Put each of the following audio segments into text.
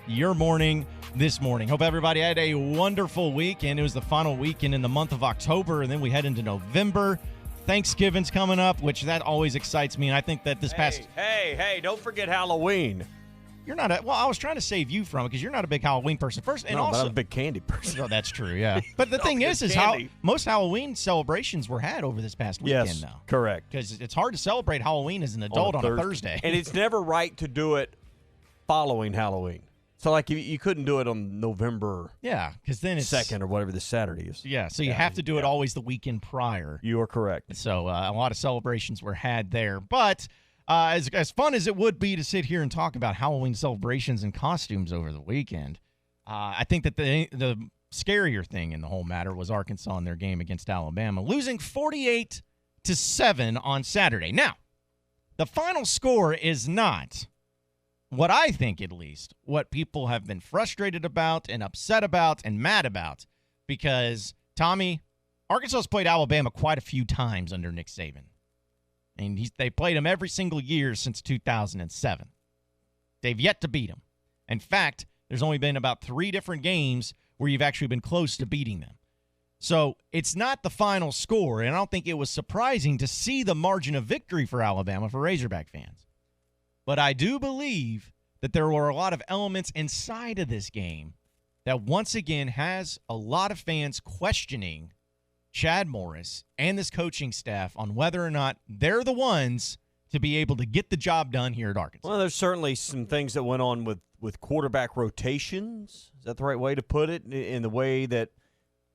Your morning this morning. Hope everybody had a wonderful weekend. It was the final weekend in the month of October, and then we head into November. Thanksgiving's coming up, which that always excites me, and I think that this past... Hey, don't forget Halloween. You're not I was trying to save you from it because you're not a big Halloween person. First, and no, also... but I'm a big candy person. Oh, that's true, yeah. But the thing is how most Halloween celebrations were had over this past weekend now. Correct. Because it's hard to celebrate Halloween as an adult on a Thursday. And it's never right to do it following Halloween. So, like, you couldn't do it on November because then it's 2nd or whatever the Saturday is. Yeah, so you have to do it always the weekend prior. You are correct. So a lot of celebrations were had there. But as fun as it would be to sit here and talk about Halloween celebrations and costumes over the weekend, I think that the scarier thing in the whole matter was Arkansas in their game against Alabama, losing 48-7 on Saturday. Now, the final score is not... what I think, at least, what people have been frustrated about and upset about and mad about, because, Tommy, Arkansas's played Alabama quite a few times under Nick Saban. And they played him every single year since 2007. They've yet to beat him. In fact, there's only been about 3 different games where you've actually been close to beating them. So it's not the final score, and I don't think it was surprising to see the margin of victory for Alabama for Razorback fans. But I do believe that there were a lot of elements inside of this game that once again has a lot of fans questioning Chad Morris and this coaching staff on whether or not they're the ones to be able to get the job done here at Arkansas. Well, there's certainly some things that went on with quarterback rotations. Is that the right way to put it? In the way that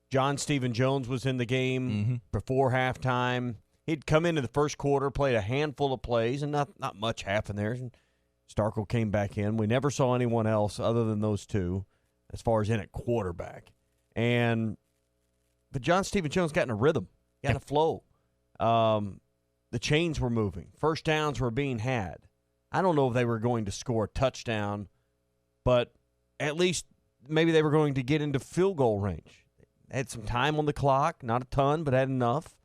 John Stephen Jones was in the game before halftime. He'd come into the first quarter, played a handful of plays, and not much happened there. And Starkel came back in. We never saw anyone else other than those two as far as in at quarterback. But John Stephen Jones got in a rhythm, got in a flow. The chains were moving. First downs were being had. I don't know if they were going to score a touchdown, but at least maybe they were going to get into field goal range. They had some time on the clock, not a ton, but had enough.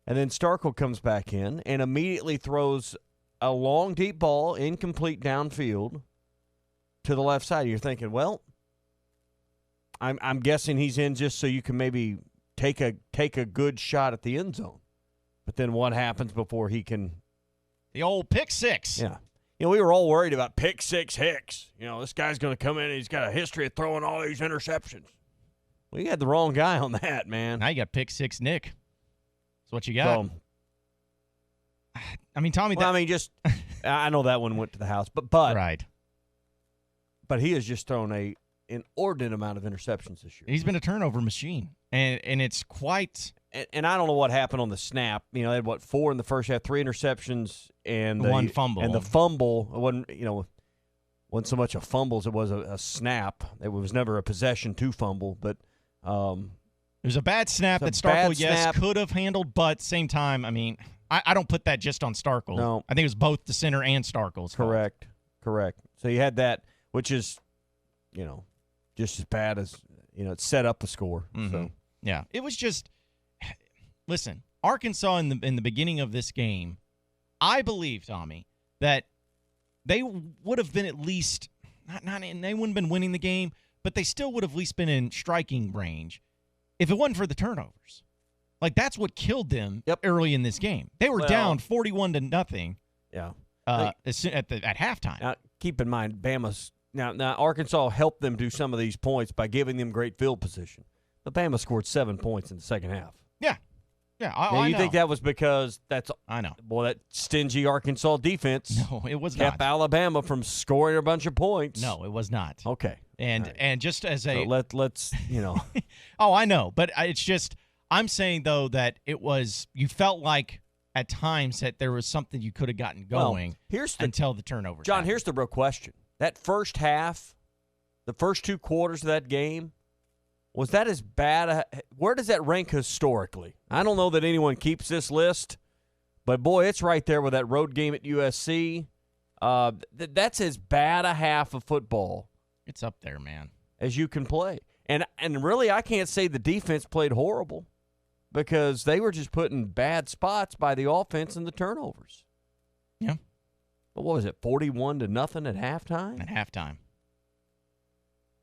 And then Starkel comes back in and immediately throws a long, deep ball, incomplete downfield to the left side. You're thinking, well, I'm guessing he's in just so you can maybe take a good shot at the end zone. But then what happens before he can? The old pick six. Yeah. We were all worried about pick six Hicks. This guy's going to come in and he's got a history of throwing all these interceptions. Well, you had the wrong guy on that, man. Now you got pick six Nick. That's what you got. So, I mean, Tommy. I know that one went to the house, but right. But he has just thrown an inordinate amount of interceptions this year. He's been a turnover machine, and it's quite. And I don't know what happened on the snap. They had 4 in the first half, 3 interceptions, and 1 fumble. And the fumble wasn't so much a fumble as it was a snap. It was never a possession to fumble, but. It was a bad snap that Starkel, could have handled, but same time, I mean, I don't put that just on Starkel. No. I think it was both the center and Starkel's fault. Correct. So you had that, which is, just as bad as, it set up the score. Mm-hmm. So yeah, it was just, listen, Arkansas in the beginning of this game, I believe, Tommy, that they would have been at least, they wouldn't have been winning the game, but they still would have at least been in striking range if it wasn't for the turnovers. Like, that's what killed them early in this game. They were down 41-0. Yeah. At halftime. Now, keep in mind, Bama's now Arkansas helped them do some of these points by giving them great field position. But Bama scored 7 points in the second half. Yeah. Yeah, I know. know. Think that was because I know. Boy, that stingy Arkansas defense. No, it was kept not. Alabama from scoring a bunch of points. No, it was not. Okay. And just as a so let's Oh, I know, but it's just I'm saying though that it was you felt like at times that there was something you could have gotten going until the turnovers. John, happened. here's the real question. That first half, the first 2 quarters of that game, was that as bad? Where does that rank historically? I don't know that anyone keeps this list, but boy, it's right there with that road game at USC. That's as bad a half of football. It's up there, man. As you can play. And really, I can't say the defense played horrible because they were just put in bad spots by the offense and the turnovers. Yeah. But what was it, 41-0 at halftime? At halftime.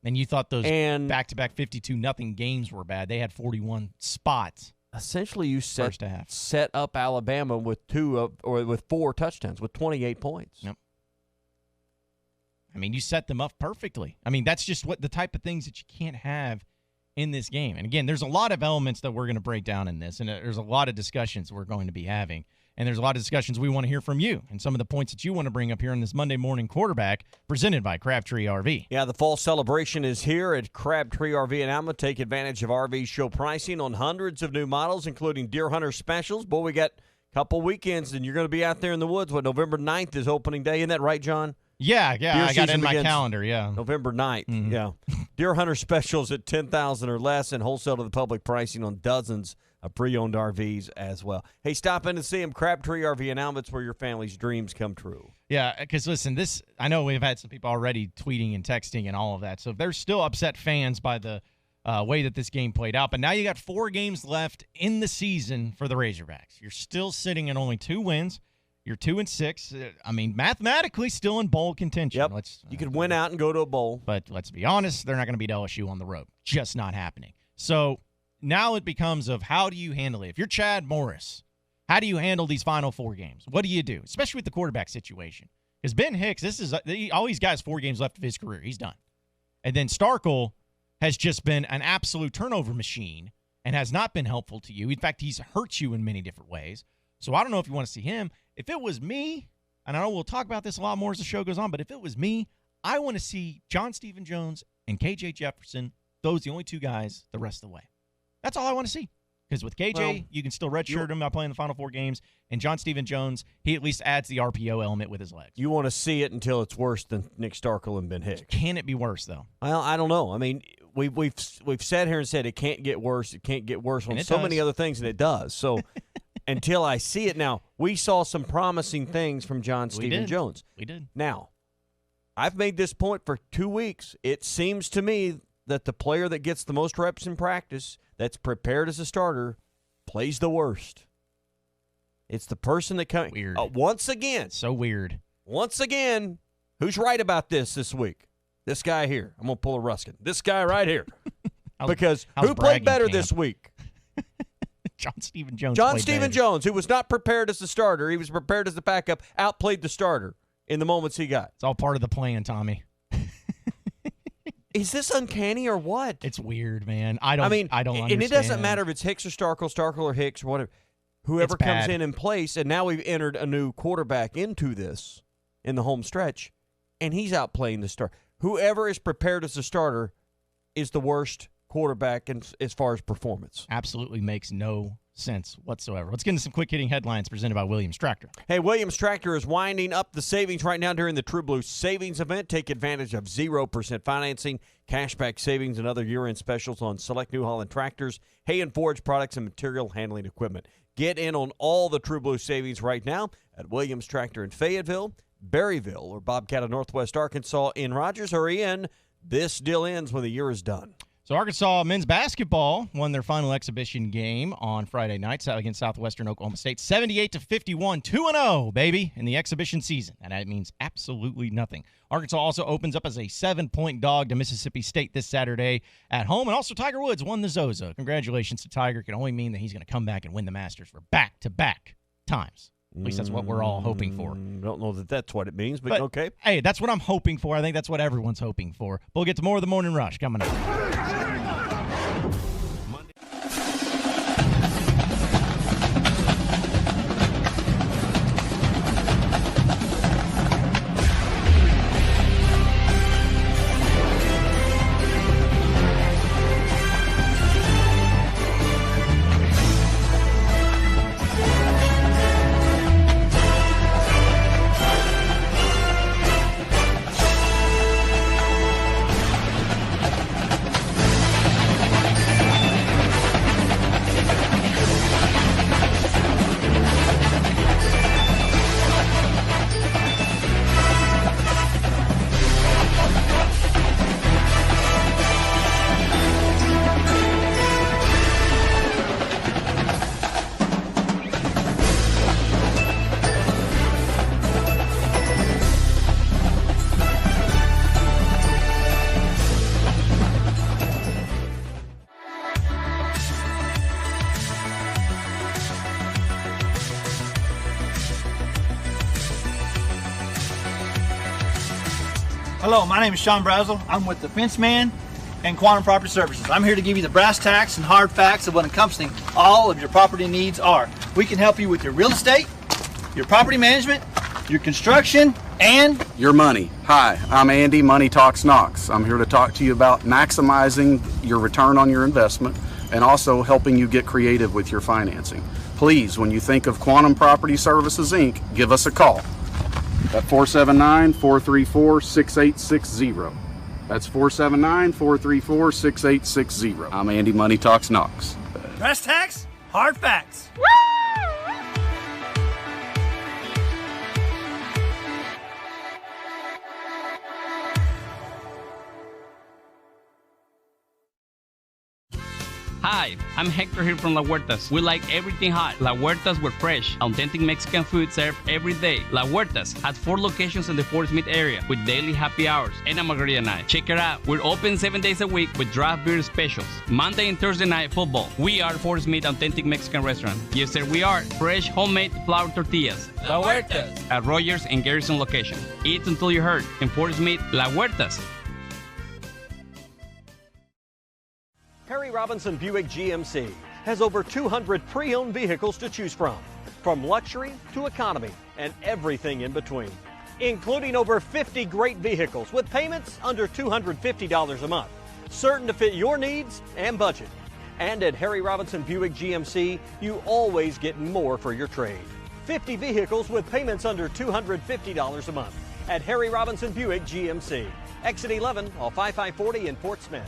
And you thought those And back-to-back 52-0 games were bad. They had 41 spots. Essentially, you First half. set up Alabama with with 4 touchdowns with 28 points. Yep. I mean, you set them up perfectly. I mean, that's just what the type of things that you can't have in this game. And again, there's a lot of elements that we're going to break down in this, and there's a lot of discussions we're going to be having. And there's a lot of discussions we want to hear from you and some of the points that you want to bring up here in this Monday Morning Quarterback presented by Crabtree RV. Yeah, the fall celebration is here at Crabtree RV and Alma. Take advantage of RV show pricing on hundreds of new models, including Deer Hunter specials. Boy, we got a couple weekends, and you're going to be out there in the woods. November 9th is opening day. Isn't that right, John? Yeah, Deer I got it in my begins calendar, yeah. November 9th, yeah. Deer Hunter specials at $10,000 or less, and wholesale to the public pricing on dozens of pre-owned RVs as well. Hey, stop in and see them. Crabtree RV and Alma. It's where your family's dreams come true. Yeah, because listen, I know we've had some people already tweeting and texting and all of that, so they're still upset fans by the way that this game played out. But now you got 4 games left in the season for the Razorbacks. You're still sitting at only 2 wins. You're 2-6. I mean, mathematically, still in bowl contention. Yep. You could win out and go to a bowl. But let's be honest, they're not going to beat LSU on the road. Just not happening. So now it becomes of how do you handle it? If you're Chad Morris, how do you handle these final 4 games? What do you do, especially with the quarterback situation? Because Ben Hicks, all he's got is 4 games left of his career. He's done. And then Starkel has just been an absolute turnover machine and has not been helpful to you. In fact, he's hurt you in many different ways. So I don't know if you want to see him. If it was me, and I know we'll talk about this a lot more as the show goes on, but if it was me, I want to see John Stephen Jones and KJ Jefferson, those the only 2 guys the rest of the way. That's all I want to see. Because with KJ, you can still redshirt him by playing the final 4 games. And John Stephen Jones, he at least adds the RPO element with his legs. You want to see it until it's worse than Nick Starkel and Ben Hicks. Can it be worse, though? Well, I don't know. I mean, we've sat here and said it can't get worse. It can't get worse on so many other things, and it does. So until I see it now, we saw some promising things from John Stephen Jones. We did. Now, I've made this point for 2 weeks. It seems to me that the player that gets the most reps in practice, that's prepared as a starter, plays the worst. It's the person that comes. Weird. Once again. So weird. Once again, who's right about this week? This guy here. I'm going to pull a Ruskin. This guy right here. Because who played better this week? John Stephen Jones. John Stephen Jones, who was not prepared as the starter. He was prepared as the backup, outplayed the starter in the moments he got. It's all part of the plan, Tommy. Is this uncanny or what? It's weird, man. I don't understand. And it doesn't matter if it's Hicks or Starkel or Hicks or whatever. Whoever comes in place, and now we've entered a new quarterback into this in the home stretch, and he's outplaying the starter. Whoever is prepared as a starter is the worst quarterback as far as performance. Absolutely makes no sense whatsoever. Let's get into some quick-hitting headlines presented by Williams Tractor. Hey, Williams Tractor is winding up the savings right now during the True Blue Savings Event. Take advantage of 0% financing, cashback savings, and other year-end specials on select New Holland tractors, hay and forage products, and material handling equipment. Get in on all the True Blue savings right now at Williams Tractor in Fayetteville, Berryville, or Bobcat of Northwest Arkansas in Rogers. Hurry in. This deal ends when the year is done. So Arkansas men's basketball won their final exhibition game on Friday night against Southwestern Oklahoma State, 78-51, 2-0, baby, in the exhibition season. And that means absolutely nothing. Arkansas also opens up as a 7-point dog to Mississippi State this Saturday at home. And also Tiger Woods won the Zozo. Congratulations to Tiger. It can only mean that he's going to come back and win the Masters for back-to-back times. At least that's what we're all hoping for. Don't know that that's what it means, but okay. Hey, that's what I'm hoping for. I think that's what everyone's hoping for. But we'll get to more of the Morning Rush coming up. Hello, my name is Sean Brazel. I'm with the Fence Man and Quantum Property Services. I'm here to give you the brass tacks and hard facts of what encompassing all of your property needs are. We can help you with your real estate, your property management, your construction, and your money. Hi, I'm Andy, Money Talks Knox. I'm here to talk to you about maximizing your return on your investment and also helping you get creative with your financing. Please, when you think of Quantum Property Services, Inc., give us a call at 479-434-6860. That's 479-434-6860. I'm Andy, Money Talks Knox. brass tacks, hard facts. Hi, I'm Hector here from La Huertas. We like everything hot. La Huertas, we're fresh, authentic Mexican food served every day. La Huertas has 4 locations in the Fort Smith area with daily happy hours and a margarita night. Check it out. We're open 7 days a week with draft beer specials. Monday and Thursday night football. We are Fort Smith Authentic Mexican Restaurant. Yes, sir, we are. Fresh, homemade flour tortillas. La Huertas. At Rogers and Garrison location. Eat until you hurt. In Fort Smith, La Huertas. Harry Robinson Buick GMC has over 200 pre-owned vehicles to choose from luxury to economy and everything in between, including over 50 great vehicles with payments under $250 a month, certain to fit your needs and budget. And at Harry Robinson Buick GMC, you always get more for your trade. 50 vehicles with payments under $250 a month at Harry Robinson Buick GMC. Exit 11 off I-540 in Fort Smith.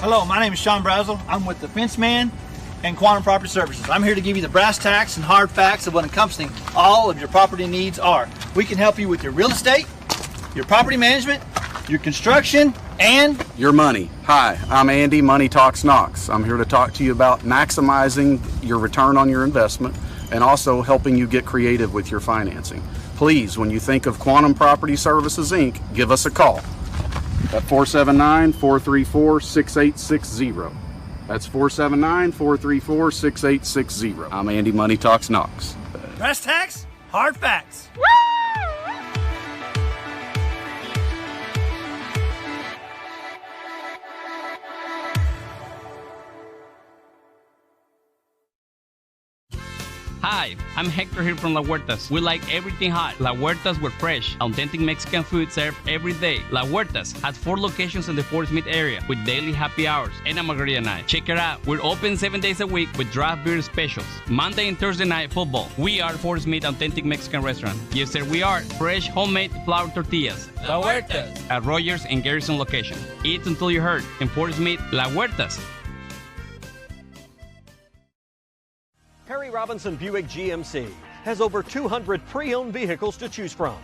Hello, my name is Sean Brazel. I'm with the Fence Man and Quantum Property Services. I'm here to give you the brass tacks and hard facts of what encompassing all of your property needs are. We can help you with your real estate, your property management, your construction, and your money. Hi, I'm Andy, Money Talks Knox. I'm here to talk to you about maximizing your return on your investment and also helping you get creative with your financing. Please, when you think of Quantum Property Services, Inc., give us a call at 479-434-6860. That's 479-434-6860. I'm Andy, Money Talks Knox. brass tacks, hard facts. Hi, I'm Hector here from La Huertas. We like everything hot. La Huertas, we're fresh, authentic Mexican food served every day. La Huertas has 4 locations in the Fort Smith area with daily happy hours and a margarita night. Check it out. We're open 7 days a week with draft beer specials. Monday and Thursday night football. We are Fort Smith Authentic Mexican Restaurant. Yes, sir, we are. Fresh, homemade flour tortillas. La Huertas. At Rogers and Garrison location. Eat until you hurt. In Fort Smith, La Huertas. Harry Robinson Buick GMC has over 200 pre-owned vehicles to choose from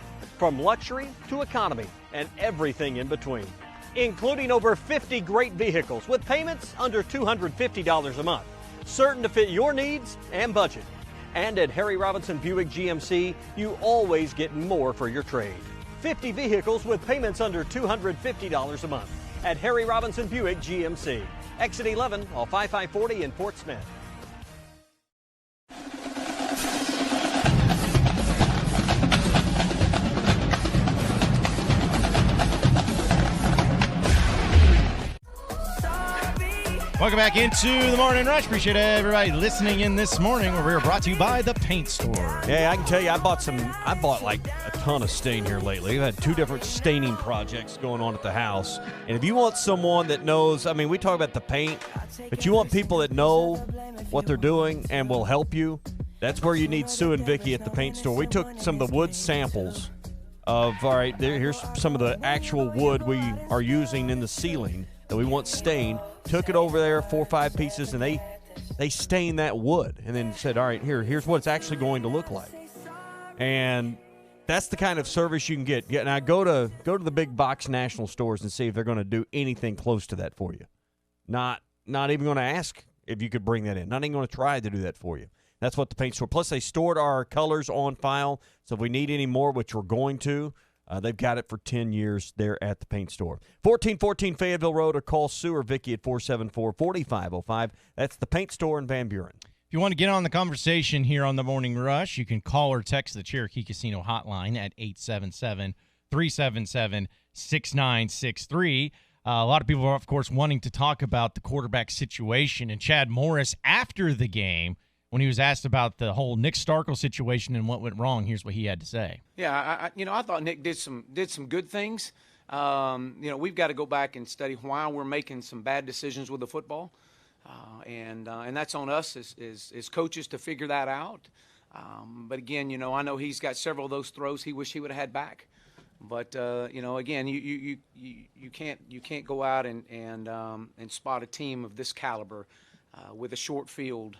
luxury to economy and everything in between, including over 50 great vehicles with payments under $250 a month, certain to fit your needs and budget. And at Harry Robinson Buick GMC, you always get more for your trade. 50 vehicles with payments under $250 a month at Harry Robinson Buick GMC. Exit 11 off I-540 in Fort Smith. Welcome back into the Morning Rush. Appreciate everybody listening in this morning, where we are brought to you by the Paint Store. Yeah, I can tell you, I bought like a ton of stain here lately. I've had 2 different staining projects going on at the house. And if you want someone that knows, I mean, we talk about the paint, but you want people that know what they're doing and will help you, that's where you need Sue and Vicky at the Paint Store. We took some of the wood samples of, all right, here's some of the actual wood we are using in the ceiling that we want stained. Took it over there, 4 or 5 pieces, and they stained that wood and then said, all right, here's what it's actually going to look like. And that's the kind of service you can get. Now go to the big box national stores and see if they're going to do anything close to that for you. Not even going to ask if you could bring that in. Not even going to try to do that for you. That's what the Paint Store. Plus, they stored our colors on file, so if we need any more, which we're going to, they've got it for 10 years there at the Paint Store. 1414 Fayetteville Road, or call Sue or Vicky at 474-4505. That's the Paint Store in Van Buren. If you want to get on the conversation here on the Morning Rush, you can call or text the Cherokee Casino hotline at 877-377-6963. A lot of people are, of course, wanting to talk about the quarterback situation. And Chad Morris, after the game, when he was asked about the whole Nick Starkel situation and what went wrong, here's what he had to say. Yeah, I thought Nick did some good things. We've got to go back and study why we're making some bad decisions with the football, and that's on us as coaches to figure that out. But again, I know he's got several of those throws he wish he would have had back. But again, you can't go out and spot a team of this caliber with a short field.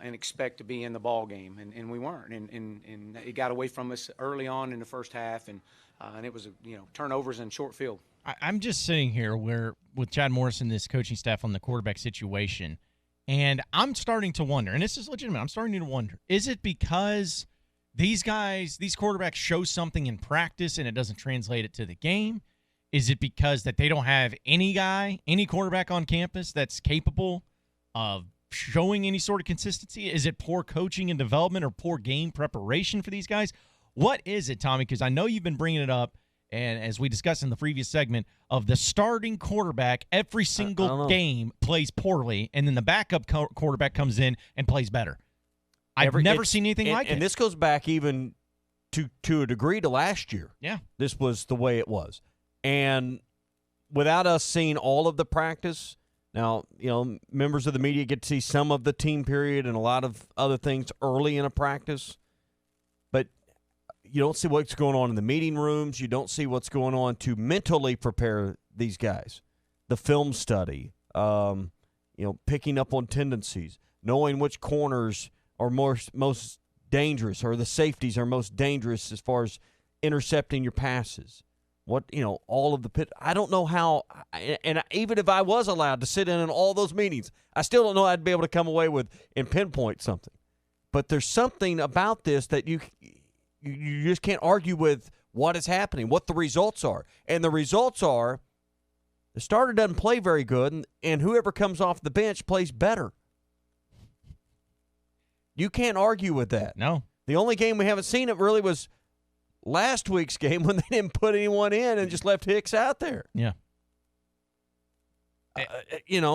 And expect to be in the ball game, and we weren't, and it got away from us early on in the first half, and it was turnovers and short field. I'm just sitting here with Chad Morris and this coaching staff on the quarterback situation, and I'm starting to wonder, and this is legitimate. I'm starting to wonder: is it because these quarterbacks show something in practice and it doesn't translate it to the game? Is it because that they don't have any quarterback on campus that's capable of showing any sort of consistency? Is it poor coaching and development or poor game preparation for these guys? What is it, Tommy? Because I know you've been bringing it up, and as we discussed in the previous segment, of the starting quarterback every single game plays poorly, and then the backup quarterback comes in and plays better. I've never seen anything like it. And this goes back even to a degree to last year. Yeah. This was the way it was. And without us seeing all of the practice, now, members of the media get to see some of the team period and a lot of other things early in a practice, but you don't see what's going on in the meeting rooms. You don't see what's going on to mentally prepare these guys. The film study, picking up on tendencies, knowing which corners are most dangerous or the safeties are most dangerous as far as intercepting your passes. All of the pit. I don't know how, and even if I was allowed to sit in all those meetings, I still don't know I'd be able to come away with and pinpoint something. But there's something about this that you just can't argue with what is happening, what the results are. And the results are the starter doesn't play very good, and whoever comes off the bench plays better. You can't argue with that. No. The only game we haven't seen it really was last week's game when they didn't put anyone in and just left Hicks out there. Yeah.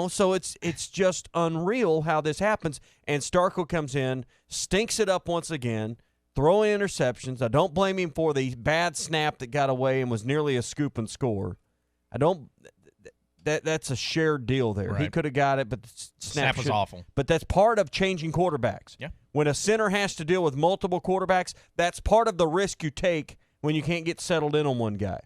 So it's just unreal how this happens. And Starkel comes in, stinks it up once again, throwing interceptions. I don't blame him for the bad snap that got away and was nearly a scoop and score. That's a shared deal there. Right. He could have got it, but the snap was awful. But that's part of changing quarterbacks. Yeah. When a center has to deal with multiple quarterbacks, that's part of the risk you take when you can't get settled in on one guy.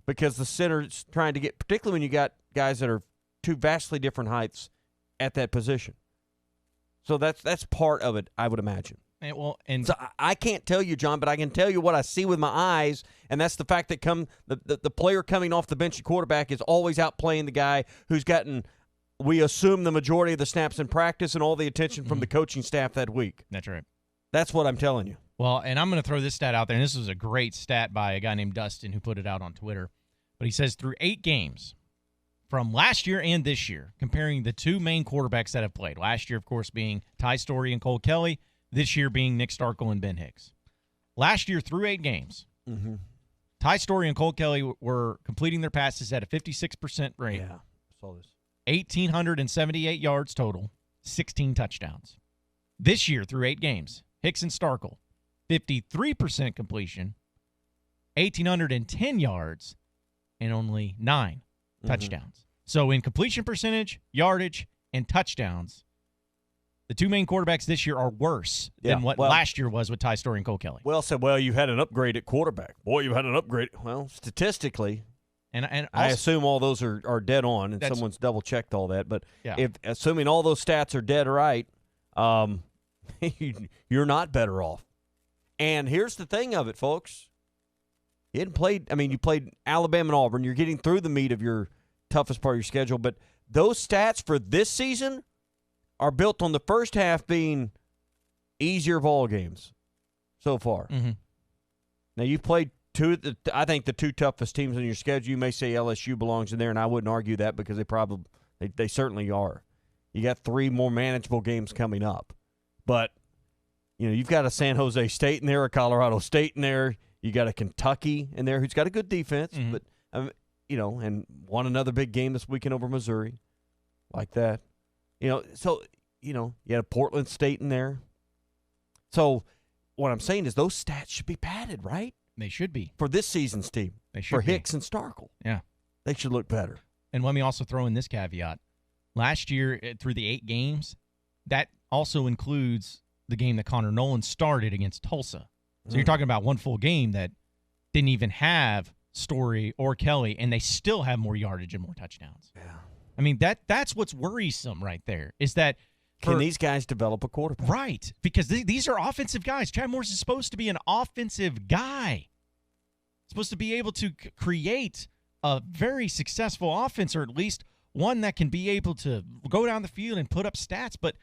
Because the center's trying to get, particularly when you got guys that are two vastly different heights at that position. So that's part of it, I would imagine. So I can't tell you, John, but I can tell you what I see with my eyes, and that's the fact that the player coming off the bench at quarterback is always outplaying the guy who's gotten, we assume, the majority of the snaps in practice and all the attention from the coaching staff that week. That's right. That's what I'm telling you. Well, and I'm going to throw this stat out there, and this was a great stat by a guy named Dustin who put it out on Twitter. But he says through 8 games from last year and this year, comparing the two main quarterbacks that have played, last year, of course, being Ty Storey and Cole Kelly, this year being Nick Starkel and Ben Hicks. Last year, through 8 games, Ty Storey and Cole Kelly were completing their passes at a 56% rate. Yeah, saw this. 1,878 yards total, 16 touchdowns. This year, through 8 games, Hicks and Starkel, 53% completion, 1,810 yards, and only 9 touchdowns. So in completion percentage, yardage, and touchdowns, the two main quarterbacks this year are worse than what last year was with Ty Story and Cole Kelly. Well said. Well, you had an upgrade at quarterback. Boy, you had an upgrade. Well, statistically, and also, I assume all those are dead on, and someone's double-checked all that. But if assuming all those stats are dead right, you're not better off. And here's the thing of it, folks. You played Alabama and Auburn. You're getting through the meat of your toughest part of your schedule. But those stats for this season are built on the first half being easier ball games so far. Mm-hmm. Now, you've played I think the two toughest teams on your schedule. You may say LSU belongs in there, and I wouldn't argue that because they certainly are. You got 3 more manageable games coming up. But, you've got a San Jose State in there, a Colorado State in there. You got a Kentucky in there who's got a good defense, but and won another big game this weekend over Missouri, like that. So you had a Portland State in there. So what I'm saying is those stats should be padded, right? They should be for this season's team. They should for be. Hicks and Starkel. Yeah, they should look better. And let me also throw in this caveat: last year through the 8 games, that also includes the game that Connor Nolan started against Tulsa. So you're talking about one full game that didn't even have Story or Kelly, and they still have more yardage and more touchdowns. Yeah. I mean, that's what's worrisome right there, is that can these guys develop a quarterback? Right, because these are offensive guys. Chad Morris is supposed to be an offensive guy. Supposed to be able to create a very successful offense, or at least one that can be able to go down the field and put up stats, but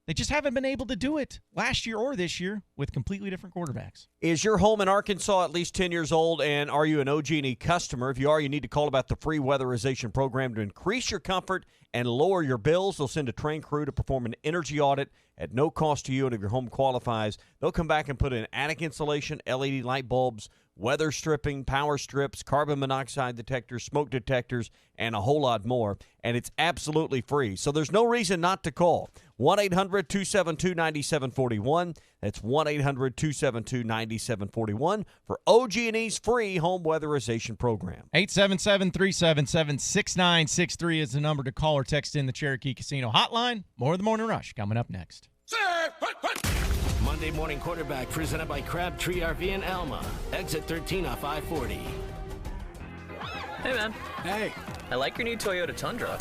they just haven't been able to do it last year or this year with completely different quarterbacks. Is your home in Arkansas at least 10 years old, and are you an OG&E customer? If you are, you need to call about the free weatherization program to increase your comfort and lower your bills. They'll send a trained crew to perform an energy audit at no cost to you, and if your home qualifies, they'll come back and put in attic insulation, LED light bulbs, weather stripping, power strips, carbon monoxide detectors, smoke detectors, and a whole lot more. And it's absolutely free. So there's no reason not to call. 1-800-272-9741. That's 1-800-272-9741 for OG&E's free home weatherization program. 877-377-6963 is the number to call or text in the Cherokee Casino hotline. More of the Morning Rush coming up next. Monday Morning Quarterback presented by Crabtree RV in Alma. Exit 13 off I-40. Hey, man. Hey. I like your new Toyota Tundra.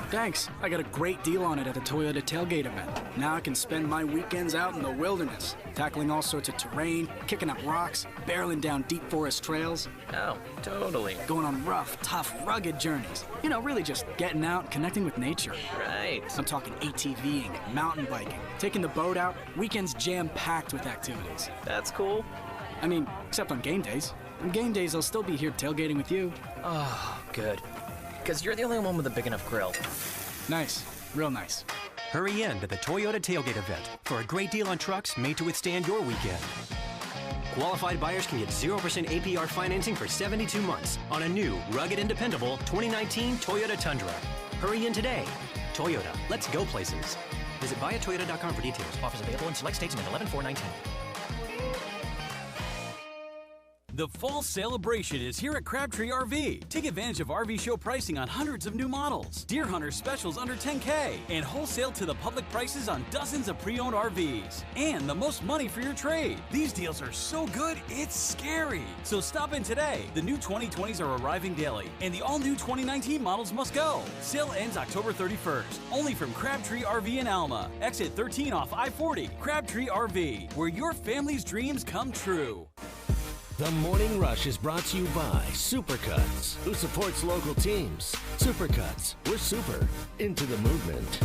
Thanks. I got a great deal on it at the Toyota tailgate event. Now I can spend my weekends out in the wilderness, tackling all sorts of terrain, kicking up rocks, barreling down deep forest trails. Oh, totally. Going on rough, tough, rugged journeys. Really just getting out and connecting with nature. Right. I'm talking ATVing, mountain biking, taking the boat out, weekends jam-packed with activities. That's cool. I mean, except on game days. On game days, I'll still be here tailgating with you. Oh, good. Because you're the only one with a big enough grill. Nice. Real nice. Hurry in to the Toyota Tailgate event for a great deal on trucks made to withstand your weekend. Qualified buyers can get 0% APR financing for 72 months on a new, rugged and dependable 2019 Toyota Tundra. Hurry in today. Toyota, let's go places. Visit buyatoyota.com for details. Offers available in select states until 11/4/19. The fall celebration is here at Crabtree RV. Take advantage of RV show pricing on hundreds of new models, Deer Hunter specials under $10K, and wholesale to the public prices on dozens of pre-owned RVs. And the most money for your trade. These deals are so good, it's scary. So stop in today. The new 2020s are arriving daily, and the all-new 2019 models must go. Sale ends October 31st. Only from Crabtree RV in Alma. Exit 13 off I-40. Crabtree RV, where your family's dreams come true. The Morning Rush is brought to you by Supercuts, who supports local teams. Supercuts, we're super into the movement.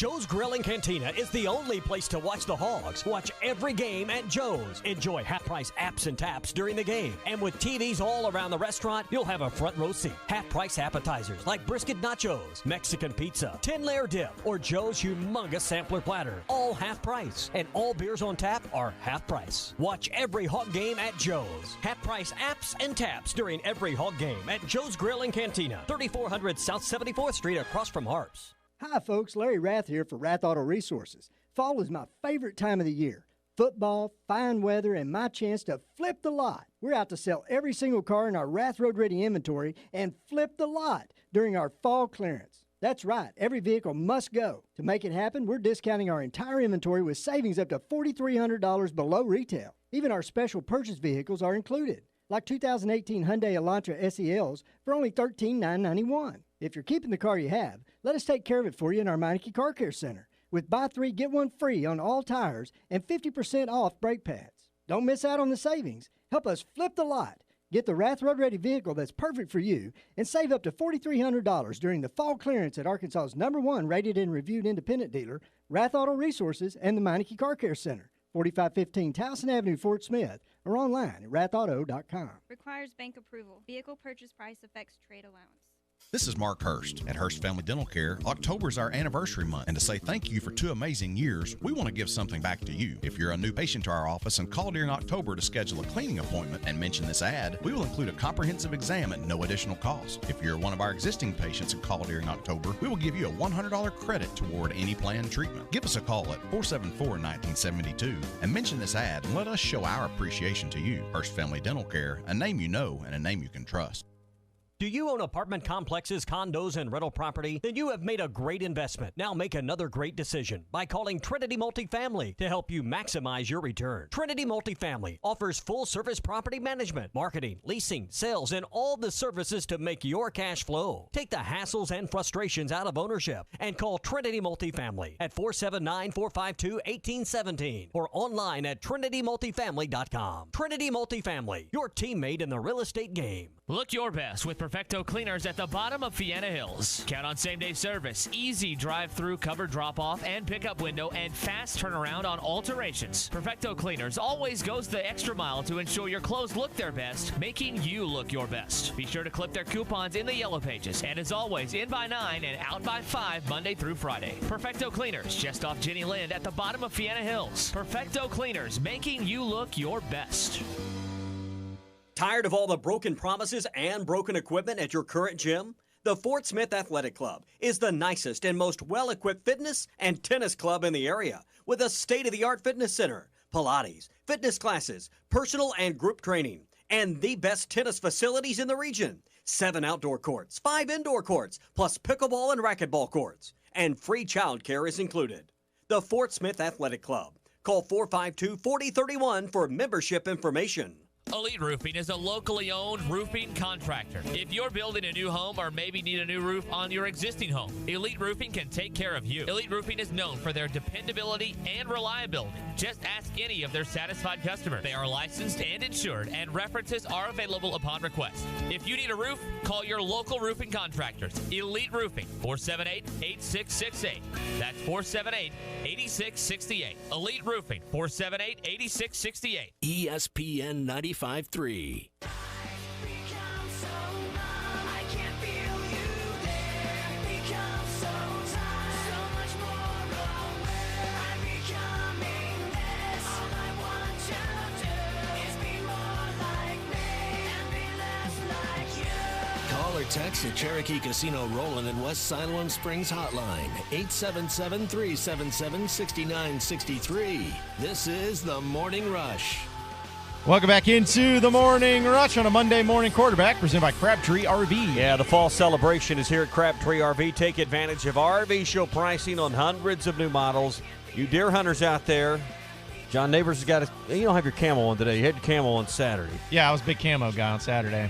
Joe's Grill and Cantina is the only place to watch the Hogs. Watch every game at Joe's. Enjoy half-price apps and taps during the game. And with TVs all around the restaurant, you'll have a front row seat. Half-price appetizers like brisket nachos, Mexican pizza, 10-layer dip, or Joe's humongous sampler platter. All half price. And all beers on tap are half price. Watch every Hog game at Joe's. Half-price apps and taps during every Hog game at Joe's Grill and Cantina. 3400 South 74th Street across from Harps. Hi, folks. Larry Rath here for Rath Auto Resources. Fall is my favorite time of the year. Football, fine weather, and my chance to flip the lot. We're out to sell every single car in our Rath Road Ready inventory and flip the lot during our fall clearance. That's right. Every vehicle must go. To make it happen, we're discounting our entire inventory with savings up to $4,300 below retail. Even our special purchase vehicles are included, like 2018 Hyundai Elantra SELs for only $13,991. If you're keeping the car you have, let us take care of it for you in our Meineke Car Care Center with buy 3, get 1 free on all tires and 50% off brake pads. Don't miss out on the savings. Help us flip the lot. Get the Rath Road Ready vehicle that's perfect for you and save up to $4,300 during the fall clearance at Arkansas's #1 rated and reviewed independent dealer, Rath Auto Resources, and the Meineke Car Care Center, 4515 Towson Avenue, Fort Smith, or online at rathauto.com. Requires bank approval. Vehicle purchase price affects trade allowance. This is Mark Hurst. At Hurst Family Dental Care, October is our anniversary month, and to say thank you for 2 amazing years, we want to give something back to you. If you're a new patient to our office and call during October to schedule a cleaning appointment and mention this ad, we will include a comprehensive exam at no additional cost. If you're one of our existing patients and call during October, we will give you a $100 credit toward any planned treatment. Give us a call at 474-1972 and mention this ad and let us show our appreciation to you. Hurst Family Dental Care, a name you know and a name you can trust. Do you own apartment complexes, condos, and rental property? Then you have made a great investment. Now make another great decision by calling Trinity Multifamily to help you maximize your return. Trinity Multifamily offers full-service property management, marketing, leasing, sales, and all the services to make your cash flow. Take the hassles and frustrations out of ownership and call Trinity Multifamily at 479-452-1817 or online at trinitymultifamily.com. Trinity Multifamily, your teammate in the real estate game. Look your best with Perfecto Cleaners at the bottom of Fiena Hills. Count on same-day service, easy drive-through cover drop-off and pickup window, and fast turnaround on alterations. Perfecto Cleaners always goes the extra mile to ensure your clothes look their best, making you look your best. Be sure to clip their coupons in the yellow pages, and as always, in by 9 and out by 5 Monday through Friday. Perfecto Cleaners, just off Jenny Lind at the bottom of Fiena Hills. Perfecto Cleaners, making you look your best. Tired of all the broken promises and broken equipment at your current gym? The Fort Smith Athletic Club is the nicest and most well-equipped fitness and tennis club in the area, with a state-of-the-art fitness center, Pilates, fitness classes, personal and group training, and the best tennis facilities in the region. 7 outdoor courts, 5 indoor courts, plus pickleball and racquetball courts, and free child care is included. The Fort Smith Athletic Club. Call 452-4031 for membership information. Elite Roofing is a locally owned roofing contractor. If you're building a new home or maybe need a new roof on your existing home, Elite Roofing can take care of you. Elite Roofing is known for their dependability and reliability. Just ask any of their satisfied customers. They are licensed and insured, and references are available upon request. If you need a roof, call your local roofing contractors. Elite Roofing, 478-8668. That's 478-8668. Elite Roofing, 478-8668. ESPN 95.3. Call or text the Cherokee Casino Rollin' in West Siloam Springs hotline, 877-377-6963. This is The Morning Rush. Welcome back into the Morning Rush on a Monday morning quarterback presented by Crabtree RV. Yeah, the fall celebration is here at Crabtree RV. Take advantage of RV show pricing on hundreds of new models. You deer hunters out there, John Neighbors has got you don't have your camo on today. You had your camo on Saturday. Yeah, I was a big camo guy on Saturday.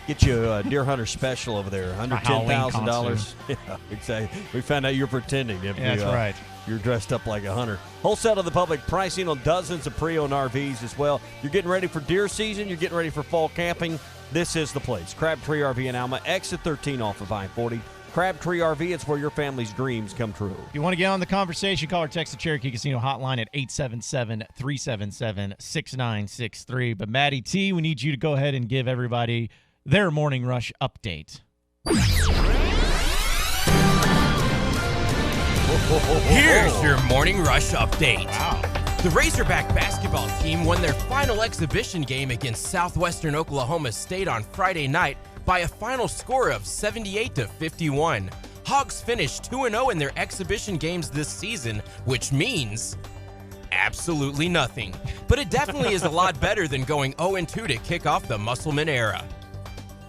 Get you a deer hunter special over there, under $10,000. Yeah, exactly. We found out you're pretending. Yeah, that's right. You're dressed up like a hunter. Wholesale to the public pricing on dozens of pre-owned RVs as well. You're getting ready for deer season. You're getting ready for fall camping. This is the place. Crabtree RV in Alma, exit 13 off of I-40. Crabtree RV, it's where your family's dreams come true. If you want to get on the conversation, call or text the Cherokee Casino hotline at 877-377-6963. But Maddie T, we need you to go ahead and give everybody their Morning Rush update. Here's your Morning Rush update. Wow. The Razorback basketball team won their final exhibition game against Southwestern Oklahoma State on Friday night by a final score of 78-51. Hogs finished 2-0 in their exhibition games this season, which means absolutely nothing. But it definitely is a lot better than going 0-2 to kick off the Musselman era.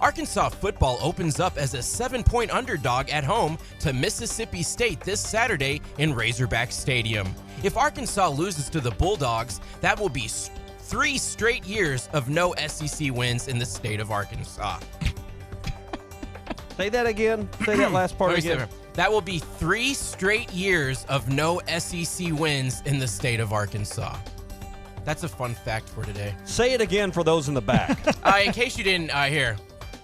Arkansas football opens up as a 7-point underdog at home to Mississippi State this Saturday in Razorback Stadium. If Arkansas loses to the Bulldogs, that will be 3 straight years of no SEC wins in the state of Arkansas. Say that again. Say that last part again. That will be 3 straight years of no SEC wins in the state of Arkansas. That's a fun fact for today. Say it again for those in the back. In case you didn't hear.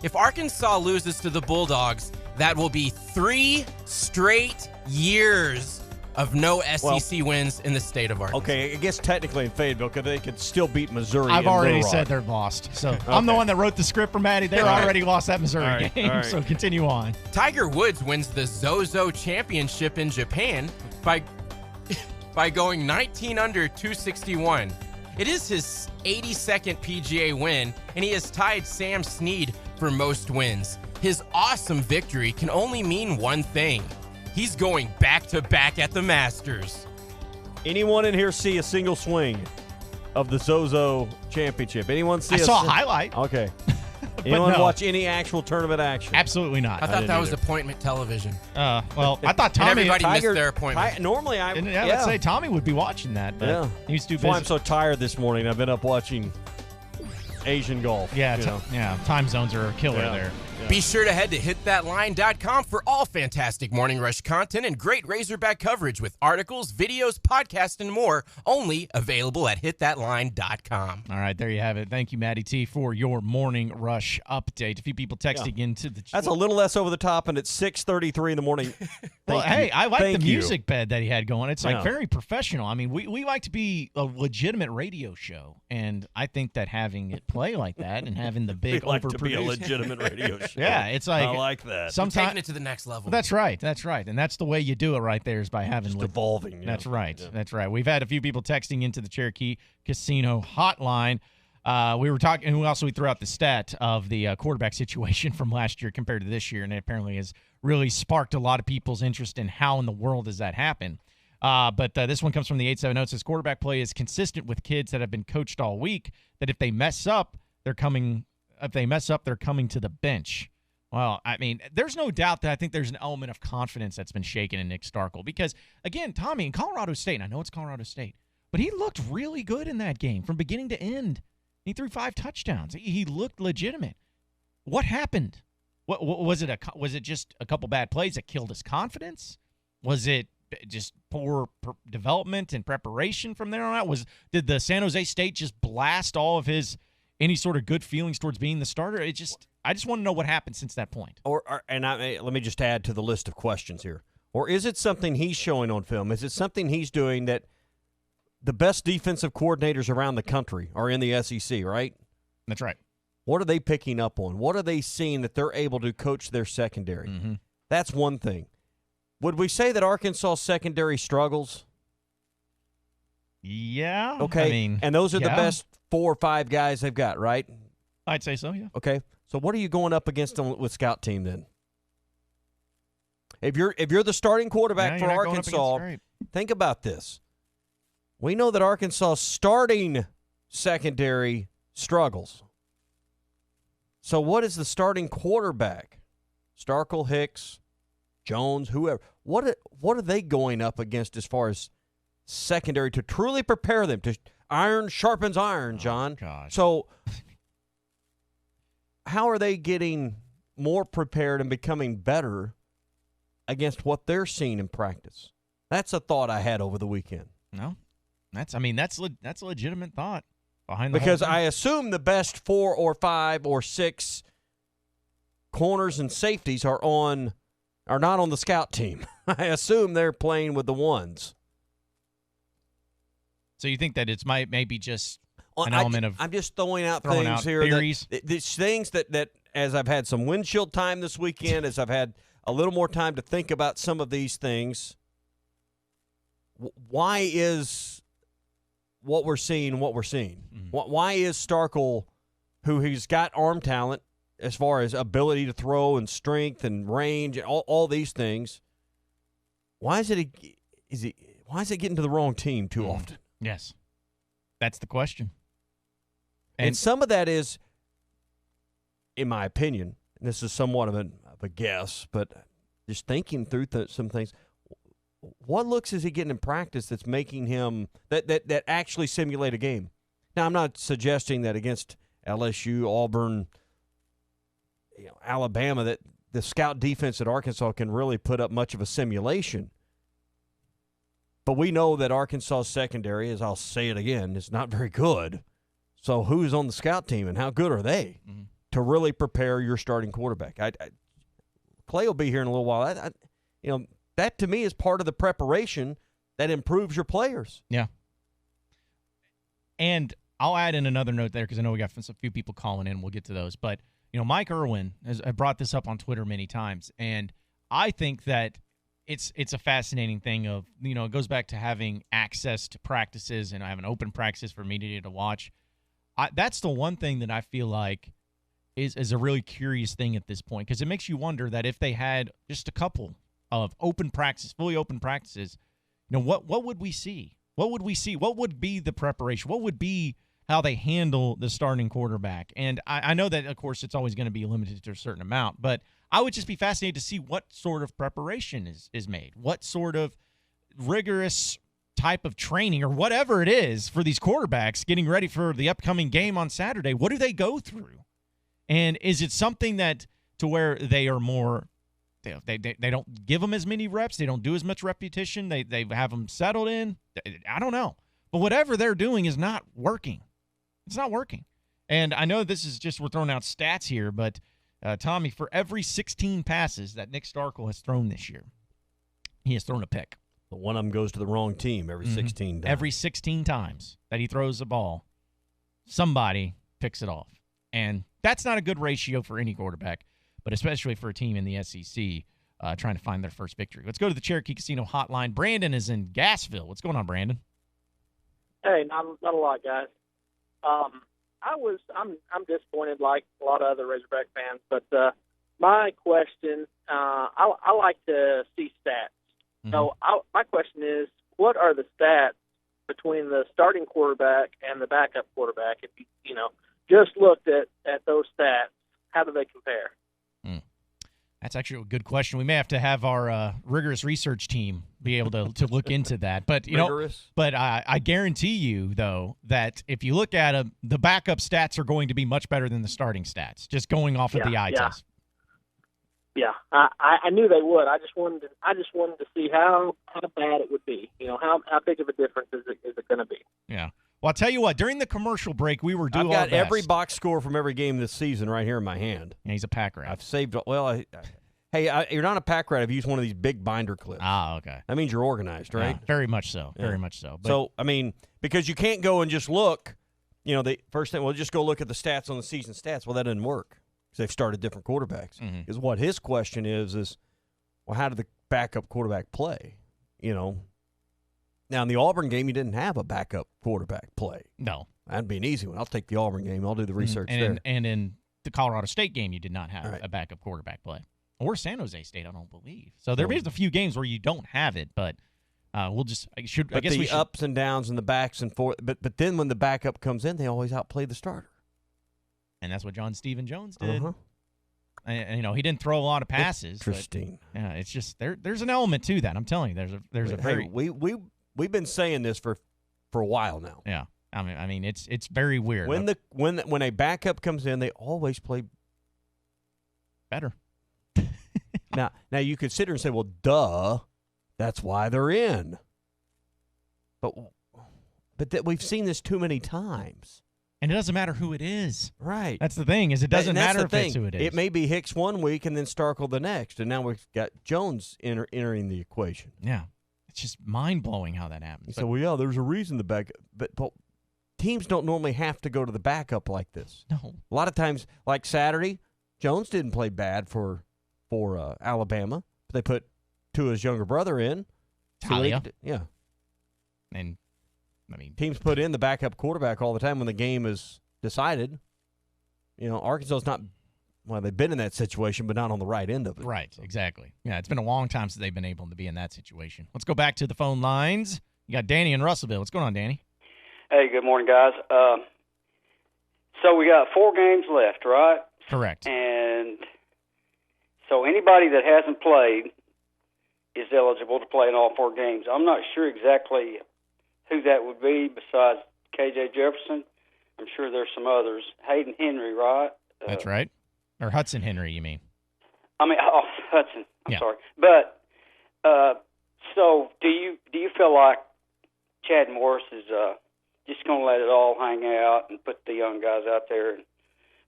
If Arkansas loses to the Bulldogs, that will be 3 straight years of no SEC wins in the state of Arkansas. Okay, I guess technically in Fayetteville, because they could still beat Missouri. I've already said they're lost. So okay. I'm the one that wrote the script for Maddie. They're already lost that Missouri game. So continue on. Tiger Woods wins the Zozo Championship in Japan by going 19 under 261. It is his 82nd PGA win, and he has tied Sam Snead for most wins. His awesome victory can only mean one thing. He's going back-to-back at the Masters. Anyone in here see a single swing of the Zozo Championship? Anyone see? I saw a highlight. Okay. Anyone watch any actual tournament action? Absolutely not. I thought that was appointment television. Well, I thought Tommy. And everybody missed their appointment. Normally, let's say Tommy would be watching that. But he's too busy. That's why I'm so tired this morning. I've been up watching Asian golf. Yeah, time zones are a killer there. Yeah. Be sure to head to hitthatline.com for all fantastic Morning Rush content and great Razorback coverage with articles, videos, podcasts, and more, only available at hitthatline.com. All right, there you have it. Thank you, Maddie T, for your Morning Rush update. A few people texting into the... That's a little less over the top, and it's 6:33 in the morning. Well, hey, I like the music bed that he had going. It's like very professional. I mean, we like to be a legitimate radio show, and I think that having it play like that and having the big we like to be a legitimate radio show. Yeah, it's like... I like that. Sometimes taking it to the next level. That's right. And that's the way you do it right there is by having... Just evolving. That's right. Yeah. That's right. We've had a few people texting into the Cherokee Casino hotline. We were talking, and also we threw out the stat of the quarterback situation from last year compared to this year, and it apparently has really sparked a lot of people's interest in how in the world does that happen. But this one comes from the 870. It says quarterback play is consistent with kids that have been coached all week, that if they mess up, they're coming to the bench. Well, I mean, there's no doubt that I think there's an element of confidence that's been shaken in Nick Starkel because, again, Tommy, in Colorado State, and I know it's Colorado State, but he looked really good in that game from beginning to end. He threw 5 touchdowns. He looked legitimate. What happened? What was it? Was it just a couple bad plays that killed his confidence? Was it just poor development and preparation from there on out? Did the San Jose State just blast all of his any sort of good feelings towards being the starter? I just want to know what happened since that point. Let me just add to the list of questions here. Or is it something he's showing on film? Is it something he's doing that the best defensive coordinators around the country are in the SEC, right? That's right. What are they picking up on? What are they seeing that they're able to coach their secondary? Mm-hmm. That's one thing. Would we say that Arkansas secondary struggles? Yeah. Okay. I mean, and those are the best 4 or 5 guys they've got, right? I'd say so, yeah. Okay. So what are you going up against them with scout team then? If you're the starting quarterback for Arkansas, think about this. We know that Arkansas starting secondary struggles. So what is the starting quarterback? Starkel, Hicks, Jones, whoever. What are they going up against as far as secondary to truly prepare them to iron sharpens iron, John? Gosh. So how are they getting more prepared and becoming better against what they're seeing in practice? That's a thought I had over the weekend. No, that's a legitimate thought behind the because whole thing. I assume the best 4 or 5 or 6 corners and safeties are on are not on the scout team. I assume they're playing with the ones. So you think that it's maybe just an element of I'm just throwing out throwing things out here. theories? These things that as I've had some windshield time this weekend, as I've had a little more time to think about some of these things, why is what we're seeing what we're seeing? Why is Starkel, who he's got arm talent as far as ability to throw and strength and range and all these things, why is it getting to the wrong team too often? Yes. That's the question. And some of that is, in my opinion, and this is somewhat of a guess, but just thinking through some things, what looks is he getting in practice that's making him that actually simulate a game? Now, I'm not suggesting that against LSU, Auburn, Alabama, that the scout defense at Arkansas can really put up much of a simulation. But we know that Arkansas secondary, as I'll say it again, is not very good. So who's on the scout team and how good are they to really prepare your starting quarterback? Clay will be here in a little while. That to me is part of the preparation that improves your players. Yeah. And I'll add in another note there because I know we got a few people calling in. We'll get to those. But, Mike Irwin has brought this up on Twitter many times, and I think that it's a fascinating thing of, it goes back to having access to practices and having open practices for media to watch. That's the one thing that I feel like is a really curious thing at this point, because it makes you wonder that if they had just a couple of open practices, fully open practices, what would we see? What would we see? What would be the preparation? What would be how they handle the starting quarterback? And I know that, of course, it's always going to be limited to a certain amount, but I would just be fascinated to see what sort of preparation is made, what sort of rigorous type of training or whatever it is for these quarterbacks getting ready for the upcoming game on Saturday. What do they go through? And is it something that to where they are more they don't give them as many reps, they don't do as much repetition, they have them settled in? I don't know. But whatever they're doing is not working. It's not working. And I know this is just, we're throwing out stats here, but Tommy, for every 16 passes that Nick Starkel has thrown this year, he has thrown a pick. But one of them goes to the wrong team every 16 times. Every 16 times that he throws the ball, somebody picks it off. And that's not a good ratio for any quarterback, but especially for a team in the SEC trying to find their first victory. Let's go to the Cherokee Casino hotline. Brandon is in Gassville. What's going on, Brandon? Hey, not a lot, guys. I'm disappointed like a lot of other Razorback fans, but my question, I like to see stats. So my question is, what are the stats between the starting quarterback and the backup quarterback? If you just looked at those stats, how do they compare? That's actually a good question. We may have to have our rigorous research team be able to look into that. But I guarantee you though that if you look at them, the backup stats are going to be much better than the starting stats. Just going off of the eye test. Yeah, I knew they would. I just wanted to see how bad it would be. How big of a difference is it going to be? Yeah. Well, I'll tell you what. During the commercial break, we were doing. I've got every box score from every game this season right here in my hand. Yeah, he's a pack rat. I've saved. Well, you're not a pack rat if you use one of these big binder clips. Ah, okay. That means you're organized, right? Yeah, very much so. Yeah. Very much so. But, so, I mean, because you can't go and just look. The first thing, just go look at the stats on the season stats. Well, that didn't work because they've started different quarterbacks. Is what his question is, well, how did the backup quarterback play? Now, in the Auburn game, you didn't have a backup quarterback play. No. That'd be an easy one. I'll take the Auburn game. I'll do the research there. And in the Colorado State game, you did not have a backup quarterback play. Or San Jose State, I don't believe. So there is a few games where you don't have it, but we'll just – I guess we should. Ups and downs and the backs and forth. But then when the backup comes in, they always outplay the starter. And that's what John Stephen Jones did. And, he didn't throw a lot of passes. Interesting. But, yeah, it's just there's an element to that. I'm telling you, there's a very – We've been saying this for a while now. Yeah, I mean it's very weird. When a backup comes in, they always play better. now you could sit here and say, well, duh, that's why they're in. But that we've seen this too many times. And it doesn't matter who it is. Right. That's the thing, is it doesn't matter if it's who it is. It may be Hicks one week and then Starkle the next, and now we've got Jones entering the equation. Yeah. It's just mind-blowing how that happens. So, well, yeah, there's a reason the backup. But teams don't normally have to go to the backup like this. No. A lot of times, like Saturday, Jones didn't play bad for Alabama. But they put Tua's younger brother in. Talia. Yeah. And, I mean, teams put in the backup quarterback all the time when the game is decided. You know, Arkansas's not, well, they've been in that situation, but not on the right end of it. Right, exactly. Yeah, it's been a long time since they've been able to be in that situation. Let's go back to the phone lines. You got Danny in Russellville. What's going on, Danny? Hey, good morning, guys. So we got 4 games left, right? Correct. And so anybody that hasn't played is eligible to play in all 4 games. I'm not sure exactly who that would be besides K.J. Jefferson. I'm sure there's some others. Hayden Henry, right? That's right. Or Hudson Henry, you mean? Hudson. I'm Yeah. sorry. But so do you feel like Chad Morris is just going to let it all hang out and put the young guys out there and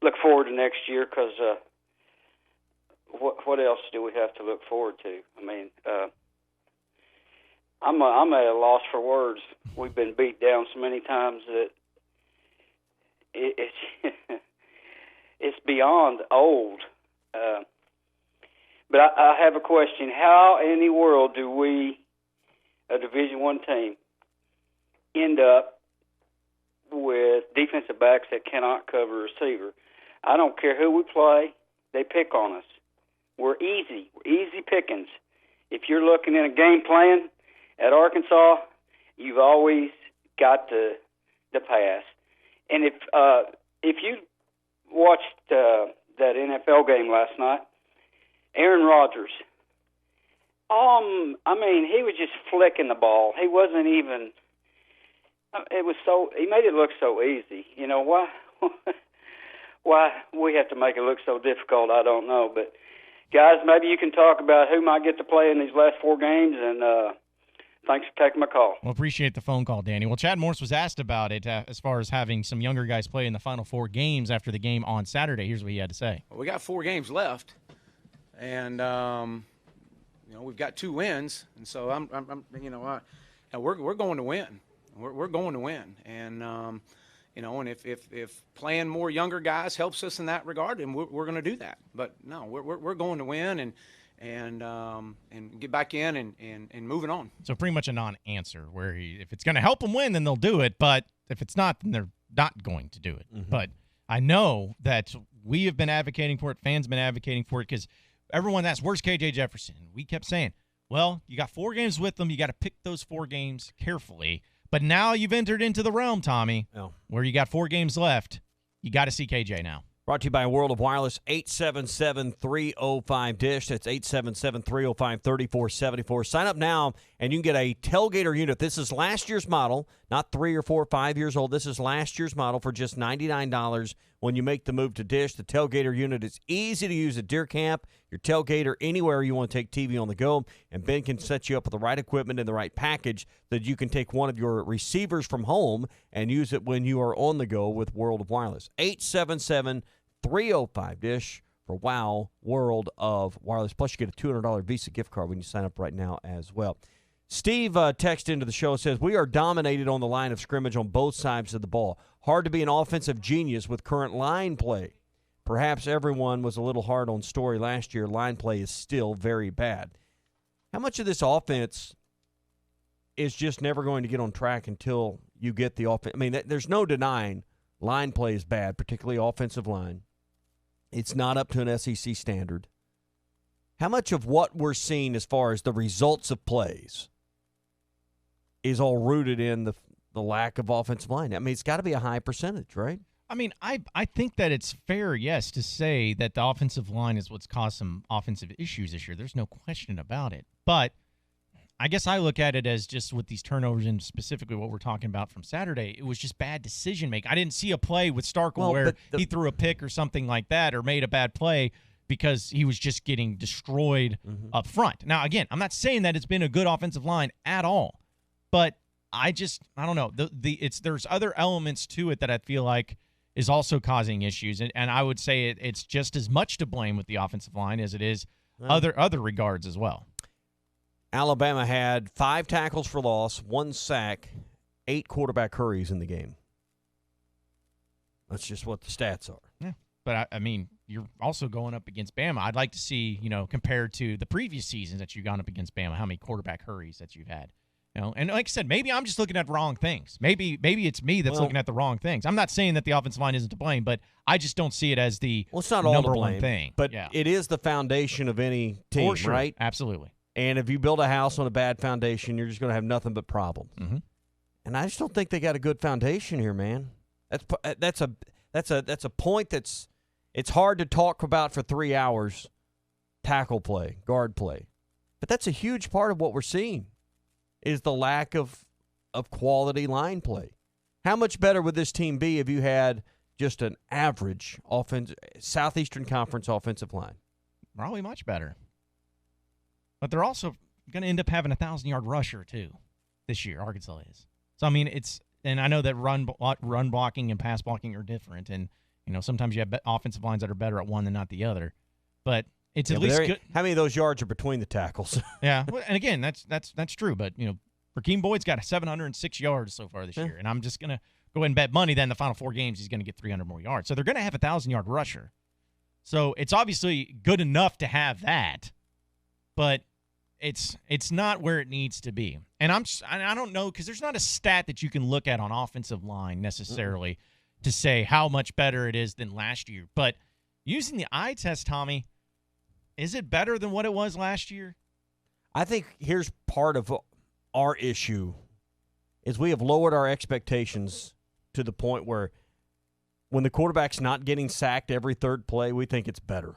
look forward to next year? Because what else do we have to look forward to? I mean, I'm at a loss for words. We've been beat down so many times that it's it's beyond old. But I have a question. How in the world do we, a Division I team, end up with defensive backs that cannot cover a receiver? I don't care who we play. They pick on us. We're easy pickings. If you're looking in a game plan at Arkansas, you've always got the pass. And if you watched that NFL game last night, Aaron Rodgers, I mean, he was just flicking the ball. He wasn't even. He made it look so easy. You know why? Why we have to make it look so difficult? I don't know. But guys, maybe you can talk about who might get to play in these last 4 games. And thanks for taking my call. Well, appreciate the phone call, Danny. Well, Chad Morris was asked about it as far as having some younger guys play in the final 4 games after the game on Saturday. Here's what he had to say. Well, we got 4 games left, and we've got 2 wins, and so we're going to win. We're going to win, and and if playing more younger guys helps us in that regard, then we're going to do that. But no, we're going to win and get back in and moving on. So pretty much a non-answer where if it's going to help them win, then they'll do it. But if it's not, then they're not going to do it. Mm-hmm. But I know that we have been advocating for it. Fans have been advocating for it because everyone asks, where's KJ Jefferson? We kept saying, well, you got 4 games with them. You got to pick those 4 games carefully. But now you've entered into the realm, Tommy, where you got 4 games left. You got to see KJ now. Brought to you by World of Wireless, 877-305-DISH. That's 877-305-3474. Sign up now, and you can get a tailgater unit. This is last year's model, not 3 or 4 or 5 years old. This is last year's model for just $99 when you make the move to DISH. The tailgater unit is easy to use at deer camp, your tailgater, anywhere you want to take TV on the go, and Ben can set you up with the right equipment and the right package that you can take one of your receivers from home and use it when you are on the go with World of Wireless. 877-305-DISH for WOW World of Wireless. Plus, you get a $200 Visa gift card when you sign up right now as well. Steve texted into the show and says, we are dominated on the line of scrimmage on both sides of the ball. Hard to be an offensive genius with current line play. Perhaps everyone was a little hard on Story last year. Line play is still very bad. How much of this offense is just never going to get on track until you get the offense? I mean, there's no denying line play is bad, particularly offensive line. It's not up to an SEC standard. How much of what we're seeing as far as the results of plays is all rooted in the lack of offensive line? I mean, it's got to be a high percentage, right? I mean, I think that it's fair, yes, to say that the offensive line is what's caused some offensive issues this year. There's no question about it. But I guess I look at it as just with these turnovers and specifically what we're talking about from Saturday, it was just bad decision-making. I didn't see a play with Starkle where he threw a pick or something like that or made a bad play because he was just getting destroyed up front. Now, again, I'm not saying that it's been a good offensive line at all, but I don't know. There's other elements to it that I feel like is also causing issues. And I would say it's just as much to blame with the offensive line as it is other regards as well. Alabama had 5 tackles for loss, 1 sack, 8 quarterback hurries in the game. That's just what the stats are. Yeah. But, I mean, you're also going up against Bama. I'd like to see, compared to the previous seasons that you've gone up against Bama, how many quarterback hurries that you've had. And like I said, maybe I'm just looking at wrong things. Maybe it's me that's looking at the wrong things. I'm not saying that the offensive line isn't to blame, but I just don't see it as the it's not all number to blame, one thing. But it is the foundation of any team, For sure. right? Absolutely. And if you build a house on a bad foundation, you're just going to have nothing but problems. Mm-hmm. And I just don't think they got a good foundation here, man. That's a point that's it's hard to talk about for 3 hours. Tackle play, guard play, but that's a huge part of what we're seeing. Is the lack of quality line play. How much better would this team be if you had just an average Southeastern Conference offensive line? Probably much better. But they're also going to end up having a 1,000-yard rusher, too, this year, Arkansas is. So, I mean, and I know that run blocking and pass blocking are different, and, sometimes you have offensive lines that are better at one than not the other. But it's at least good. How many of those yards are between the tackles? Yeah, and again, that's true. But Rakeem Boyd's got 706 yards so far this year, and I'm just gonna go ahead and bet money that in the final 4 games he's gonna get 300 more yards. So they're gonna have a 1,000-yard rusher. So it's obviously good enough to have that, but it's not where it needs to be. And I don't know because there's not a stat that you can look at on offensive line necessarily to say how much better it is than last year. But using the eye test, Tommy. Is it better than what it was last year? I think here's part of our issue is we have lowered our expectations to the point where when the quarterback's not getting sacked every third play, we think it's better.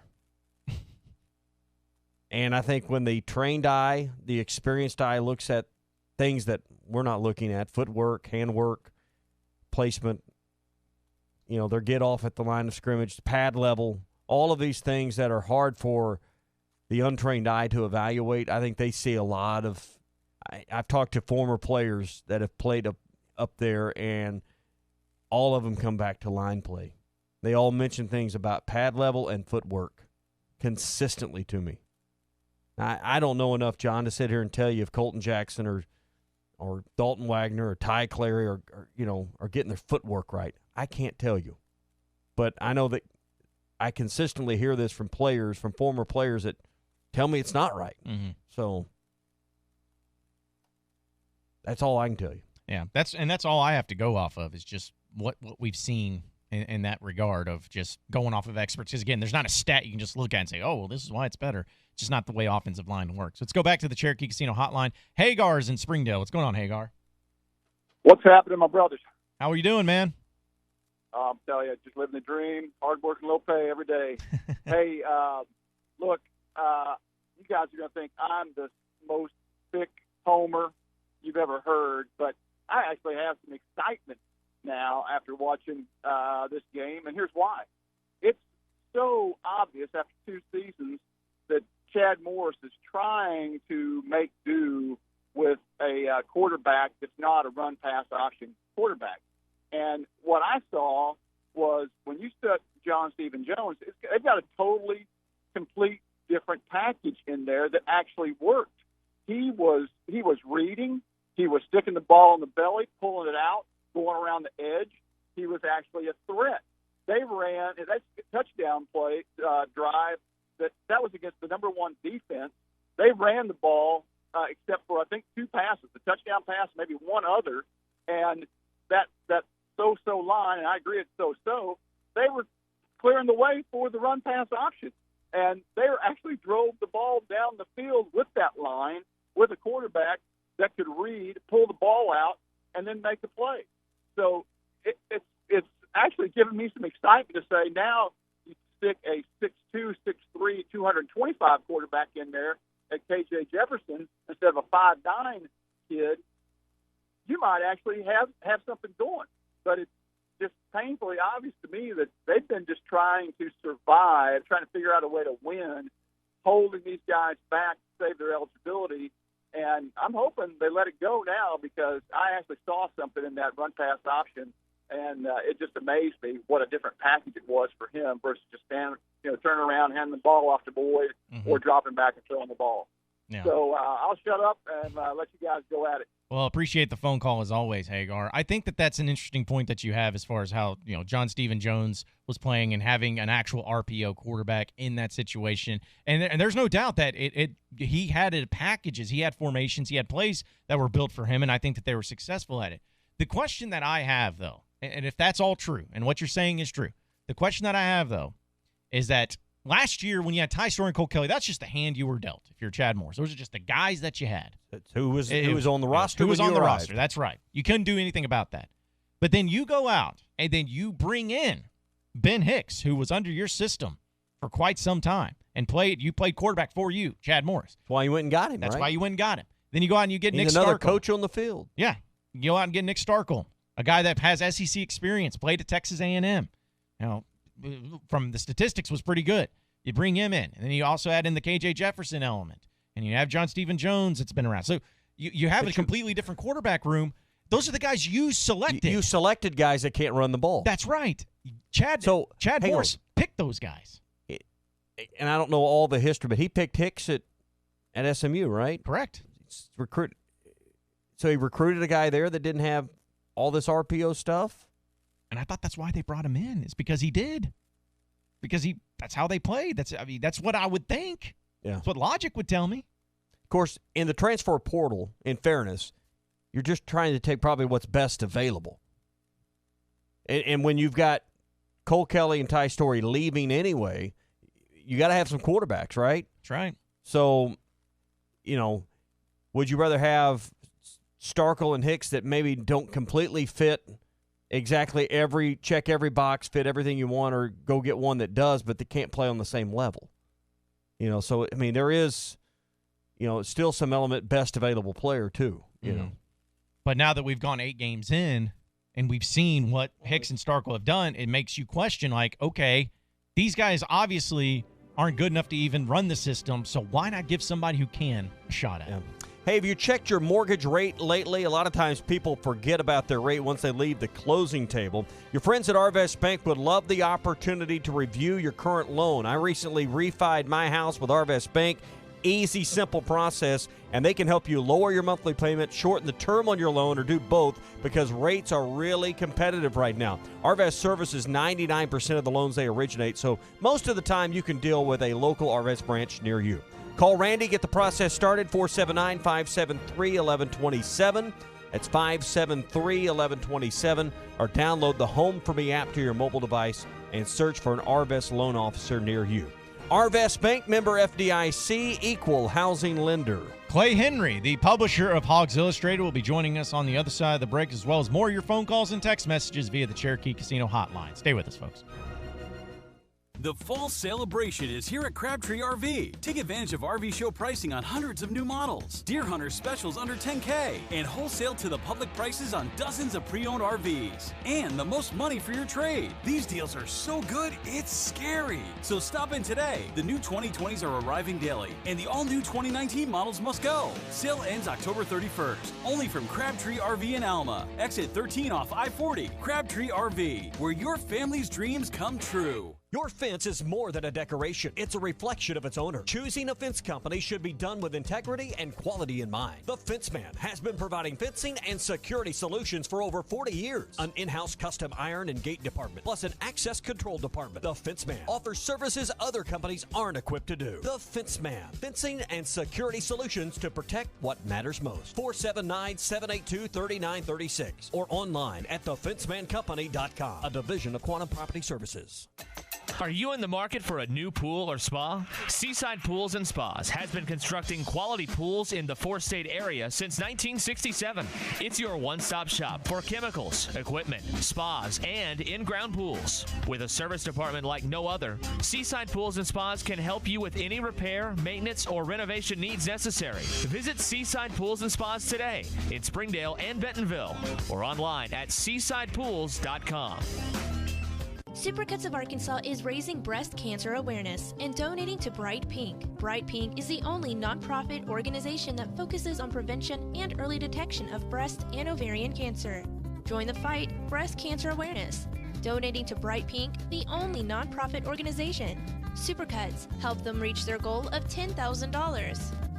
And I think when the trained eye, the experienced eye looks at things that we're not looking at, footwork, handwork, placement, their get off at the line of scrimmage, pad level, all of these things that are hard for the untrained eye to evaluate. I think they see a lot of I've talked to former players that have played up there, and all of them come back to line play. They all mention things about pad level and footwork consistently to me. I don't know enough, John, to sit here and tell you if Colton Jackson or Dalton Wagner or Ty Clary are getting their footwork right. I can't tell you. But I know that I consistently hear this from former players that tell me it's not right. Mm-hmm. So that's all I can tell you. Yeah, that's all I have to go off of is just what we've seen in that regard of just going off of experts. Because, again, there's not a stat you can just look at and say, oh, well, this is why it's better. It's just not the way offensive line works. Let's go back to the Cherokee Casino hotline. Hagar's in Springdale. What's going on, Hagar? What's happening, my brothers? How are you doing, man? I'm telling you, just living the dream, hard work and low pay every day. Hey, look, you guys are going to think I'm the most thick homer you've ever heard, but I actually have some excitement now after watching this game, and here's why. It's so obvious after 2 seasons that Chad Morris is trying to make do with a quarterback that's not a run-pass option quarterback. And what I saw was when you stuck John Stephen Jones, they've got a totally complete different package in there that actually worked. He was reading. He was sticking the ball in the belly, pulling it out, going around the edge. He was actually a threat. They ran that touchdown play drive that was against the number 1 defense. They ran the ball except for I think 2 passes, the touchdown pass, maybe one other, and that so-so line, and I agree it's so-so, they were clearing the way for the run-pass option. And they actually drove the ball down the field with that line, with a quarterback that could read, pull the ball out, and then make a play. So it's actually given me some excitement to say now you stick a 6'2", 6'3", 225 quarterback in there at KJ Jefferson instead of a 5'9" kid, you might actually have something going. But it's just painfully obvious to me that they've been just trying to survive, trying to figure out a way to win, holding these guys back to save their eligibility. And I'm hoping they let it go now because I actually saw something in that run-pass option, And it just amazed me what a different package it was for him versus just turning around, handing the ball off to Boyd, or dropping back and throwing the ball. Yeah. So I'll shut up and let you guys go at it. Well, appreciate the phone call as always, Hagar. I think that that's an interesting point that you have as far as how, John Stephen Jones was playing and having an actual RPO quarterback in that situation. And there's no doubt that he had packages, he had formations, he had plays that were built for him, and I think that they were successful at it. The question that I have, though, and if that's all true, and what you're saying is true, the question that I have, though, is that last year when you had Ty Storey and Cole Kelly, that's just the hand you were dealt if you're Chad Morris. Those are just the guys that you had. That's who was on the roster. Who was on the arrived. roster. That's right. You couldn't do anything about that. But then you go out and then you bring in Ben Hicks, who was under your system for quite some time and played quarterback for you, Chad Morris. That's why you went and got him, That's right? why you went and got him. Then you go out and you get Nick Starkel. another coach on the field. Yeah. You go out and get Nick Starkel, a guy that has SEC experience, played at Texas A&M. From the statistics was pretty good. You bring him in. And then you also add in the KJ Jefferson element. And you have John Stephen Jones that's been around. So you have a completely different quarterback room. Those are the guys you selected. You selected guys that can't run the ball. That's right. Chad Morris picked those guys. And I don't know all the history, but he picked Hicks at SMU, right? Correct. So he recruited a guy there that didn't have all this RPO stuff? And I thought that's why they brought him in. It's because he did. Because that's how they played. That's what I would think. Yeah. That's what logic would tell me. Of course, in the transfer portal, in fairness, you're just trying to take probably what's best available. And when you've got Cole Kelly and Ty Storey leaving anyway, you got to have some quarterbacks, right? That's right. So, would you rather have Starkel and Hicks that maybe don't completely fit exactly check every box, fit everything you want, or go get one that does, but they can't play on the same level? So, there is, still some element best available player too, But now that we've gone 8 games in and we've seen what Hicks and Starkel have done, it makes you question, okay, these guys obviously aren't good enough to even run the system, so why not give somebody who can a shot at it? Hey, have you checked your mortgage rate lately? A lot of times people forget about their rate once they leave the closing table. Your friends at Arvest Bank would love the opportunity to review your current loan. I recently refied my house with Arvest Bank. Easy, simple process, and they can help you lower your monthly payment, shorten the term on your loan, or do both because rates are really competitive right now. Arvest services 99% of the loans they originate, so most of the time you can deal with a local Arvest branch near you. Call Randy, get the process started, 479-573-1127. That's 573-1127. Or download the Home For Me app to your mobile device and search for an Arvest loan officer near you. Arvest Bank, member FDIC, equal housing lender. Clay Henry, the publisher of Hogs Illustrated, will be joining us on the other side of the break, as well as more of your phone calls and text messages via the Cherokee Casino hotline. Stay with us, folks. The fall celebration is here at Crabtree RV. Take advantage of RV show pricing on hundreds of new models, Deer Hunter specials under $10K, and wholesale to the public prices on dozens of pre-owned RVs. And the most money for your trade. These deals are so good, it's scary. So stop in today. The new 2020s are arriving daily, and the all-new 2019 models must go. Sale ends October 31st. Only from Crabtree RV in Alma. Exit 13 off I-40. Crabtree RV, where your family's dreams come true. Your fence is more than a decoration. It's a reflection of its owner. Choosing a fence company should be done with integrity and quality in mind. The Fence Man has been providing fencing and security solutions for over 40 years. An in-house custom iron and gate department, plus an access control department. The Fence Man offers services other companies aren't equipped to do. The Fence Man, fencing and security solutions to protect what matters most. 479-782-3936 or online at thefencemancompany.com, a division of Quantum Property Services. Are you in the market for a new pool or spa? Seaside Pools and Spas has been constructing quality pools in the four-state area since 1967. It's your one-stop shop for chemicals, equipment, spas, and in-ground pools. With a service department like no other, Seaside Pools and Spas can help you with any repair, maintenance, or renovation needs necessary. Visit Seaside Pools and Spas today in Springdale and Bentonville or online at seasidepools.com. Supercuts of Arkansas is raising breast cancer awareness and donating to Bright Pink. Bright Pink is the only nonprofit organization that focuses on prevention and early detection of breast and ovarian cancer. Join the fight, breast cancer awareness. Donating to Bright Pink, the only nonprofit organization. Supercuts help them reach their goal of $10,000.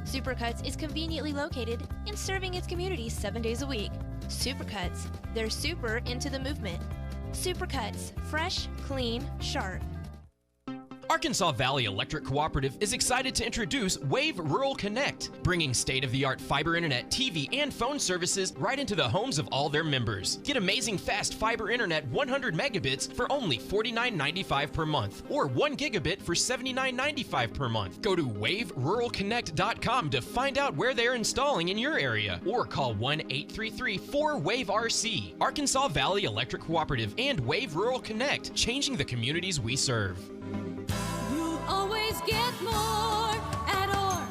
Supercuts is conveniently located and serving its community 7 days a week. Supercuts, they're super into the movement. Supercuts, fresh, clean, sharp. Arkansas Valley Electric Cooperative is excited to introduce Wave Rural Connect, bringing state-of-the-art fiber internet, TV, and phone services right into the homes of all their members. Get amazing fast fiber internet 100 megabits for only $49.95 per month, or 1 gigabit for $79.95 per month. Go to waveruralconnect.com to find out where they're installing in your area, or call 1-833-4WAVE-RC. Arkansas Valley Electric Cooperative and Wave Rural Connect, changing the communities we serve. Always get more at Orr.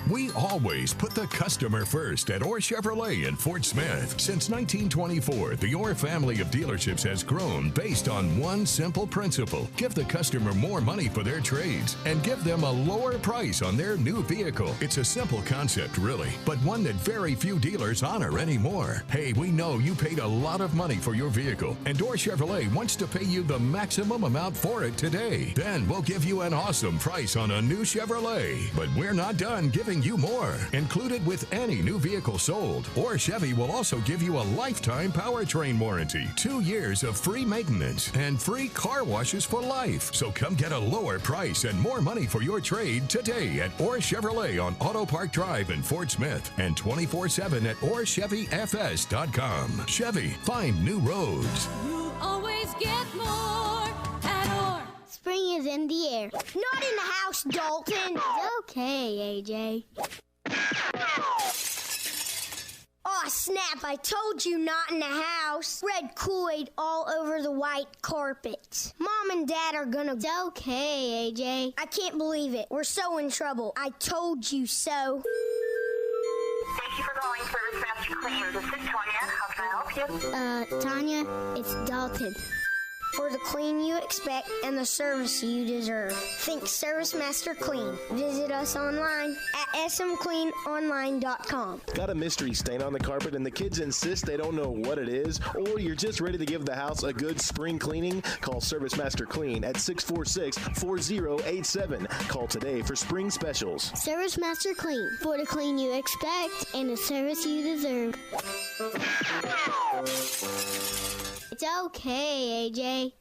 We always put the customer first at Orr Chevrolet in Fort Smith. Since 1924, the Orr family of dealerships has grown based on one simple principle. Give the customer more money for their trades and give them a lower price on their new vehicle. It's a simple concept, really, but one that very few dealers honor anymore. Hey, we know you paid a lot of money for your vehicle, and Orr Chevrolet wants to pay you the maximum amount for it today. Then we'll give you an awesome price on a new Chevrolet. But we're not done giving you more. Included with any new vehicle sold, Orr Chevy will also give you a lifetime powertrain warranty, 2 years of free maintenance, and free car washes for life. So come get a lower price and more money for your trade today at Orr Chevrolet on Auto Park Drive in Fort Smith and 24/7 at OrChevyFS.com. Chevy, find new roads. You always get more at Orr. Spring is in the air. Not in the house, Dalton. It's okay, AJ. Aw, snap, I told you not in the house. Red Kool-Aid all over the white carpet. Mom and Dad are gonna... It's okay, AJ. I can't believe it. We're so in trouble. I told you so. Thank you for calling Service Master Clean. This is Tanya. How can I help you? Tanya, it's Dalton. For the clean you expect and the service you deserve. Think Service Master Clean. Visit us online at smcleanonline.com. Got a mystery stain on the carpet and the kids insist they don't know what it is? Or you're just ready to give the house a good spring cleaning? Call Service Master Clean at 646-4087. Call today for spring specials. Service Master Clean. For the clean you expect and the service you deserve. It's okay, AJ.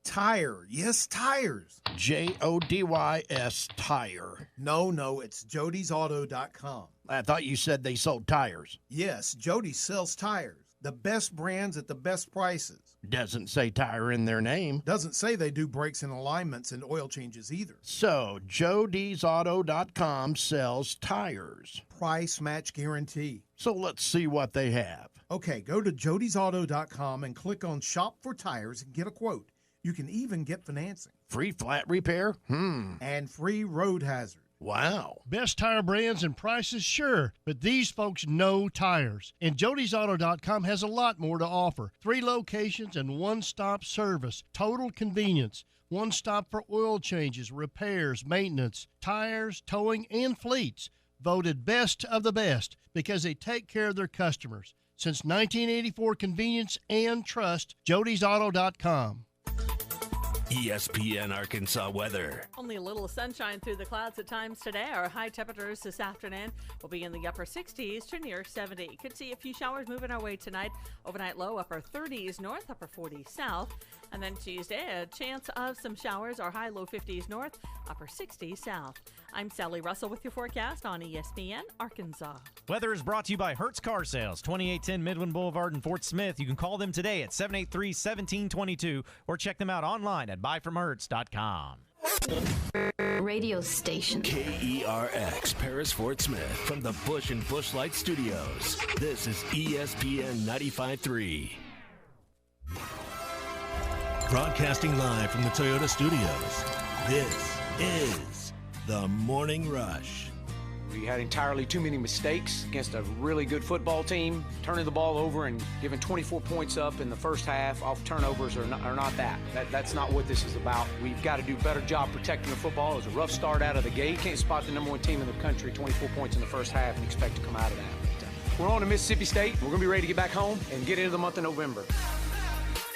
Tire. Yes, tires. Jodys, tire. No, it's jodysauto.com. I thought you said they sold tires. Yes, Jody sells tires. The best brands at the best prices. Doesn't say tire in their name. Doesn't say they do brakes and alignments and oil changes either. So, jodysauto.com sells tires. Price match guarantee. So let's see what they have. Okay, go to jodysauto.com and click on Shop for Tires and get a quote. You can even get financing. Free flat repair? And free road hazard. Wow. Best tire brands and prices, sure, but these folks know tires. And jodysauto.com has a lot more to offer. 3 locations and one-stop service. Total convenience. One stop for oil changes, repairs, maintenance, tires, towing, and fleets. Voted best of the best because they take care of their customers. Since 1984, convenience and trust, jodysauto.com. ESPN Arkansas weather. Only a little sunshine through the clouds at times today. Our high temperatures this afternoon will be in the upper 60s to near 70. Could see a few showers moving our way tonight. Overnight low, upper 30s north, upper 40s south. And then Tuesday, a chance of some showers. Our high low 50s north, upper 60s south. I'm Sally Russell with your forecast on ESPN Arkansas. Weather is brought to you by Hertz Car Sales, 2810 Midland Boulevard in Fort Smith. You can call them today at 783-1722 or check them out online at buyfromhertz.com. Radio station. KERX, Paris, Fort Smith, from the Bush and Bushlight Studios. This is ESPN 95.3. Broadcasting live from the Toyota Studios, this is The Morning Rush. We had entirely too many mistakes against a really good football team. Turning the ball over and giving 24 points up in the first half off turnovers are not that. That's not what this is about. We've got to do a better job protecting the football. It was a rough start out of the gate. You can't spot the number 1 team in the country, 24 points in the first half, and expect to come out of that. We're on to Mississippi State. We're going to be ready to get back home and get into the month of November.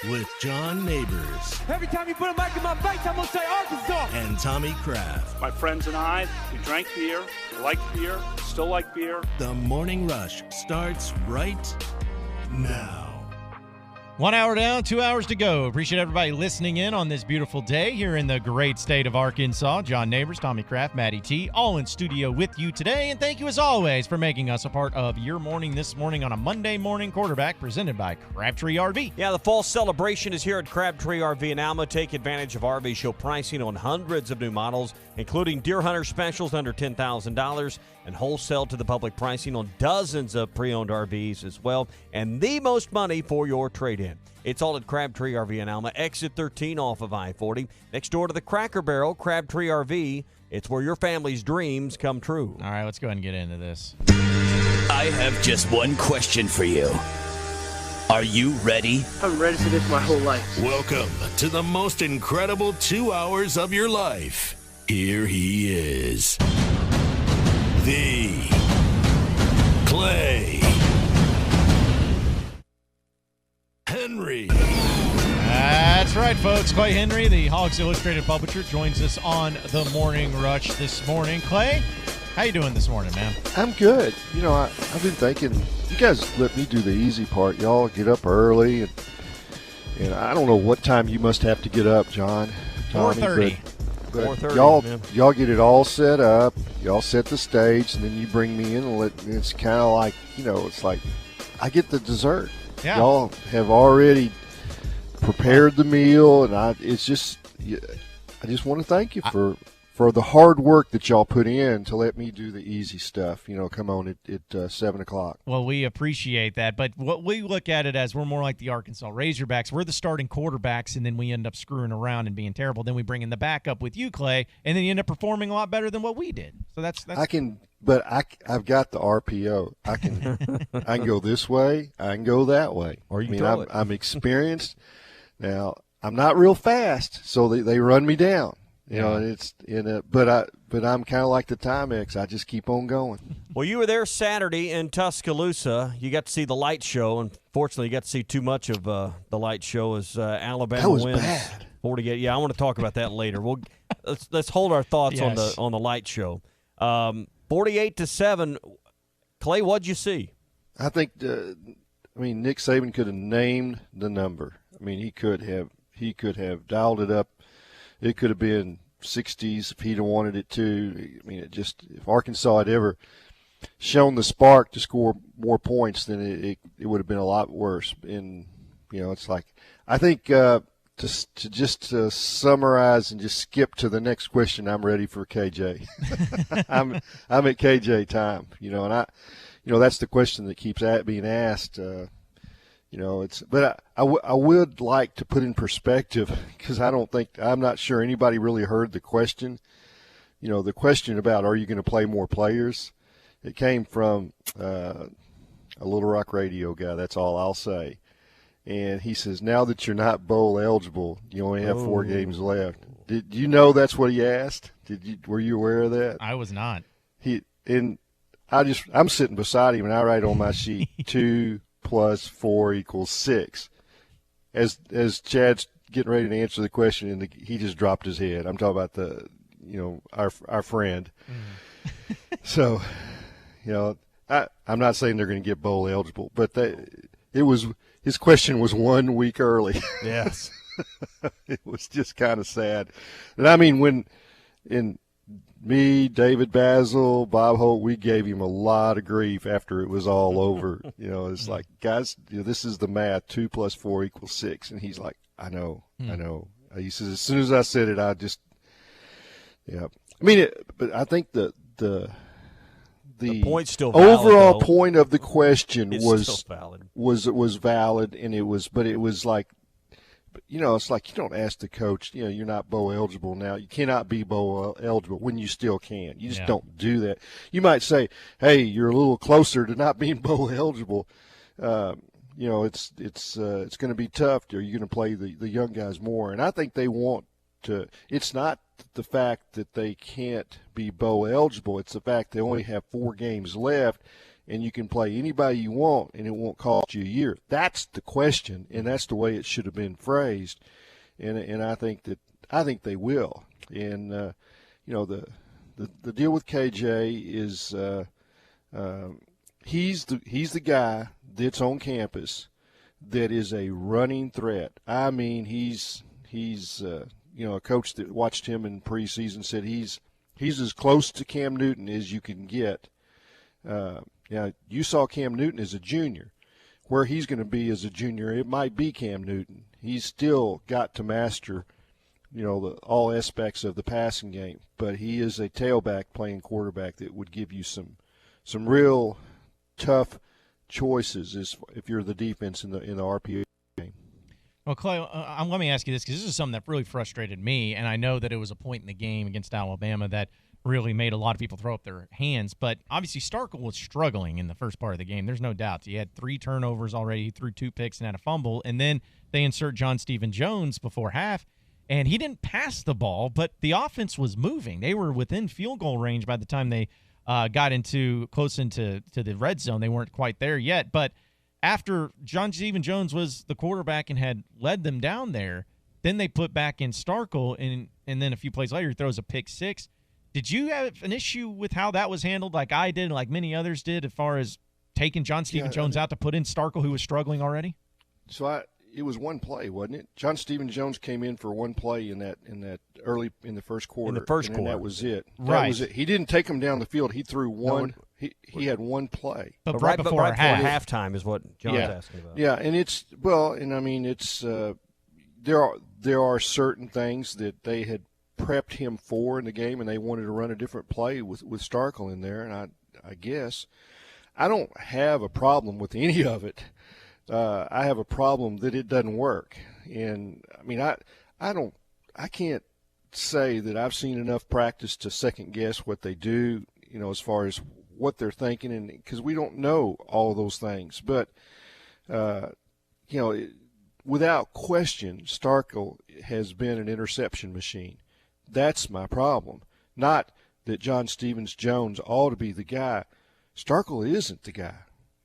With John Neighbors Every time you put a mic in my face, I'm going to say Arkansas. and Tommy Kraft. My friends and I, we drank beer, liked beer, still like beer. The Morning Rush starts right now. 1 hour down, 2 hours to go. Appreciate everybody listening in on this beautiful day here in the great state of Arkansas. John Neighbors, Tommy Kraft, Maddie T, all in studio with you today. And thank you as always for making us a part of your morning this morning on a Monday morning quarterback presented by Crabtree RV. Yeah, the fall celebration is here at Crabtree RV in Alma. Take advantage of RV show pricing on hundreds of new models, including Deer Hunter specials under $10,000 and wholesale to the public pricing on dozens of pre-owned RVs as well, and the most money for your trade-in. It's all at Crabtree RV in Alma, exit 13 off of I-40, next door to the Cracker Barrel. Crabtree RV, it's where your family's dreams come true. All right, let's go ahead and get into this. I have just one question for you. Are you ready? I'm ready for this my whole life. Welcome to the most incredible 2 hours of your life. Here he is, the Clay Henry. That's right, folks. Clay Henry, the Hogs Illustrated publisher, joins us on the Morning Rush this morning. Clay, how you doing this morning, man? I'm good. You know, I've been thinking, you guys let me do the easy part. Y'all get up early, and I don't know what time you must have to get up, John. 4:30. But 4:30, y'all get it all set up. Y'all set the stage, and then you bring me in, and it's kind of like, you know, it's like I get the dessert. Yeah. Y'all have already prepared the meal, and I just want to thank you for the hard work that y'all put in to let me do the easy stuff. You know, come on at 7 o'clock. Well, we appreciate that, but what we look at it as, we're more like the Arkansas Razorbacks. We're the starting quarterbacks, and then we end up screwing around and being terrible. Then we bring in the backup with you, Clay, and then you end up performing a lot better than what we did. So that's I've got the RPO. I can go this way. I can go that way. Or you throw it. I'm experienced. Now, I'm not real fast, so they run me down. You know, and it's but I'm kind of like the Timex. I just keep on going. Well, you were there Saturday in Tuscaloosa. You got to see the light show. Unfortunately, you got to see too much of the light show as Alabama wins. Bad. 48. Yeah, I want to talk about that later. Let's hold our thoughts on the light show. 48-7. Clay, what'd you see? I think Nick Saban could have named the number. I mean, he could have dialed it up. It could have been 60s if he'd have wanted it to. I mean, if Arkansas had ever shown the spark to score more points, then it would have been a lot worse. And, you know, it's like, I think to summarize and just skip to the next question, I'm ready for KJ. I'm at KJ time, you know, and that's the question that keeps being asked. You know, but I would like to put in perspective, because I'm not sure anybody really heard the question. You know, the question about, are you going to play more players? It came from a Little Rock radio guy. That's all I'll say. And he says, now that you're not bowl eligible, you only have 4 games left. Did you know that's what he asked? Were you aware of that? I was not. I'm sitting beside him, and I write on my sheet 2 + 4 = 6. As Chad's getting ready to answer the question, and he just dropped his head. I'm talking about our friend. Mm. So, you know, I'm not saying they're going to get bowl eligible, but his question was 1 week early. Yes. It was just kind of sad. And I mean, me, David Basil, Bob Holt, we gave him a lot of grief after it was all over. You know, it's like, guys, this is the math, 2 + 4 = 6. And he's like, I know. He says, as soon as I said it, yeah. I mean, but I think the point's still valid, overall though. point of the question was valid. was valid, and it was like, you know, it's like you don't ask the coach, you know, you're not bowl eligible now. You cannot be bowl eligible when you still can. You just don't do that. You might say, hey, you're a little closer to not being bowl eligible. You know, it's going to be tough. Are you going to play the young guys more? And I think they want to. It's not the fact that they can't be bowl eligible. It's the fact they only have 4 games left, and you can play anybody you want, and it won't cost you a year. That's the question, and that's the way it should have been phrased. And I think they will. And the deal with KJ is he's the guy that's on campus that is a running threat. I mean, he's a coach that watched him in preseason said he's as close to Cam Newton as you can get. You saw Cam Newton as a junior. Where he's going to be as a junior, it might be Cam Newton. He's still got to master, all aspects of the passing game. But he is a tailback playing quarterback that would give you some real tough choices if you're the defense in the RPO game. Well, Clay, let me ask you this, because this is something that really frustrated me, and I know that it was a point in the game against Alabama that really made a lot of people throw up their hands. But obviously Starkel was struggling in the first part of the game. There's no doubt. He had 3 turnovers already. He threw 2 picks and had a fumble. And then they insert John Stephen Jones before half, and he didn't pass the ball, but the offense was moving. They were within field goal range by the time they got close into the red zone. They weren't quite there yet. But after John Stephen Jones was the quarterback and had led them down there, then they put back in Starkel, and then a few plays later he throws a pick 6. Did you have an issue with how that was handled, like I did, like many others did, as far as taking John Stephen Jones out to put in Starkel, who was struggling already? So it was one play, wasn't it? John Stephen Jones came in for one play in that early in the first quarter. In the first quarter, that was it. Right. That was it. He didn't take him down the field. He threw one. He had one play. But right before halftime is what John's asking about. Yeah, and it's there are certain things that they had prepped him for in the game, and they wanted to run a different play with Starkel in there. And I guess I don't have a problem with any of it. I have a problem that it doesn't work. And I mean, I can't say that I've seen enough practice to second guess what they do, as far as what they're thinking, and because we don't know all of those things. But without question, Starkel has been an interception machine. That's my problem. Not that John Stevens Jones ought to be the guy. Starkel isn't the guy,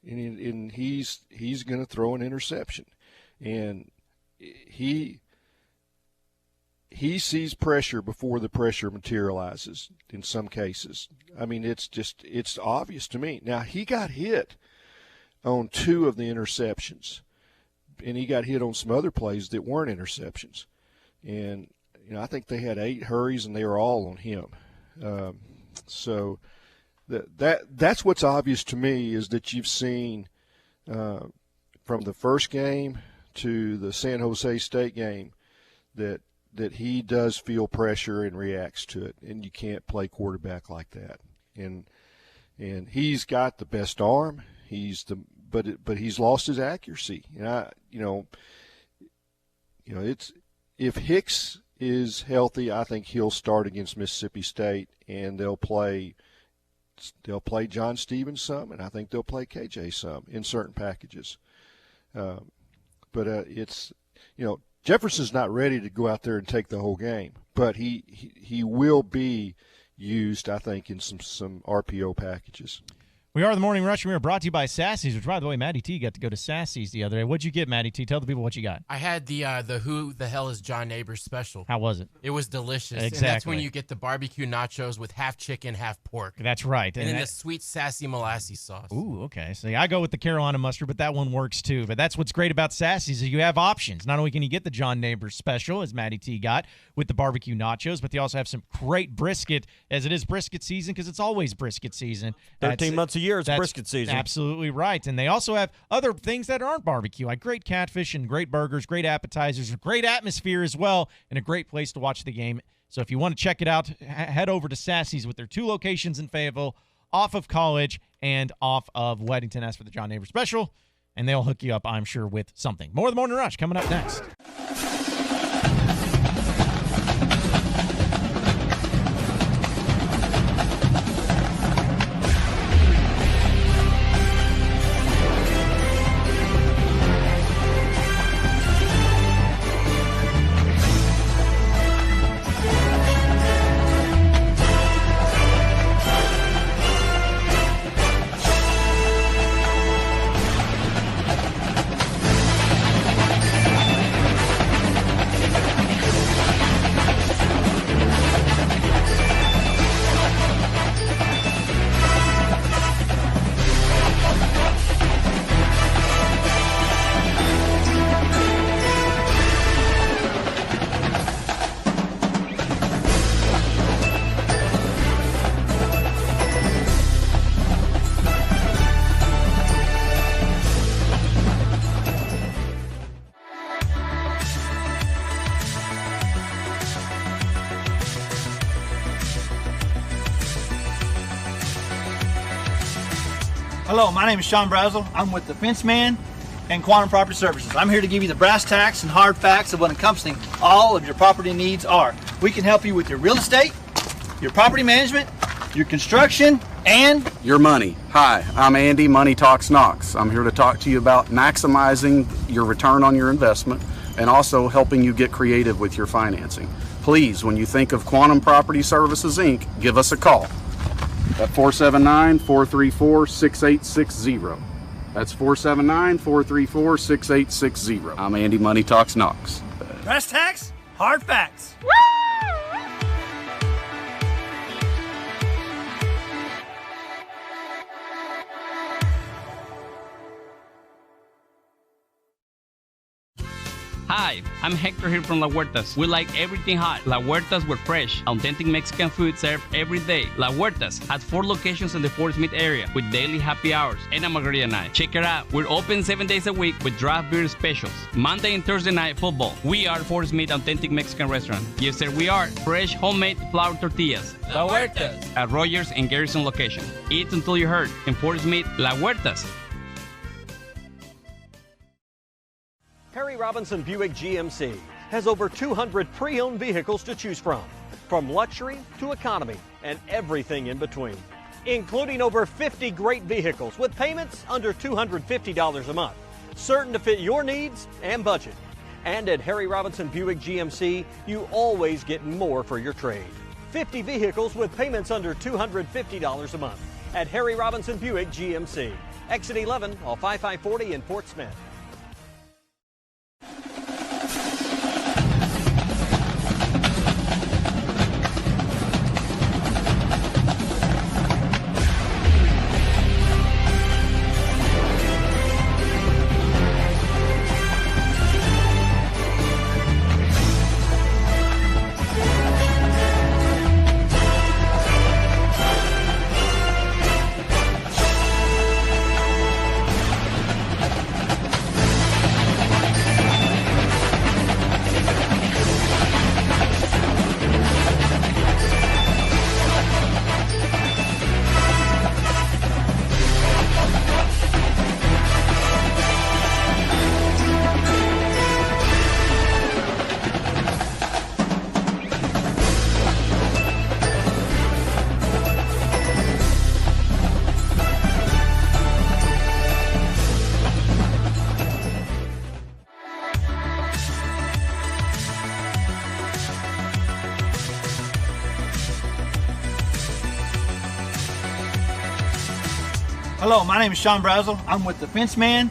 and he's going to throw an interception, and he sees pressure before the pressure materializes in some cases. I mean, it's obvious to me. Now, he got hit on 2 of the interceptions, and he got hit on some other plays that weren't interceptions, and I think they had 8 hurries, and they were all on him. So that's what's obvious to me, is that you've seen from the first game to the San Jose State game that he does feel pressure and reacts to it, and you can't play quarterback like that. And he's got the best arm. But he's lost his accuracy. And it's if Hicks is healthy, I think he'll start against Mississippi State, and they'll play John Stevens some, and I think they'll play KJ some in certain packages. But it's Jefferson's not ready to go out there and take the whole game, but he will be used, I think, in some RPO packages. We are the Morning Rush, and we are brought to you by Sassy's, which, by the way, Matty T got to go to Sassy's the other day. What'd you get, Matty T? Tell the people what you got. I had the Who the Hell is John Neighbors special. How was it? It was delicious. Exactly. And that's when you get the barbecue nachos with half chicken, half pork. That's right. And then the sweet, sassy molasses sauce. Ooh, okay. So I go with the Carolina mustard, but that one works too. But that's what's great about Sassy's is you have options. Not only can you get the John Neighbors special, as Matty T got, with the barbecue nachos, but they also have some great brisket, as it is brisket season, because it's always brisket season. 13 months a year, it's brisket season. Absolutely right. And they also have other things that aren't barbecue, like great catfish and great burgers, great appetizers, a great atmosphere as well, and a great place to watch the game. So if you want to check it out, head over to Sassy's with their 2 locations in Fayetteville, off of College and off of Weddington. Ask for the John Neighbors special, and they'll hook you up, I'm sure, with something. More of the Morning Rush coming up next. Hello, my name is Sean Brazel. I'm with the Fence Man and Quantum Property Services. I'm here to give you the brass tacks and hard facts of what encompassing all of your property needs are. We can help you with your real estate, your property management, your construction, and your money. Hi, I'm Andy, Money Talks Knox. I'm here to talk to you about maximizing your return on your investment and also helping you get creative with your financing. Please, when you think of Quantum Property Services, Inc., give us a call at 479-434-6860. That's 479-434-6860. I'm Andy, Money Talks Knox. brass tacks, hard facts. Hi, I'm Hector here from La Huertas. We like everything hot. La Huertas with fresh, authentic Mexican food served every day. La Huertas has 4 locations in the Fort Smith area with daily happy hours and a margarita night. Check it out. We're open 7 days a week with draft beer specials. Monday and Thursday night football. We are Fort Smith Authentic Mexican Restaurant. Yes, sir, we are. Fresh homemade flour tortillas. La Huertas at Rogers and Garrison location. Eat until you hurt. In Fort Smith, La Huertas. Harry Robinson Buick GMC has over 200 pre-owned vehicles to choose from luxury to economy and everything in between, including over 50 great vehicles with payments under $250 a month, certain to fit your needs and budget. And at Harry Robinson Buick GMC, you always get more for your trade. 50 vehicles with payments under $250 a month at Harry Robinson Buick GMC. Exit 11 off 5540 in Fort Smith. Hello, my name is Sean Brazel. I'm with the Fence Man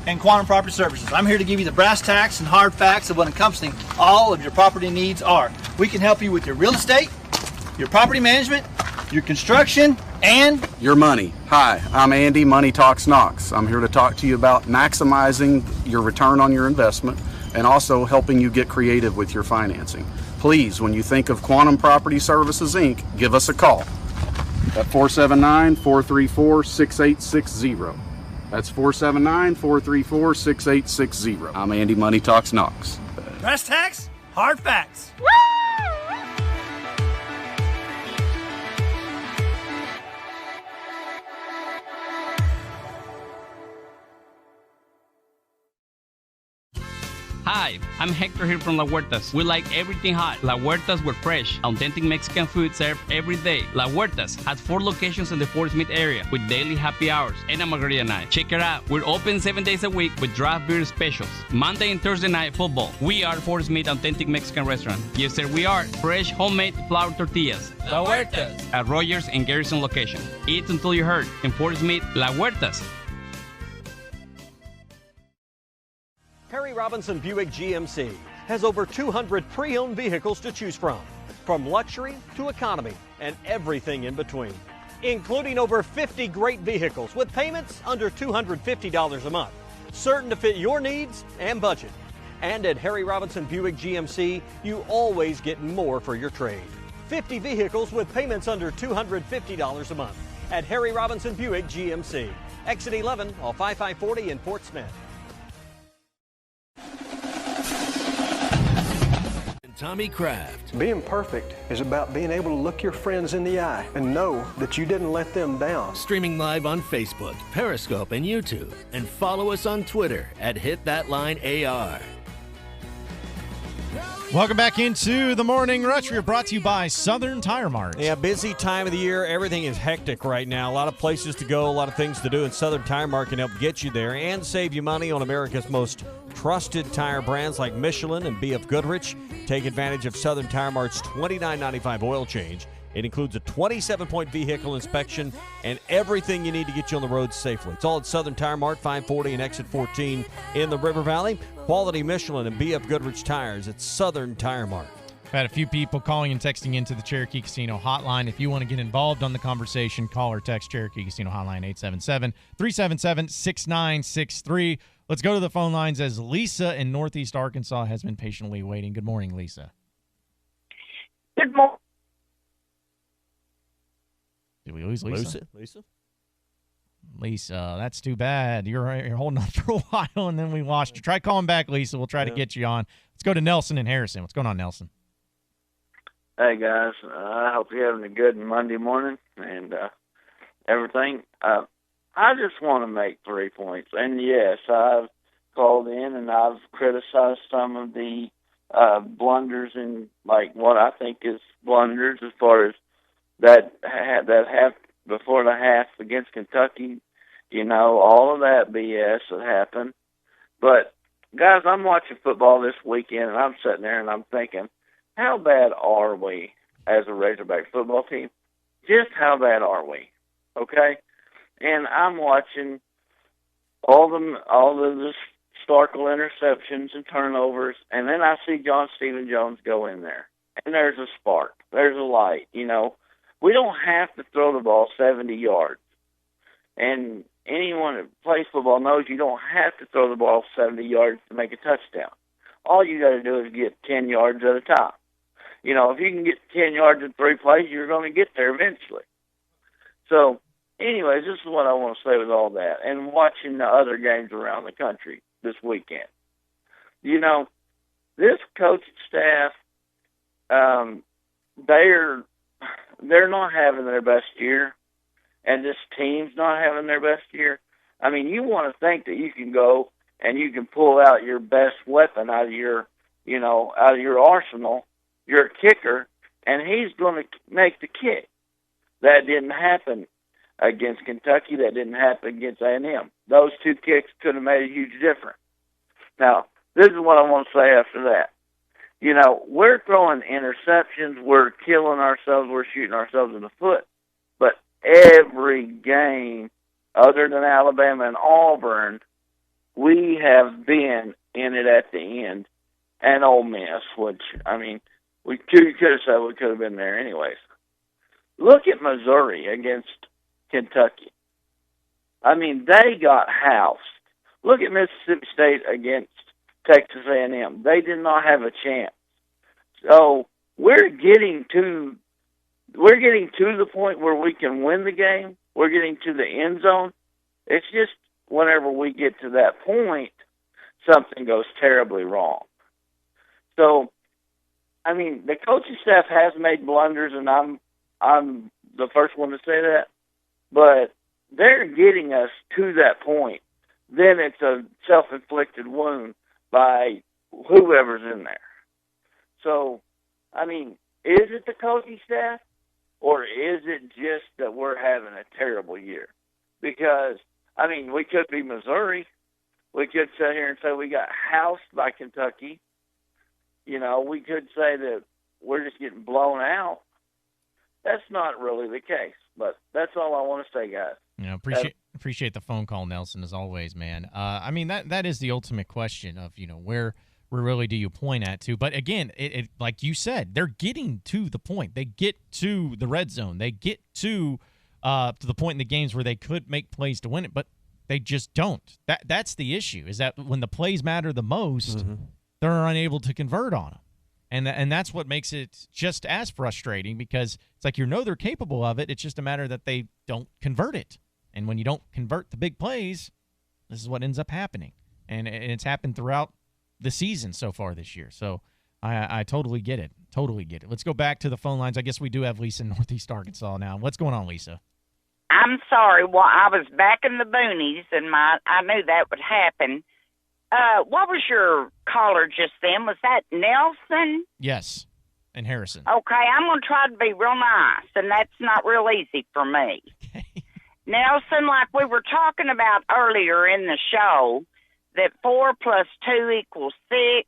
and Quantum Property Services. I'm here to give you the brass tacks and hard facts of what encompassing all of your property needs are. We can help you with your real estate, your property management, your construction, and your money. Hi, I'm Andy, Money Talks Knox. I'm here to talk to you about maximizing your return on your investment and also helping you get creative with your financing. Please, when you think of Quantum Property Services, Inc., give us a call at 479-434-6860. That's 479-434-6860. I'm Andy, Money Talks Knox. brass tacks, hard facts. Hi, I'm Hector here from La Huertas. We like everything hot. La Huertas with fresh, authentic Mexican food served every day. La Huertas has 4 locations in the Fort Smith area with daily happy hours and a margarita night. Check it out. We're open 7 days a week with draft beer specials. Monday and Thursday night football. We are Fort Smith Authentic Mexican Restaurant. Yes, sir, we are. Fresh homemade flour tortillas. La Huertas at Rogers and Garrison location. Eat until you hurt. In Fort Smith, La Huertas. Harry Robinson Buick GMC has over 200 pre-owned vehicles to choose from luxury to economy and everything in between, including over 50 great vehicles with payments under $250 a month, certain to fit your needs and budget. And at Harry Robinson Buick GMC, you always get more for your trade. 50 vehicles with payments under $250 a month at Harry Robinson Buick GMC. Exit 11 off 5540 in Fort Smith. Tommy Kraft. Being perfect is about being able to look your friends in the eye and know that you didn't let them down. Streaming live on Facebook, Periscope, and YouTube. And follow us on Twitter at HitThatLineAR. Welcome back into the Morning Rush. We are brought to you by Southern Tire Mart. Yeah, busy time of the year. Everything is hectic right now. A lot of places to go, a lot of things to do, and Southern Tire Mart can help get you there and save you money on America's most trusted tire brands like Michelin and B.F. Goodrich. Take advantage of Southern Tire Mart's $29.95 oil change. It includes a 27-point vehicle inspection and everything you need to get you on the road safely. It's all at Southern Tire Mart, 540 and exit 14 in the River Valley. Quality Michelin and B.F. Goodrich tires at Southern Tire Mart. I've had a few people calling and texting into the Cherokee Casino hotline. If you want to get involved on the conversation, call or text Cherokee Casino hotline 877-377-6963. Let's go to the phone lines as Lisa in Northeast Arkansas has been patiently waiting. Good morning, Lisa. Good morning. Did we lose Lisa? Lisa, that's too bad. You're holding on for a while, and then we lost you. Try calling back, Lisa. We'll try to get you on. Let's go to Nelson and Harrison. What's going on, Nelson? Hey, guys. I hope you're having a good Monday morning and everything. I just want to make 3 points. And, yes, I've called in and I've criticized some of the blunders and, like, what I think is blunders as far as that half before the half against Kentucky, all of that BS that happened. But, guys, I'm watching football this weekend, and I'm sitting there and I'm thinking, how bad are we as a Razorback football team? Just how bad are we? Okay? And I'm watching all the Starkle interceptions and turnovers, and then I see John Stephen Jones go in there. And there's a spark. There's a light, We don't have to throw the ball 70 yards. And anyone that plays football knows you don't have to throw the ball 70 yards to make a touchdown. All you got to do is get 10 yards at a time. If you can get 10 yards in 3 plays, you're going to get there eventually. So, anyways, this is what I want to say with all that. And watching the other games around the country this weekend. This coaching staff, they're not having their best year, and this team's not having their best year. I mean, you want to think that you can go and you can pull out your best weapon out of your arsenal, your kicker, and he's going to make the kick. That didn't happen against Kentucky. That didn't happen against A&M. Those 2 kicks could have made a huge difference. Now, this is what I want to say after that. We're throwing interceptions, we're killing ourselves, we're shooting ourselves in the foot. But every game, other than Alabama and Auburn, we have been in it at the end. And Ole Miss, which, we could have said we could have been there anyways. Look at Missouri against Kentucky. They got housed. Look at Mississippi State against Texas A&M. They did not have a chance. So we're getting to the point where we can win the game. We're getting to the end zone. It's just whenever we get to that point, something goes terribly wrong. So, the coaching staff has made blunders, and I'm the first one to say that. But they're getting us to that point. Then it's a self-inflicted wound by whoever's in there. So, is it the coaching staff, or is it just that we're having a terrible year? Because, we could be Missouri. We could sit here and say we got housed by Kentucky. We could say that we're just getting blown out. That's not really the case, but that's all I want to say, guys. Appreciate the phone call, Nelson, as always, man. That is the ultimate question of, where really do you point at to? But again, it like you said, they're getting to the point. They get to the red zone. They get to the point in the games where they could make plays to win it, but they just don't. That's the issue, is that when the plays matter the most, they're unable to convert on them. And that's what makes it just as frustrating, because it's like they're capable of it. It's just a matter that they don't convert it. And when you don't convert the big plays, this is what ends up happening. And it's happened throughout the season so far this year. So I totally get it. Totally get it. Let's go back to the phone lines. I guess we do have Lisa in Northeast Arkansas now. What's going on, Lisa? I'm sorry. Well, I was back in the boonies, and I knew that would happen. What was your caller just then? Was that Nelson? Yes, and Harrison. Okay, I'm going to try to be real nice, and that's not real easy for me. Okay. Nelson, like we were talking about earlier in the show, that 4 plus 2 equals 6,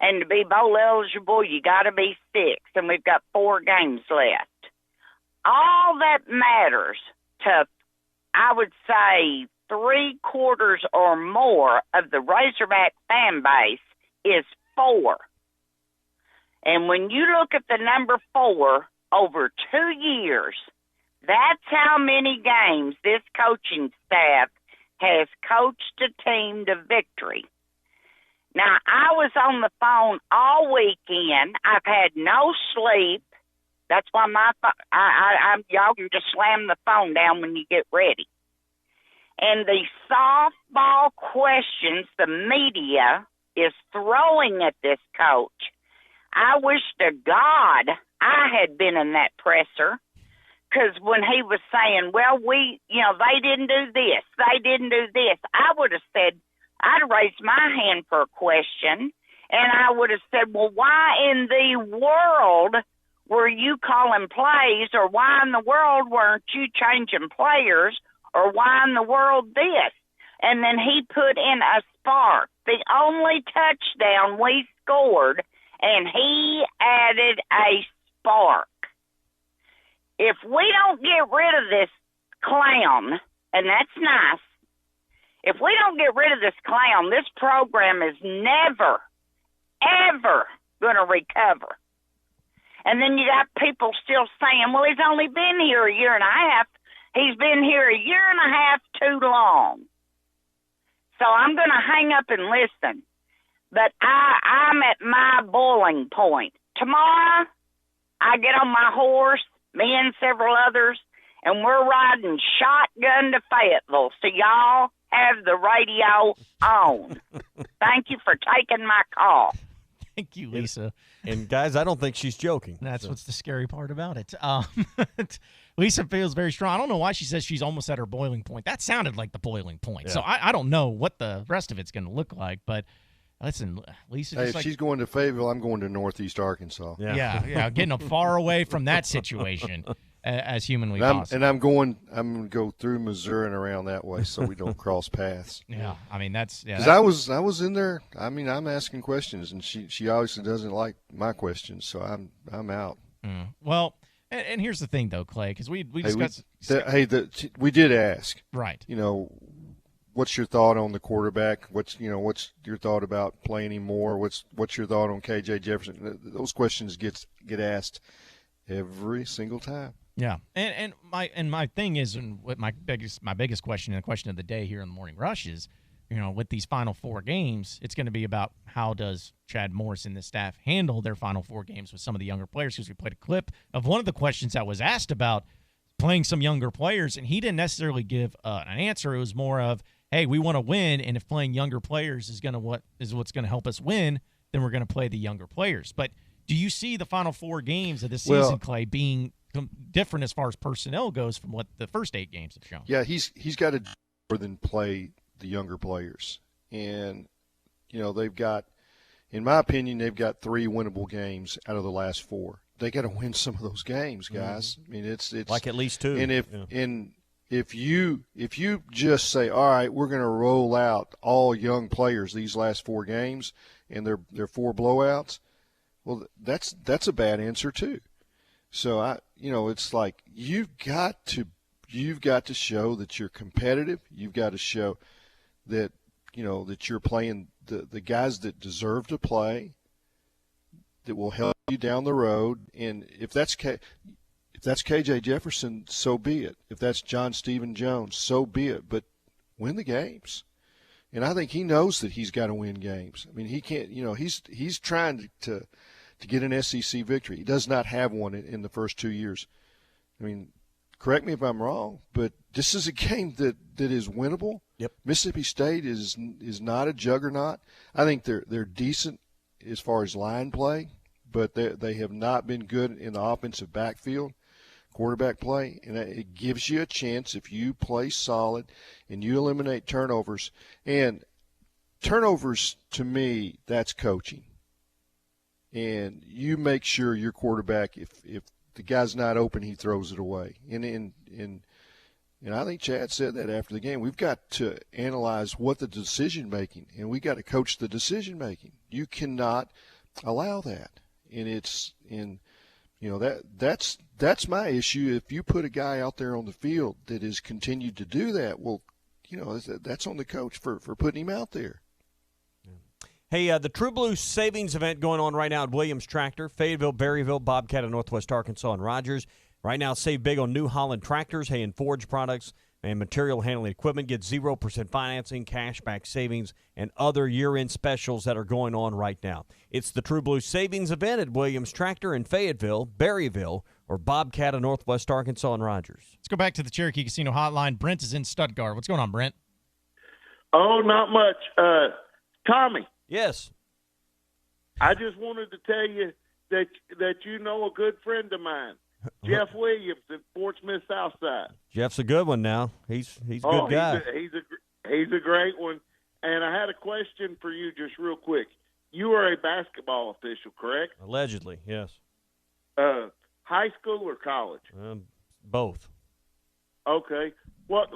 and to be bowl eligible, you got to be 6, and we've got 4 games left. All that matters to, I would say, 3/4 or more of the Razorback fan base is 4. And when you look at the number 4 over 2 years, that's how many games this coaching staff has coached a team to victory. Now, I was on the phone all weekend. I've had no sleep. That's why y'all can just slam the phone down when you get ready. And the softball questions the media is throwing at this coach, I wish to God I had been in that presser. Because when he was saying, well, they didn't do this, they didn't do this, I would have said, I'd have raised my hand for a question, and I would have said, well, why in the world were you calling plays, or why in the world weren't you changing players, or why in the world this? And then he put in a spark, the only touchdown we scored, and he added a spark. If we don't get rid of this clown, and that's nice, if we don't get rid of this clown, this program is never, ever going to recover. And then you got people still saying, well, he's only been here a year and a half. He's been here a year and a half too long. So I'm going to hang up and listen. But I'm at my boiling point. Tomorrow, I get on my horse, me and several others, and we're riding shotgun to Fayetteville. So y'all have the radio on. Thank you for taking my call. Thank you, Lisa. And guys, I don't think she's joking. That's what's the scary part about it. Lisa feels very strong. I don't know why she says she's almost at her boiling point. That sounded like the boiling point. Yeah. So I don't know what the rest of it's going to look like, but listen, Lisa. Hey, if she's going to Fayetteville, I'm going to Northeast Arkansas. Yeah, getting far away from that situation as humanly possible. And I'm going to go through Missouri and around that way, so we don't cross paths. Yeah, I mean that's. Because I was in there. I mean, I'm asking questions, and she obviously doesn't like my questions, so I'm out. Well, and here's the thing though, Clay, because we discussed. We did ask. Right. You know, what's your thought on the quarterback? What's your thought about playing him more? What's your thought on KJ Jefferson? Those questions get asked every single time. Yeah, and my thing is, and what my biggest question and the question of the day here in the Morning Rush is, with these final 4 games, it's going to be about how does Chad Morris and the staff handle their final 4 games with some of the younger players, because we played a clip of one of the questions that was asked about playing some younger players, and he didn't necessarily give an answer. It was more of, hey, we want to win, and if playing younger players is what's going to help us win, then we're going to play the younger players. But do you see the final 4 games of this season, Clay, being different as far as personnel goes from what the first 8 games have shown? Yeah, he's got to do more than play the younger players. And, they've got, in my opinion, they've got 3 winnable games out of the last 4. They got to win some of those games, guys. I mean, it's like at least 2. And if you just say, all right, we're going to roll out all young players these last 4 games, and they're 4 blowouts, well, that's a bad answer too. So it's like you've got to show that you're competitive. You've got to show that that you're playing the guys that deserve to play, that will help you down the road. And if that's KJ Jefferson, so be it. If that's John Stephen Jones, so be it. But win the games. And I think he knows that he's got to win games. I mean, he can't. He's trying to get an SEC victory. He does not have one in the first 2 years. I mean, correct me if I'm wrong, but this is a game that is winnable. Yep. Mississippi State is not a juggernaut. I think they're decent as far as line play, but they have not been good in the offensive backfield, quarterback play, and it gives you a chance if you play solid and you eliminate turnovers. And turnovers, to me, that's coaching. And you make sure your quarterback, if the guy's not open, he throws it away. And I think Chad said that after the game. We've got to analyze what the decision-making, and we got to coach the decision-making. You cannot allow that. And that's my issue. If you put a guy out there on the field that has continued to do that, well, that's on the coach for putting him out there. Hey, the True Blue Savings event going on right now at Williams Tractor, Fayetteville, Berryville, Bobcat of Northwest Arkansas, and Rogers. Right now, save big on New Holland tractors, hay and forage products, and material handling equipment. Get 0% financing, cashback savings, and other year-end specials that are going on right now. It's the True Blue Savings event at Williams Tractor in Fayetteville, Berryville, or Bobcat of Northwest Arkansas, and Rogers. Let's go back to the Cherokee Casino hotline. Brent is in Stuttgart. What's going on, Brent? Oh, not much. Tommy. Yes. I just wanted to tell you that you know a good friend of mine, Jeff Williams in Fort Smith Southside. Jeff's a good one now. He's a good guy. He's a great one. And I had a question for you just real quick. You are a basketball official, correct? Allegedly, yes. High school or college? Both. Okay. What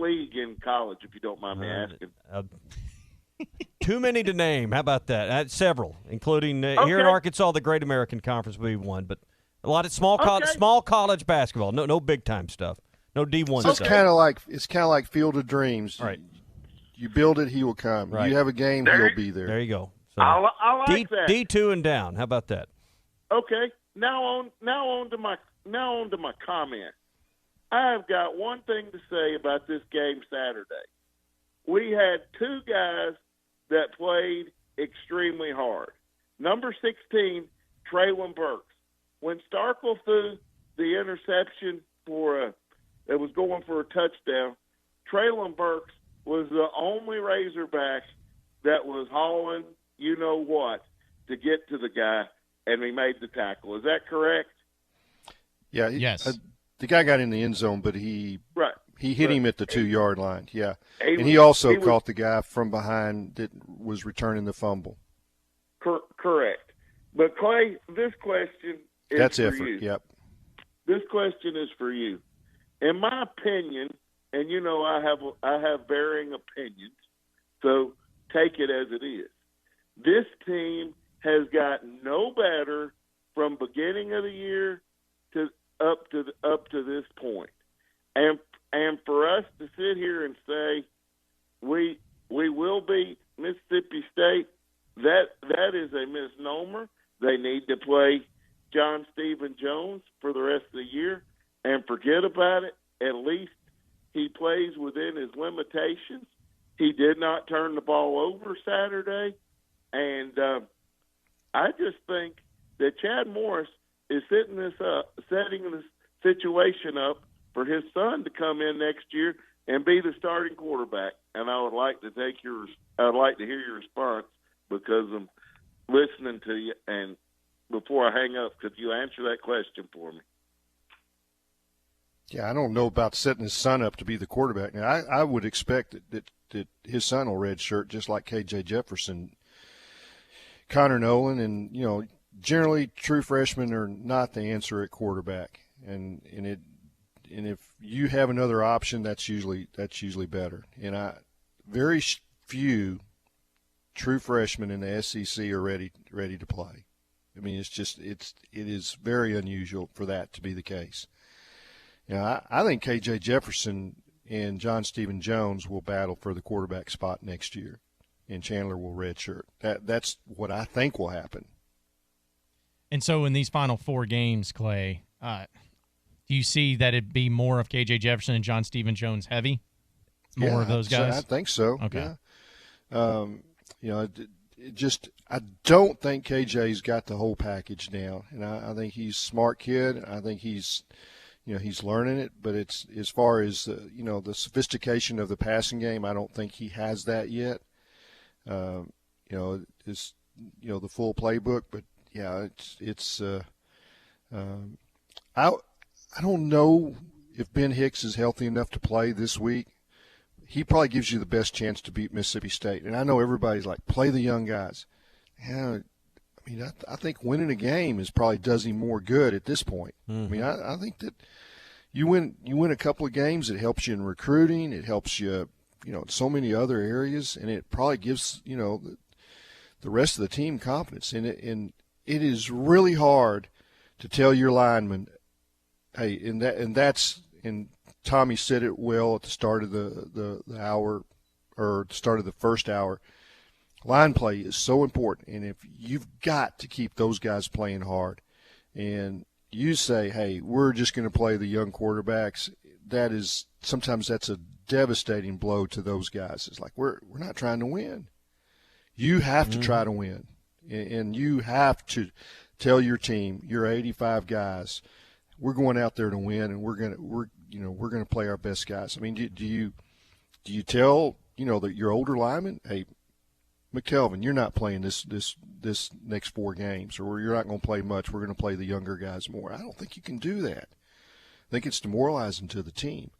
league in college, if you don't mind me asking? Too many to name. How about that? Several, including here in Arkansas, the Great American Conference would be one, but a lot of small college basketball. No big time stuff. No D1 so stuff. It's kind of like Field of Dreams. Right. You build it, he will come. Right. You have a game, he'll be there. There you go. So, I like that. D2 and down. How about that? Okay. Now on to my comment. I've got one thing to say about this game Saturday. We had two guys that played extremely hard. Number 16, Traylon Burks. When Starkville threw the interception that was going for a touchdown, Traylon Burks was the only Razorback that was hauling you-know-what to get to the guy, and he made the tackle. Is that correct? Yeah. Yes. The guy got in the end zone, but he hit him at the 2-yard line. Yeah. And he caught the guy from behind that was returning the fumble. Correct. But, Clay, this question is That's for effort, you. Yep. This question is for you. In my opinion, and I have varying opinions, so take it as it is. This team has gotten no better from beginning of the year to up to this point. And for us to sit here and say we will beat Mississippi State, that is a misnomer. They need to play John Stephen Jones for the rest of the year and forget about it. At least he plays within his limitations. He did not turn the ball over Saturday. And I just think that Chad Morris is setting this situation up for his son to come in next year and be the starting quarterback. And I would like to hear your response because I'm listening to you. And before I hang up, could you answer that question for me? Yeah, I don't know about setting his son up to be the quarterback. Now, I would expect that his son will redshirt just like K.J. Jefferson, Connor Nolan, and generally true freshmen are not the answer at quarterback. And if you have another option, that's usually better. And very few true freshmen in the SEC are ready to play. I mean, it is very unusual for that to be the case. I think K.J. Jefferson and John Stephen Jones will battle for the quarterback spot next year, and Chandler will redshirt. That's what I think will happen. And so in these final 4 games, Clay, do you see that it'd be more of K.J. Jefferson and John Stephen Jones heavy? More of those guys? I think so. Okay. Yeah. I don't think KJ's got the whole package down, and I think he's a smart kid. I think he's learning it, but it's as far as the sophistication of the passing game, I don't think he has that yet. the full playbook, but yeah, I don't know if Ben Hicks is healthy enough to play this week. He probably gives you the best chance to beat Mississippi State. And I know everybody's like, play the young guys. Yeah, I mean, I think winning a game probably does him more good at this point. I mean, I think that you win a couple of games, it helps you in recruiting, it helps you, in so many other areas, and it probably gives, the rest of the team confidence. And it is really hard to tell your linemen, hey, and Tommy said it well at the start of the hour, or the start of the first hour. Line play is so important, and if you've got to keep those guys playing hard, and you say, hey, we're just going to play the young quarterbacks, sometimes that's a devastating blow to those guys. It's like, we're not trying to win. You have to try to win, and you have to tell your team, your 85 guys, we're going out there to win, and we're going to play our best guys. I mean, do you tell that your older linemen, hey, McKelvin, you're not playing this next 4 games, or you're not going to play much. We're going to play the younger guys more. I don't think you can do that. I think it's demoralizing to the team.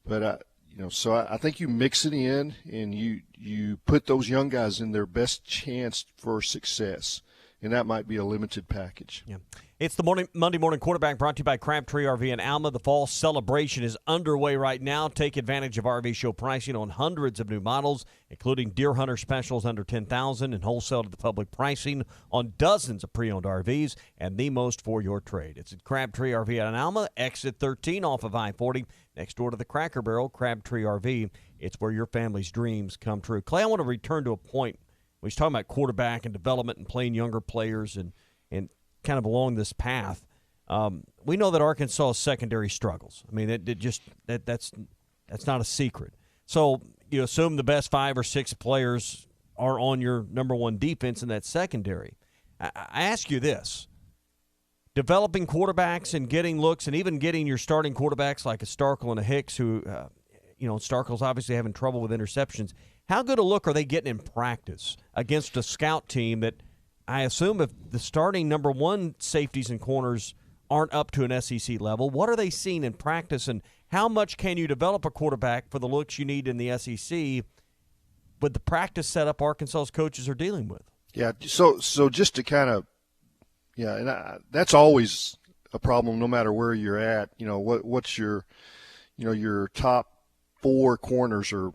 But so I think you mix it in, and you put those young guys in their best chance for success, and that might be a limited package. Yeah. It's the Monday Morning Quarterback, brought to you by Crabtree RV in Alma. The fall celebration is underway right now. Take advantage of RV show pricing on hundreds of new models, including Deer Hunter specials under $10,000 and wholesale to the public pricing on dozens of pre-owned RVs, and the most for your trade. It's at Crabtree RV in Alma, exit 13 off of I-40, next door to the Cracker Barrel, Crabtree RV. It's where your family's dreams come true. Clay, I want to return to a point. We was talking about quarterback and development and playing younger players and kind of along this path. We know that Arkansas' secondary struggles. I mean, that's not a secret. So you assume the best 5 or 6 players are on your number one defense in that secondary. I ask you this. Developing quarterbacks and getting looks, and even getting your starting quarterbacks like a Starkel and a Hicks, who, Starkel's obviously having trouble with interceptions. How good a look are they getting in practice against a scout team that, I assume, if the starting number one safeties and corners aren't up to an SEC level, what are they seeing in practice, and how much can you develop a quarterback for the looks you need in the SEC with the practice setup Arkansas's coaches are dealing with? Yeah, so just to kind of, and that's always a problem no matter where you're at. What's your, your top 4 corners are,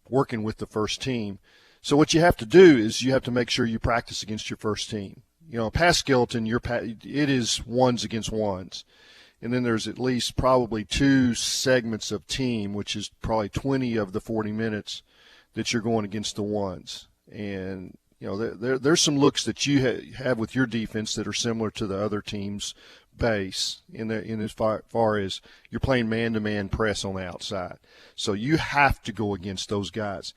working with the first team. So what you have to do is you have to make sure you practice against your first team. Past skeleton, it is ones against ones. And then there's at least probably 2 segments of team, which is probably 20 of the 40 minutes that you're going against the ones. And, there's some looks that you have with your defense that are similar to the other team's base in as far as you're playing man-to-man press on the outside. So you have to go against those guys.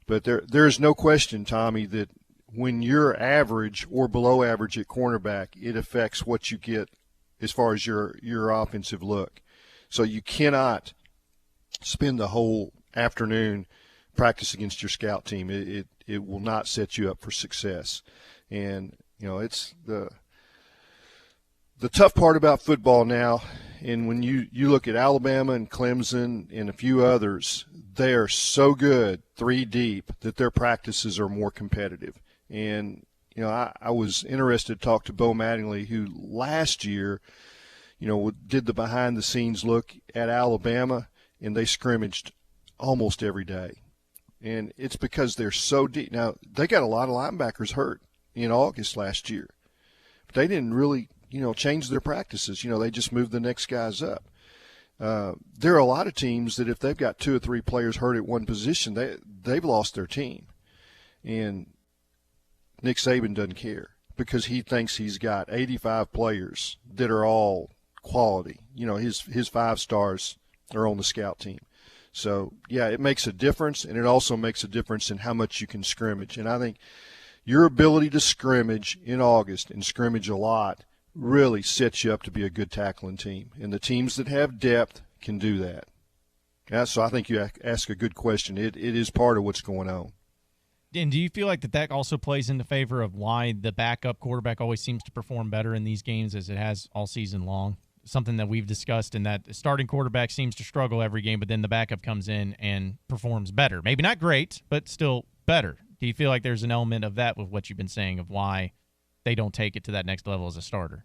But there's no question, Tommy, that when you're average or below average at cornerback, it affects what you get as far as your offensive look. So you cannot spend the whole afternoon practice against your scout team. It will not set you up for success. And, it's the tough part about football now, and when you look at Alabama and Clemson and a few others, they are so good 3 deep that their practices are more competitive. And, I was interested to talk to Bo Mattingly, who last year, did the behind-the-scenes look at Alabama, and they scrimmaged almost every day. And it's because they're so deep. Now, they got a lot of linebackers hurt in August last year. But they didn't really, change their practices. They just moved the next guys up. There are a lot of teams that if they've got 2 or 3 players hurt at one position, they've lost their team. And Nick Saban doesn't care because he thinks he's got 85 players that are all quality. His 5 stars are on the scout team. So, yeah, it makes a difference, and it also makes a difference in how much you can scrimmage. And I think your ability to scrimmage in August and scrimmage a lot really sets you up to be a good tackling team. And the teams that have depth can do that. Yeah, so I think you ask a good question. It is part of what's going on. And do you feel like that also plays into favor of why the backup quarterback always seems to perform better in these games as it has all season long? Something that we've discussed, in that the starting quarterback seems to struggle every game, but then the backup comes in and performs better. Maybe not great, but still better. Do you feel like there's an element of that with what you've been saying of why they don't take it to that next level as a starter?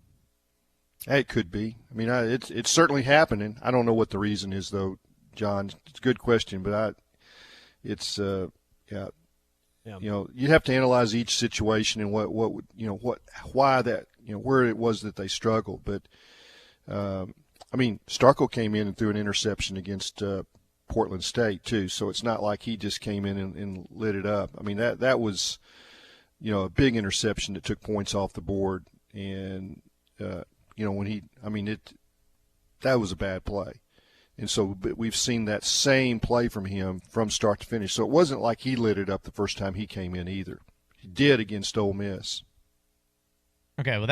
It could be. I mean, it's certainly happening. I don't know what the reason is, though, John. It's a good question, but yeah. You know, you have to analyze each situation and why that, where it was that they struggled. But I mean, Starkel came in and threw an interception against Portland State too, so it's not like he just came in and lit it up. I mean, that was, a big interception that took points off the board, and that was a bad play. And so we've seen that same play from him from start to finish. So it wasn't like he lit it up the first time he came in either. He did against Ole Miss. Okay, well,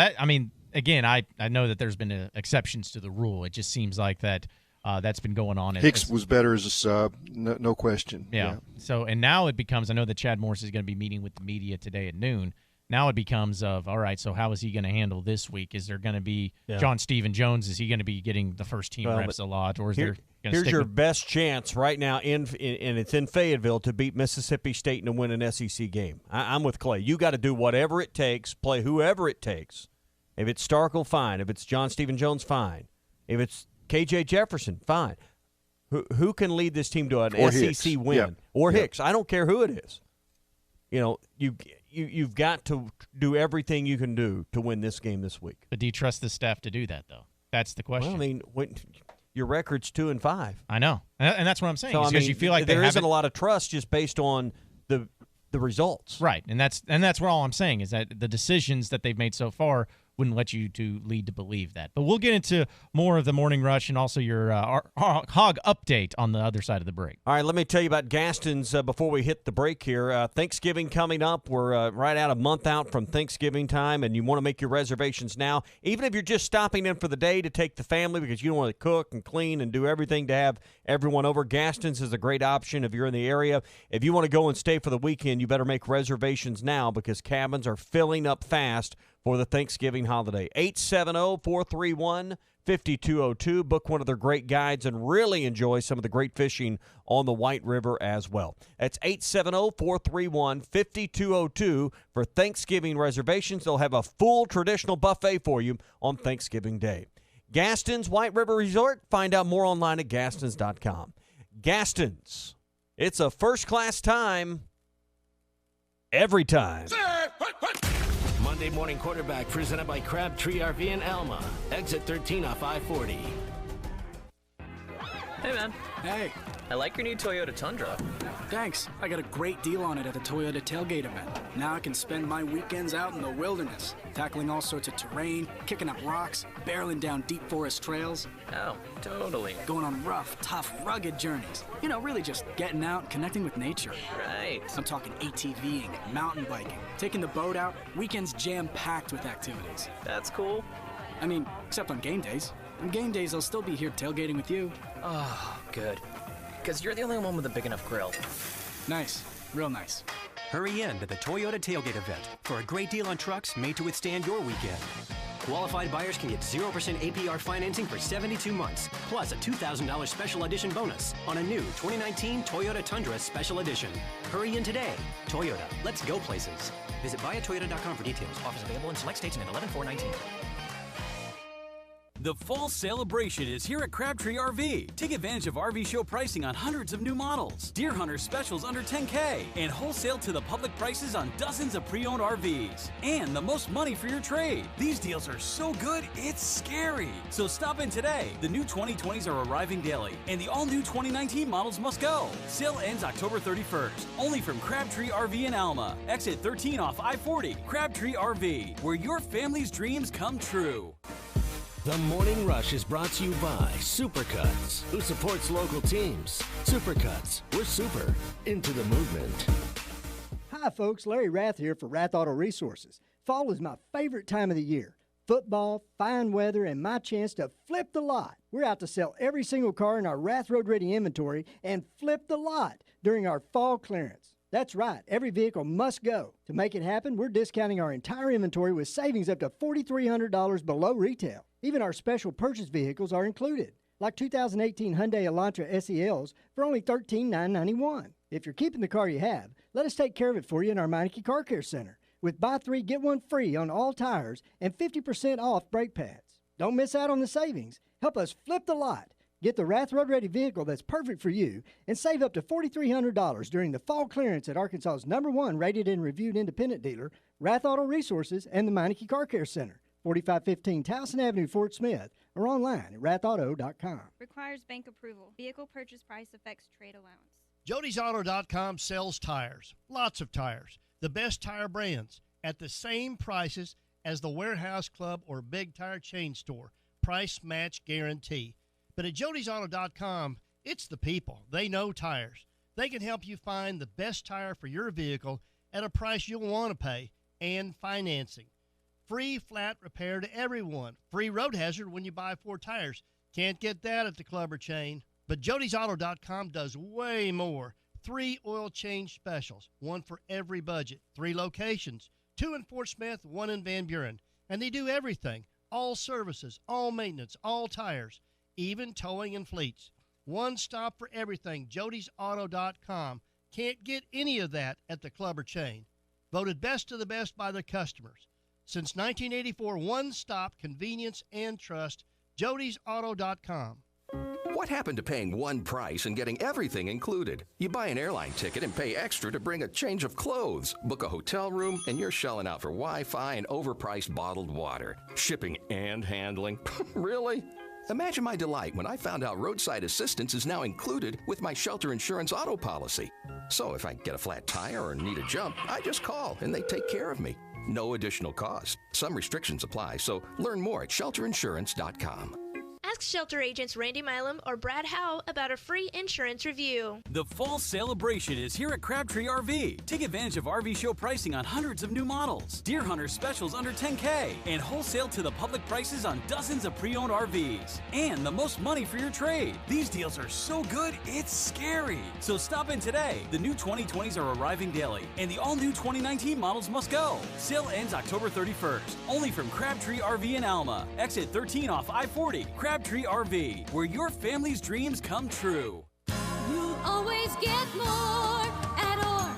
again, I know that there's been exceptions to the rule. It just seems like that's been going on. Hicks was better as a sub, no question. Yeah. So, and now it becomes, I know that Chad Morris is going to be meeting with the media today at noon. Now it becomes all right, so how is he going to handle this week? Is there going to be John Stephen Jones? Is he going to be getting the first team reps a lot? Or is there going to Here's your best chance right now, and it's in Fayetteville, to beat Mississippi State and to win an SEC game. I'm with Clay. You got to do whatever it takes, play whoever it takes. If it's Starkel, fine. If it's John Stephen Jones, fine. If it's KJ Jefferson, fine. Who can lead this team to an SEC win? Yep. Or Hicks. I don't care who it is. You've got to do everything you can do to win this game this week. But do you trust the staff to do that, though? That's the question. Well, I mean, your record's 2-5. I know, and that's what I'm saying. So, because you feel like there isn't a lot of trust just based on the results, right? And that's what all I'm saying is that the decisions that they've made so far wouldn't let you to lead to believe that. But we'll get into more of the morning rush and also your hog update on the other side of the break. All right, let me tell you about Gaston's before we hit the break here. Thanksgiving coming up. We're right out a month out from Thanksgiving time, and you want to make your reservations now. Even if you're just stopping in for the day to take the family because you don't want to cook and clean and do everything to have everyone over, Gaston's is a great option if you're in the area. If you want to go and stay for the weekend, you better make reservations now because cabins are filling up fast for the Thanksgiving holiday. 870-431-5202. Book one of their great guides and really enjoy some of the great fishing on the White River as well. That's 870-431-5202 for Thanksgiving reservations. They'll have a full traditional buffet for you on Thanksgiving Day. Gaston's White River Resort. Find out more online at gastons.com. Gaston's. It's a first-class time every time. Monday Morning Quarterback presented by Crabtree RV in Alma. Exit 13 off I-40. Hey, man. Hey. I like your new Toyota Tundra. Thanks. I got a great deal on it at the Toyota Tailgate event. Now I can spend my weekends out in the wilderness, tackling all sorts of terrain, kicking up rocks, barreling down deep forest trails. Oh, totally. Going on rough, tough, rugged journeys. Really just getting out, connecting with nature. Right. I'm talking ATVing, mountain biking, taking the boat out, weekends jam-packed with activities. That's cool. I mean, except on game days. On game days, I'll still be here tailgating with you. Oh, good. Because you're the only one with a big enough grill. Nice. Real nice. Hurry in to the Toyota Tailgate event for a great deal on trucks made to withstand your weekend. Qualified buyers can get 0% APR financing for 72 months, plus a $2,000 special edition bonus on a new 2019 Toyota Tundra Special Edition. Hurry in today. Toyota, let's go places. Visit buyatoyota.com for details. Offers available in select states and at 11/4/19. The fall celebration is here at Crabtree RV. Take advantage of RV show pricing on hundreds of new models, Deer Hunter specials under $10K, and wholesale to the public prices on dozens of pre-owned RVs. And the most money for your trade. These deals are so good, it's scary. So stop in today. The new 2020s are arriving daily, and the all-new 2019 models must go. Sale ends October 31st. Only from Crabtree RV in Alma. Exit 13 off I-40. Crabtree RV, where your family's dreams come true. The Morning Rush is brought to you by Supercuts, who supports local teams. Supercuts, we're super into the movement. Hi, folks. Larry Rath here for Rath Auto Resources. Fall is my favorite time of the year. Football, fine weather, and my chance to flip the lot. We're out to sell every single car in our Rath Road Ready inventory and flip the lot during our fall clearance. That's right. Every vehicle must go. To make it happen, we're discounting our entire inventory with savings up to $4,300 below retail. Even our special purchase vehicles are included, like 2018 Hyundai Elantra SELs for only $13,991. If you're keeping the car you have, let us take care of it for you in our Meineke Car Care Center with buy 3, get 1 free on all tires and 50% off brake pads. Don't miss out on the savings. Help us flip the lot. Get the Rath Road Ready vehicle that's perfect for you and save up to $4,300 during the fall clearance at Arkansas's #1 rated and reviewed independent dealer, Rath Auto Resources, and the Meineke Car Care Center, 4515 Towson Avenue, Fort Smith, or online at rathauto.com. Requires bank approval. Vehicle purchase price affects trade allowance. Jody'sAuto.com sells tires, lots of tires, the best tire brands, at the same prices as the Warehouse Club or Big Tire Chain Store. Price match guarantee. But at Jody'sAuto.com, it's the people. They know tires. They can help you find the best tire for your vehicle at a price you'll want to pay and financing. Free flat repair to everyone. Free road hazard when you buy 4 tires. Can't get that at the club or chain. But Jody'sAuto.com does way more. 3 oil change specials, 1 for every budget. 3 locations, 2 in Fort Smith, 1 in Van Buren. And they do everything. All services, all maintenance, all tires, even towing and fleets. One stop for everything, Jody'sAuto.com. Can't get any of that at the club or chain. Voted best of the best by their customers. Since 1984, one stop, convenience and trust, Jody'sAuto.com. What happened to paying one price and getting everything included? You buy an airline ticket and pay extra to bring a change of clothes, book a hotel room, and you're shelling out for Wi-Fi and overpriced bottled water. Shipping and handling. Really? Imagine my delight when I found out roadside assistance is now included with my shelter insurance auto policy. So if I get a flat tire or need a jump, I just call and they take care of me. No additional cost. Some restrictions apply, so learn more at shelterinsurance.com. Ask shelter agents Randy Milam or Brad Howe about a free insurance review. The fall celebration is here at Crabtree RV. Take advantage of RV show pricing on hundreds of new models, Deer Hunter specials under $10K, and wholesale to the public prices on dozens of pre-owned RVs. And the most money for your trade. These deals are so good, it's scary. So stop in today. The new 2020s are arriving daily, and the all-new 2019 models must go. Sale ends October 31st. Only from Crabtree RV in Alma. Exit 13 off I-40. Crabtree RV, where your family's dreams come true. You always get more at Orr.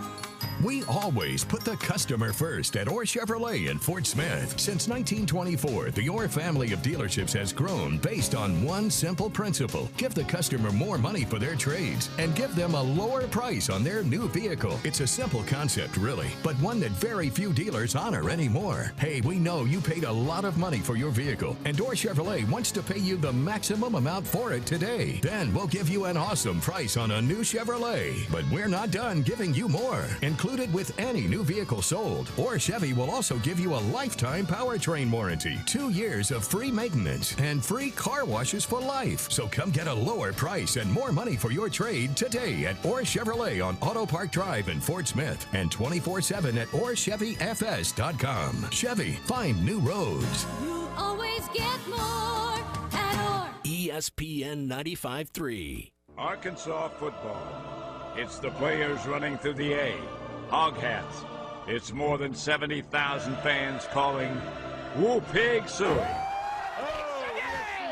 We always put the customer first at Orr Chevrolet in Fort Smith. Since 1924, the Orr family of dealerships has grown based on one simple principle. Give the customer more money for their trades and give them a lower price on their new vehicle. It's a simple concept, really, but one that very few dealers honor anymore. Hey, we know you paid a lot of money for your vehicle, and Orr Chevrolet wants to pay you the maximum amount for it today. Then we'll give you an awesome price on a new Chevrolet. But we're not done giving you more. Included with any new vehicle sold. Orr Chevy will also give you a lifetime powertrain warranty, 2 years of free maintenance, and free car washes for life. So come get a lower price and more money for your trade today at Orr Chevrolet on Auto Park Drive in Fort Smith and 24/7 at OrChevyFS.com. Chevy, find new roads. You always get more at Orr. ESPN 95.3. Arkansas football. It's the players running through the A. Hog hats. It's more than 70,000 fans calling Woo Pig Suey.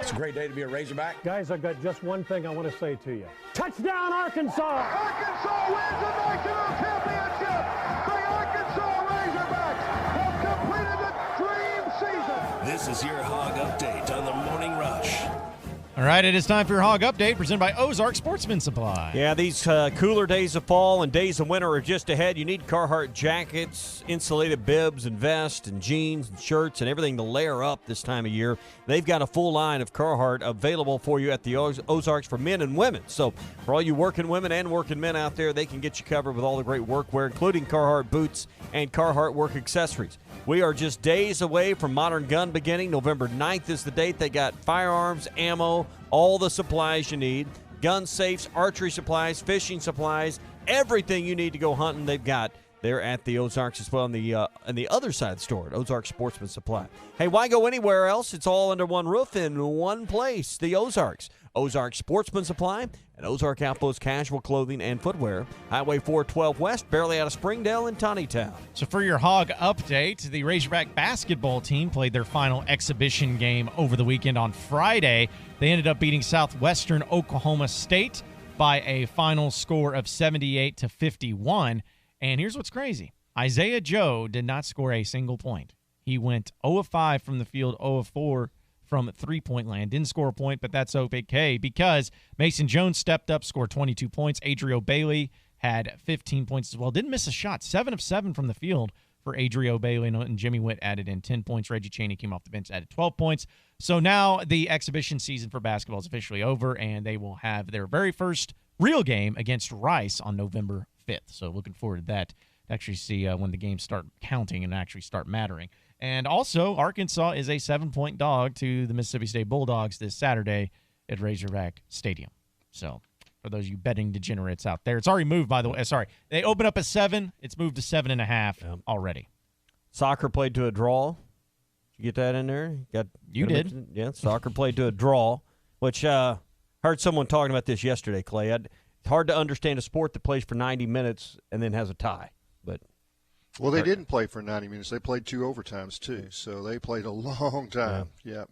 It's a great day to be a Razorback. Guys, I've got just one thing I want to say to you. Touchdown, Arkansas! Arkansas wins the national championship! The Arkansas Razorbacks have completed the dream season! This is your Hog Update on the Morning Rush. All right, it is time for your Hog Update presented by Ozark Sportsman Supply. Yeah, these cooler days of fall and days of winter are just ahead. You need Carhartt jackets, insulated bibs and vests and jeans and shirts and everything to layer up this time of year. They've got a full line of Carhartt available for you at the Ozarks for men and women. So for all you working women and working men out there, they can get you covered with all the great workwear, including Carhartt boots and Carhartt work accessories. We are just days away from Modern Gun beginning. November 9th is the date. They got firearms, ammo, all the supplies you need, gun safes, archery supplies, fishing supplies, everything you need to go hunting, they've got They're at the Ozarks as well on the other side of the store at Ozark Sportsman Supply. Hey, why go anywhere else? It's all under one roof in one place. The Ozarks. Ozark Sportsman Supply and Ozark Outpost Casual Clothing and Footwear. Highway 412 West, barely out of Springdale and Tawnytown. So for your Hog update, the Razorback basketball team played their final exhibition game over the weekend on Friday. They ended up beating Southwestern Oklahoma State by a final score of 78-51. And here's what's crazy. Isaiah Joe did not score a single point. He went 0 of 5 from the field, 0 of 4 from three-point land. Didn't score a point, but that's okay because Mason Jones stepped up, scored 22 points. Adrio Bailey had 15 points as well. Didn't miss a shot. 7 of 7 from the field for Adrio Bailey, and Jimmy Witt added in 10 points. Reggie Chaney came off the bench, added 12 points. So now the exhibition season for basketball is officially over, and they will have their very first real game against Rice on November 5th. So looking forward to that, to actually see when the games start counting and actually start mattering. And also, Arkansas is a 7-point dog to the Mississippi State Bulldogs this Saturday at Razorback Stadium. So for those of you betting degenerates out there, it's already moved, by the way. Sorry, they open up at 7. It's moved to 7.5 already. Soccer played to a draw. Did you get that in there? You did. Yeah, soccer played to a draw, which heard someone talking about this yesterday, Clay. It's hard to understand a sport that plays for 90 minutes and then has a tie. But well, they didn't play for 90 minutes. They played 2 overtimes, too. So they played a long time. Yeah.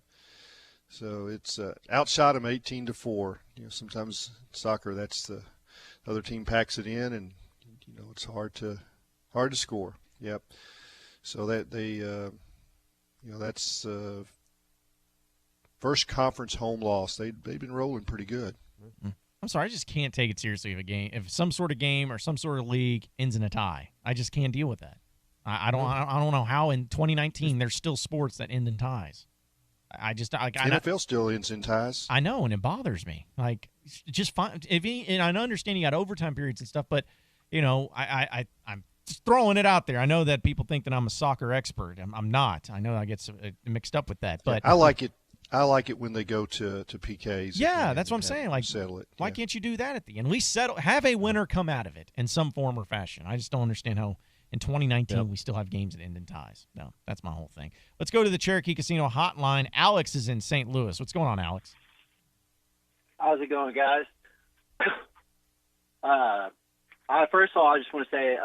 So it's outshot them 18-4. Sometimes soccer, that's the other team packs it in, and it's hard to score. Yep. So that that's first conference home loss. They've been rolling pretty good. I'm sorry, I just can't take it seriously if some sort of game or some sort of league ends in a tie. I just can't deal with that. I don't know how in 2019 there's still sports that end in ties. NFL still ends in ties. I know, and it bothers me. Like, just fine. And I understand you got overtime periods and stuff, but I'm just throwing it out there. I know that people think that I'm a soccer expert. I'm not. I know I get mixed up with that, but I like it. I like it when they go to PKs. Yeah, that's what I'm saying. Like, settle it. Why can't you do that at the end? At least have a winner come out of it in some form or fashion. I just don't understand how in 2019 we still have games that end in ties. No, that's my whole thing. Let's go to the Cherokee Casino hotline. Alex is in St. Louis. What's going on, Alex? How's it going, guys? First of all, I just want to say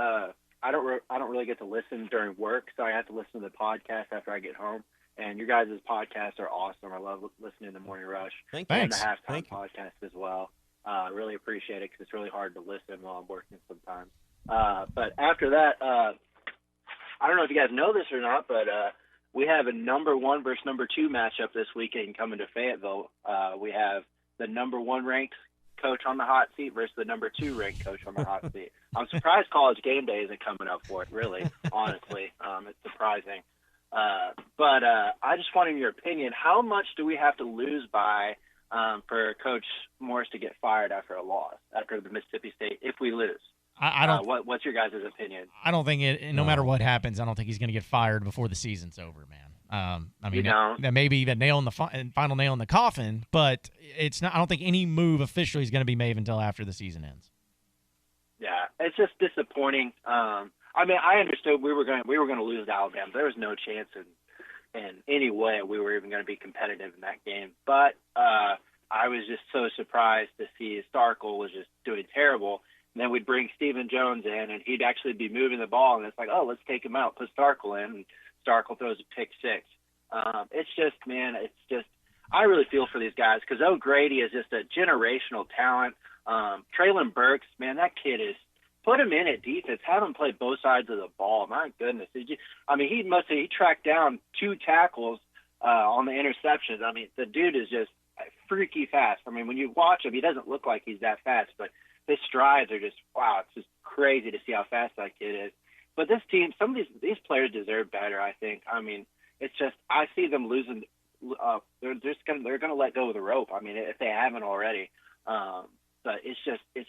I don't really get to listen during work, so I have to listen to the podcast after I get home. And your guys' podcasts are awesome. I love listening to the Morning Rush. And the Halftime podcast as well. I really appreciate it because it's really hard to listen while I'm working sometimes. But after that, I don't know if you guys know this or not, but we have a number 1 versus number 2 matchup this weekend coming to Fayetteville. We have the number 1 ranked coach on the hot seat versus the number 2 ranked coach on the hot seat. I'm surprised College Game Day isn't coming up for it, really, honestly. It's surprising. But I just wanted your opinion. How much do we have to lose by for Coach Morris to get fired after a loss, after the Mississippi State, if we lose? I don't. What's your guys' opinion? I don't think it. No matter what happens, I don't think he's going to get fired before the season's over, man. I mean, that may be the final nail in the coffin, but it's not. I don't think any move officially is going to be made until after the season ends. Yeah, it's just disappointing. I mean, I understood we were going to lose to Alabama. There was no chance in any way we were even going to be competitive in that game. But I was just so surprised to see Starkel was just doing terrible. And then we'd bring Stephen Jones in, and he'd actually be moving the ball. And it's like, oh, let's take him out, put Starkel in, and Starkel throws a pick 6. It's just I really feel for these guys because O'Grady is just a generational talent. Traylon Burks, man, that kid is. Put him in at defense. Have him play both sides of the ball. My goodness. He tracked down 2 tackles on the interceptions. I mean, the dude is just freaky fast. I mean, when you watch him, he doesn't look like he's that fast, but his strides are just, wow, it's just crazy to see how fast that kid is. But this team, some of these players deserve better, I think. I mean, it's just, I see them losing. They're going to let go of the rope. I mean, if they haven't already. But it's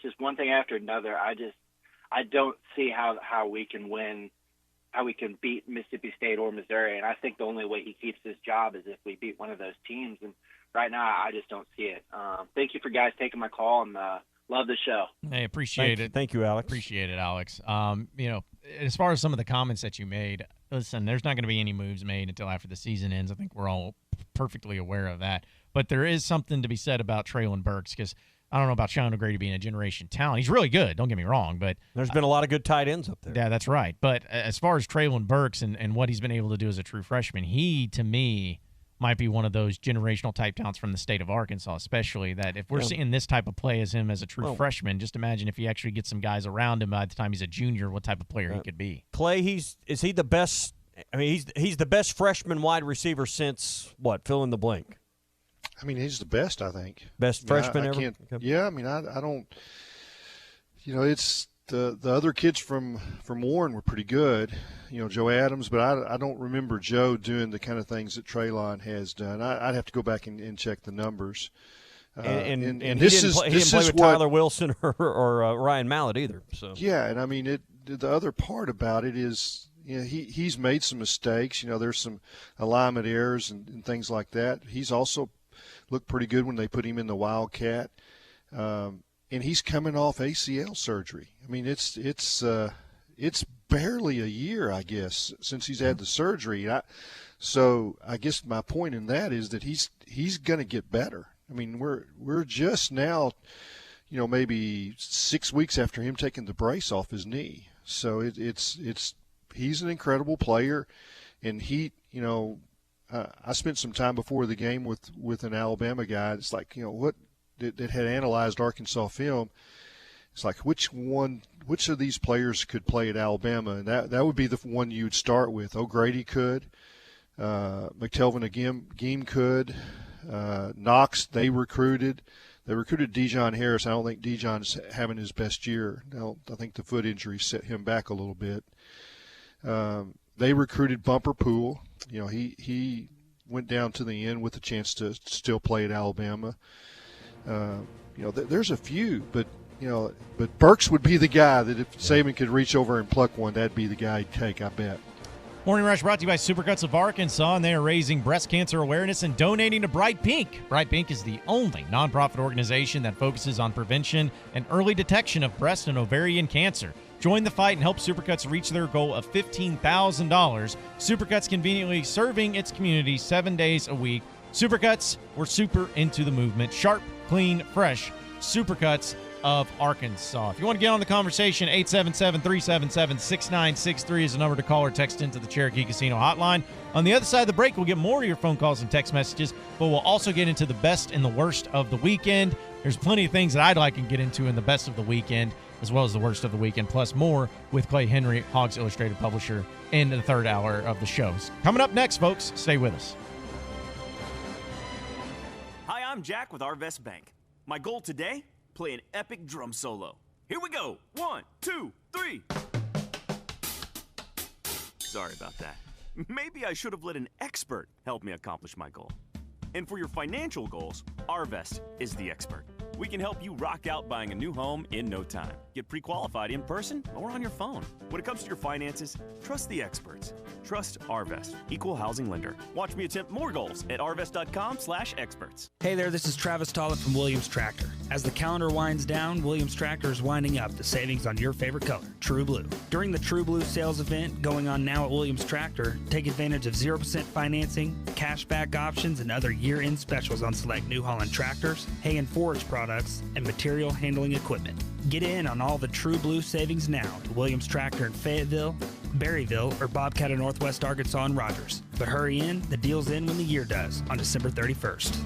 just one thing after another. I don't see how we can win, how we can beat Mississippi State or Missouri. And I think the only way he keeps his job is if we beat one of those teams. And right now, I just don't see it. Thank you for guys taking my call, and Love the show. Hey, appreciate it. Thank you, Alex. Appreciate it, Alex. As far as some of the comments that you made, listen, there's not going to be any moves made until after the season ends. I think we're all perfectly aware of that. But there is something to be said about Treylon Burks, because I don't know about Sean O'Grady being a generation talent. He's really good, don't get me wrong. But there's been a lot of good tight ends up there. Yeah, that's right. But as far as Treylon Burks and what he's been able to do as a true freshman, he, to me, might be one of those generational type talents from the state of Arkansas, especially that if we're seeing this type of play as him as a true freshman, just imagine if he actually gets some guys around him by the time he's a junior, what type of player he could be. Clay, is he the best? I mean, he's the best freshman wide receiver since what? Fill in the blank. I mean, he's the best, I think. Best freshman ever? Yeah, I mean, I don't – it's the other kids from Warren were pretty good, Joe Adams, but I don't remember Joe doing the kind of things that Treylon has done. I'd have to go back and check the numbers. And he didn't play with Tyler Wilson or Ryan Mallett either. So yeah, and I mean, the other part about it is – he's made some mistakes. There's some alignment errors and things like that. He's also looked pretty good when they put him in the Wildcat, and he's coming off ACL surgery. I mean, it's barely a year, I guess, since he's had the surgery. So I guess my point in that is that he's going to get better. I mean, we're just now, maybe 6 weeks after him taking the brace off his knee. So he's an incredible player, and I spent some time before the game with an Alabama guy. It's like, that had analyzed Arkansas film. It's like, which of these players could play at Alabama? And that would be the one you'd start with. O'Grady could. McTelvin Agim could. Knox, they recruited. They recruited Dijon Harris. I don't think Dijon's having his best year. I think the foot injury set him back a little bit. They recruited Bumper Poole. He went down to the end with a chance to still play at Alabama. There's a few, but Burks would be the guy that if Saban could reach over and pluck one, that'd be the guy he'd take, I bet. Morning Rush brought to you by Supercuts of Arkansas, and they are raising breast cancer awareness and donating to Bright Pink. Bright Pink is the only nonprofit organization that focuses on prevention and early detection of breast and ovarian cancer. Join the fight and help Supercuts reach their goal of $15,000. Supercuts conveniently serving its community 7 days a week. Supercuts, we're super into the movement. Sharp, clean, fresh. Supercuts of Arkansas. If you want to get on the conversation, 877-377-6963 is the number to call or text into the Cherokee Casino hotline. On the other side of the break, we'll get more of your phone calls and text messages, but we'll also get into the best and the worst of the weekend. There's plenty of things that I'd like to get into in the best of the weekend, as well as the worst of the weekend, plus more with Clay Henry, Hogs Illustrated publisher, in the third hour of the shows. Coming up next, folks, stay with us. Hi, I'm Jack with Arvest Bank. My goal today? Play an epic drum solo. Here we go. 1, 2, 3. Sorry about that. Maybe I should have let an expert help me accomplish my goal. And for your financial goals, Arvest is the expert. We can help you rock out buying a new home in no time. Get pre-qualified in person or on your phone. When it comes to your finances, trust the experts. Trust Arvest, equal housing lender. Watch me attempt more goals at arvest.com/experts. Hey there, this is Travis Tollett from Williams Tractor. As the calendar winds down, Williams Tractor is winding up the savings on your favorite color, True Blue. During the True Blue sales event going on now at Williams Tractor, take advantage of 0% financing, cashback options, and other year-end specials on select New Holland tractors, hay and forage products, and material handling equipment. Get in on all the True Blue savings now at Williams Tractor in Fayetteville, Berryville, or Bobcat of Northwest Arkansas and Rogers. But hurry in, the deal's in when the year does, on December 31st.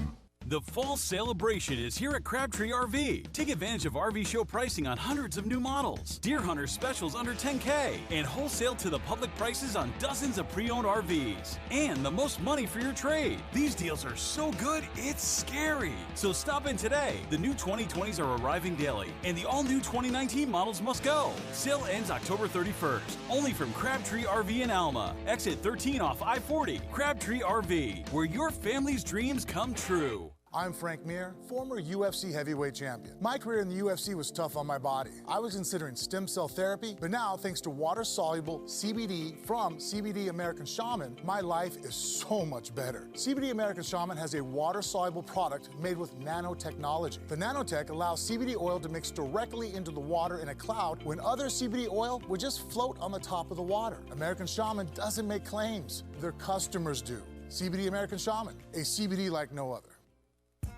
The fall celebration is here at Crabtree RV. Take advantage of RV show pricing on hundreds of new models, Deer Hunter specials under $10K, and wholesale to the public prices on dozens of pre-owned RVs. And the most money for your trade. These deals are so good, it's scary. So stop in today. The new 2020s are arriving daily, and the all-new 2019 models must go. Sale ends October 31st. Only from Crabtree RV in Alma. Exit 13 off I-40. Crabtree RV, where your family's dreams come true. I'm Frank Mir, former UFC heavyweight champion. My career in the UFC was tough on my body. I was considering stem cell therapy, but now, thanks to water-soluble CBD from CBD American Shaman, my life is so much better. CBD American Shaman has a water-soluble product made with nanotechnology. The nanotech allows CBD oil to mix directly into the water in a cloud when other CBD oil would just float on the top of the water. American Shaman doesn't make claims. Their customers do. CBD American Shaman, a CBD like no other.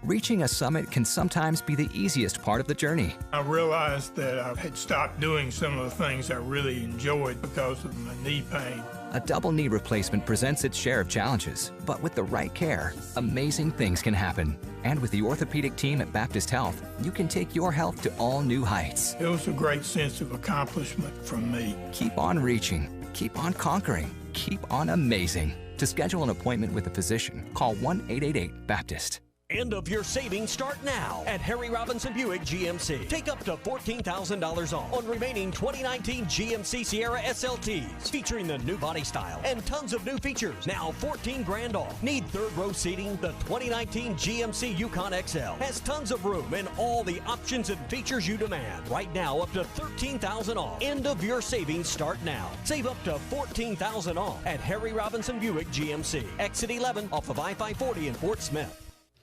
Reaching a summit can sometimes be the easiest part of the journey. I realized that I had stopped doing some of the things I really enjoyed because of my knee pain. A double knee replacement presents its share of challenges, but with the right care, amazing things can happen. And with the orthopedic team at Baptist Health, you can take your health to all new heights. It was a great sense of accomplishment from me. Keep on reaching, keep on conquering, keep on amazing. To schedule an appointment with a physician, call 1-888-BAPTIST. End of your savings start now at Harry Robinson Buick GMC. Take up to $14,000 off on remaining 2019 GMC Sierra SLTs, featuring the new body style and tons of new features. Now $14,000 off. Need third row seating? The 2019 GMC Yukon XL has tons of room and all the options and features you demand. Right now, up to $13,000 off. End of your savings start now. Save up to $14,000 off at Harry Robinson Buick GMC. Exit 11 off of I-540 in Fort Smith.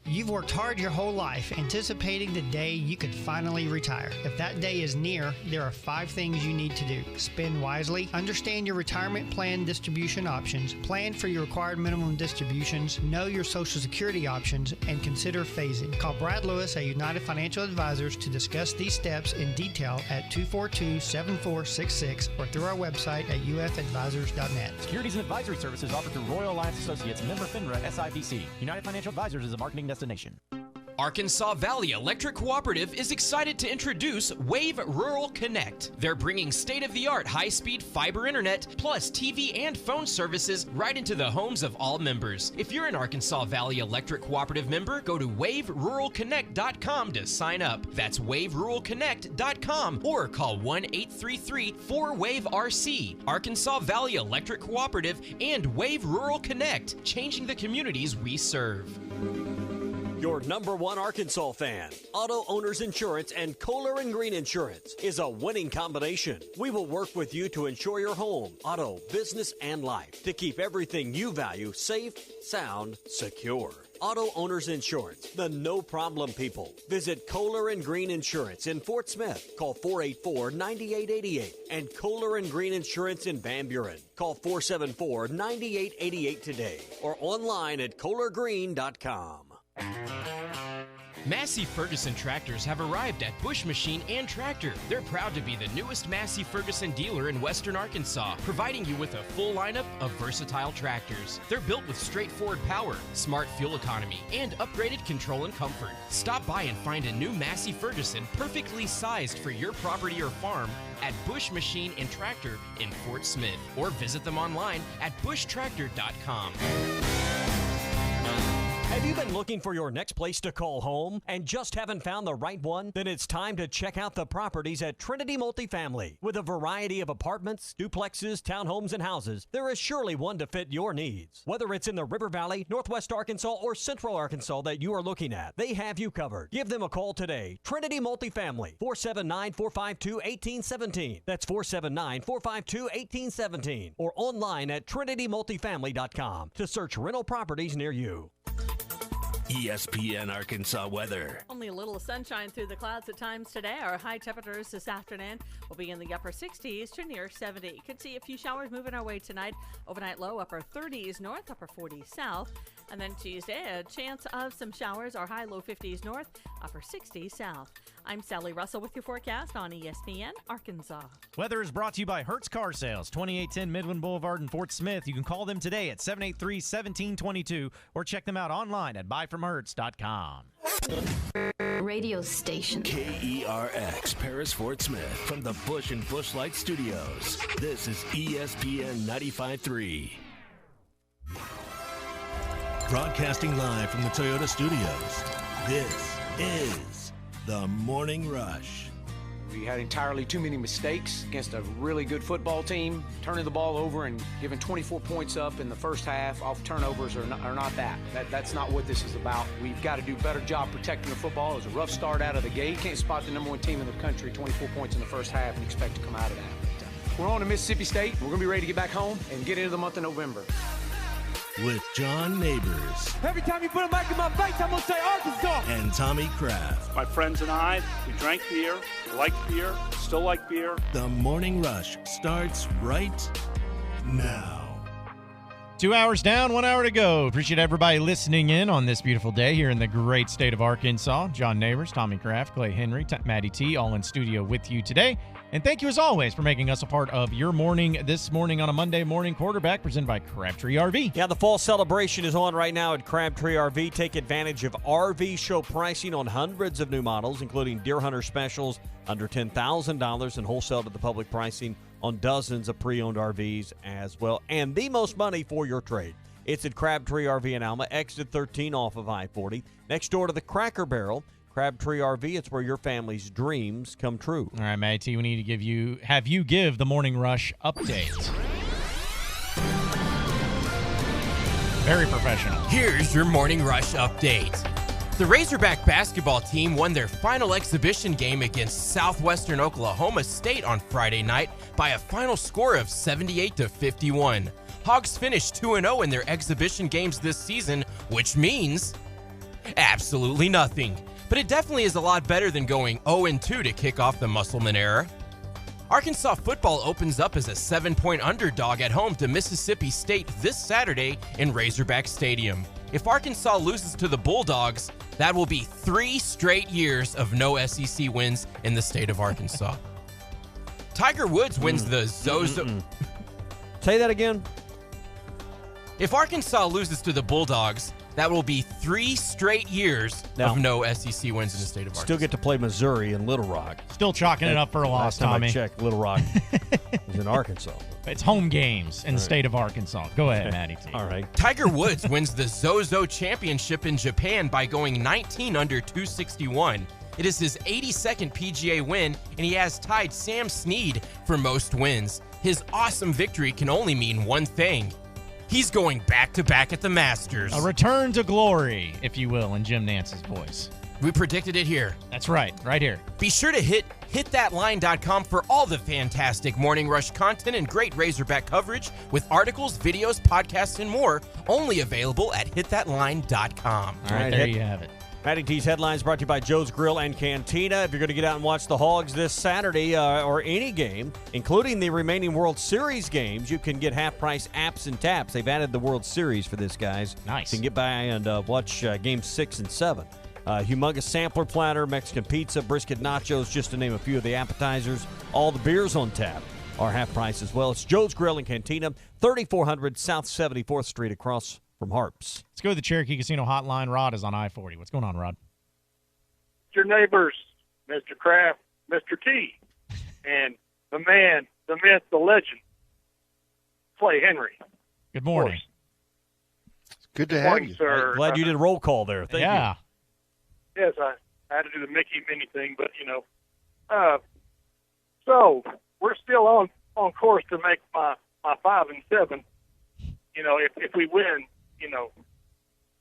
You've worked hard your whole life anticipating the day you could finally retire. If that day is near, there are 5 things you need to do. Spend wisely, understand your retirement plan distribution options, plan for your required minimum distributions, know your Social Security options, and consider phasing. Call Brad Lewis at United Financial Advisors to discuss these steps in detail at 242-7466 or through our website at ufadvisors.net. Securities and advisory services offered through Royal Alliance Associates, member FINRA SIPC. United Financial Advisors is a marketing destination. Arkansas Valley Electric Cooperative is excited to introduce Wave Rural Connect. They're bringing state-of-the-art high-speed fiber internet plus TV and phone services right into the homes of all members. If you're an Arkansas Valley Electric Cooperative member, go to waveruralconnect.com to sign up. That's waveruralconnect.com or call 1-833-4WAVE-RC. Arkansas Valley Electric Cooperative and Wave Rural Connect, changing the communities we serve. Your #1 Arkansas fan, Auto Owners Insurance and Kohler and Green Insurance is a winning combination. We will work with you to insure your home, auto, business, and life to keep everything you value safe, sound, secure. Auto Owners Insurance, the no-problem people. Visit Kohler and Green Insurance in Fort Smith. Call 484-9888. And Kohler and Green Insurance in Van Buren. Call 474-9888 today or online at kohlergreen.com. Massey Ferguson tractors have arrived at Bush Machine and Tractor. They're proud to be the newest Massey Ferguson dealer in western Arkansas, providing you with a full lineup of versatile tractors. They're built with straightforward power, smart fuel economy, and upgraded control and comfort. Stop by and find a new Massey Ferguson perfectly sized for your property or farm at Bush Machine and Tractor in Fort Smith, or visit them online at bushtractor.com. Have you been looking for your next place to call home and just haven't found the right one? Then it's time to check out the properties at Trinity Multifamily. With a variety of apartments, duplexes, townhomes, and houses, there is surely one to fit your needs. Whether it's in the River Valley, Northwest Arkansas, or Central Arkansas that you are looking at, they have you covered. Give them a call today. Trinity Multifamily, 479-452-1817. That's 479-452-1817. Or online at trinitymultifamily.com to search rental properties near you. ESPN Arkansas weather. Only a little sunshine through the clouds at times today. Our high temperatures this afternoon will be in the upper 60s to near 70. Could see a few showers moving our way tonight. Overnight low upper 30s north, upper 40s south. And then Tuesday, a chance of some showers. Our high low 50s north, upper 60s south. I'm Sally Russell with your forecast on ESPN Arkansas. Weather is brought to you by Hertz Car Sales, 2810 Midland Boulevard in Fort Smith. You can call them today at 783-1722 or check them out online at buyfromhertz.com. Radio station. KERX, Paris, Fort Smith, from the Bush and Bushlight Studios. This is ESPN 95.3. Broadcasting live from the Toyota Studios, this is The Morning Rush. We had entirely too many mistakes against a really good football team, turning the ball over and giving 24 points up in the first half off turnovers are not that. That's not what this is about. We've got to do a better job protecting the football. It was a rough start out of the gate. You can't spot the number one team in the country 24 points in the first half and expect to come out of that. But, we're on to Mississippi State. We're going to be ready to get back home and get into the month of November. With John Neighbors Every time you put a mic in my face, I'm going to say Arkansas. and Tommy Kraft. My friends and I, we drank beer, liked beer, still like beer. The Morning Rush starts right now. 2 hours down, 1 hour to go. Appreciate everybody listening in on this beautiful day here in the great state of Arkansas. John Neighbors, Tommy Kraft, Clay Henry, Maddie T, all in studio with you today. And thank you, as always, for making us a part of your morning this morning on a Monday morning quarterback presented by Crabtree RV. Yeah, the fall celebration is on right now at Crabtree RV. Take advantage of RV show pricing on hundreds of new models, including Deer Hunter specials under $10,000 and wholesale to the public pricing on dozens of pre-owned RVs as well. And the most money for your trade. It's at Crabtree RV in Alma, exit 13 off of I-40, next door to the Cracker Barrel. Crabtree RV, it's where your family's dreams come true. All right, Maddie T, we need to have you give the Morning Rush update. Very professional. Here's your Morning Rush update. The Razorback basketball team won their final exhibition game against Southwestern Oklahoma State on Friday night by a final score of 78-51. Hogs finished 2-0 in their exhibition games this season, which means absolutely nothing. But it definitely is a lot better than going 0-2 to kick off the Musselman era. Arkansas football opens up as a 7-point underdog at home to Mississippi State this Saturday in Razorback Stadium. If Arkansas loses to the Bulldogs, that will be 3 straight years of no SEC wins in the state of Arkansas. Tiger Woods wins the Zozo. Say that again. If Arkansas loses to the Bulldogs, that will be 3 straight years of no SEC wins in the state of Arkansas. Still get to play Missouri and Little Rock. Still chalking it up for a loss, Last time Tommy. I checked, Little Rock is in Arkansas. It's home games in the state of Arkansas. Go ahead, Maddie T. All right. Tiger Woods wins the Zozo Championship in Japan by going 19 under 261. It is his 82nd PGA win, and he has tied Sam Snead for most wins. His awesome victory can only mean one thing. He's going back-to-back at the Masters. A return to glory, if you will, in Jim Nance's voice. We predicted it here. That's right here. Be sure to hit hitthatline.com for all the fantastic Morning Rush content and great Razorback coverage with articles, videos, podcasts, and more, only available at hitthatline.com. All right, there you have it. Matty T's headlines brought to you by Joe's Grill and Cantina. If you're going to get out and watch the Hogs this Saturday or any game, including the remaining World Series games, you can get half-price apps and taps. They've added the World Series for this, guys. Nice. You can get by and watch Games 6 and 7. Humongous sampler platter, Mexican pizza, brisket nachos, just to name a few of the appetizers. All the beers on tap are half price as well. It's Joe's Grill and Cantina, 3400 South 74th Street across from Harps. Let's go to the Cherokee Casino hotline. Rod is on I-40. What's going on, Rod? Your neighbors, Mr. Kraft, Mr. T, and the man, the myth, the legend, Clay Henry. Good morning. It's good to Morning, have you. sir. Glad you did a roll call there. Thank you. Yes, I had to do the Mickey Minnie thing, but, so we're still on course to make my 5 and 7. If we win,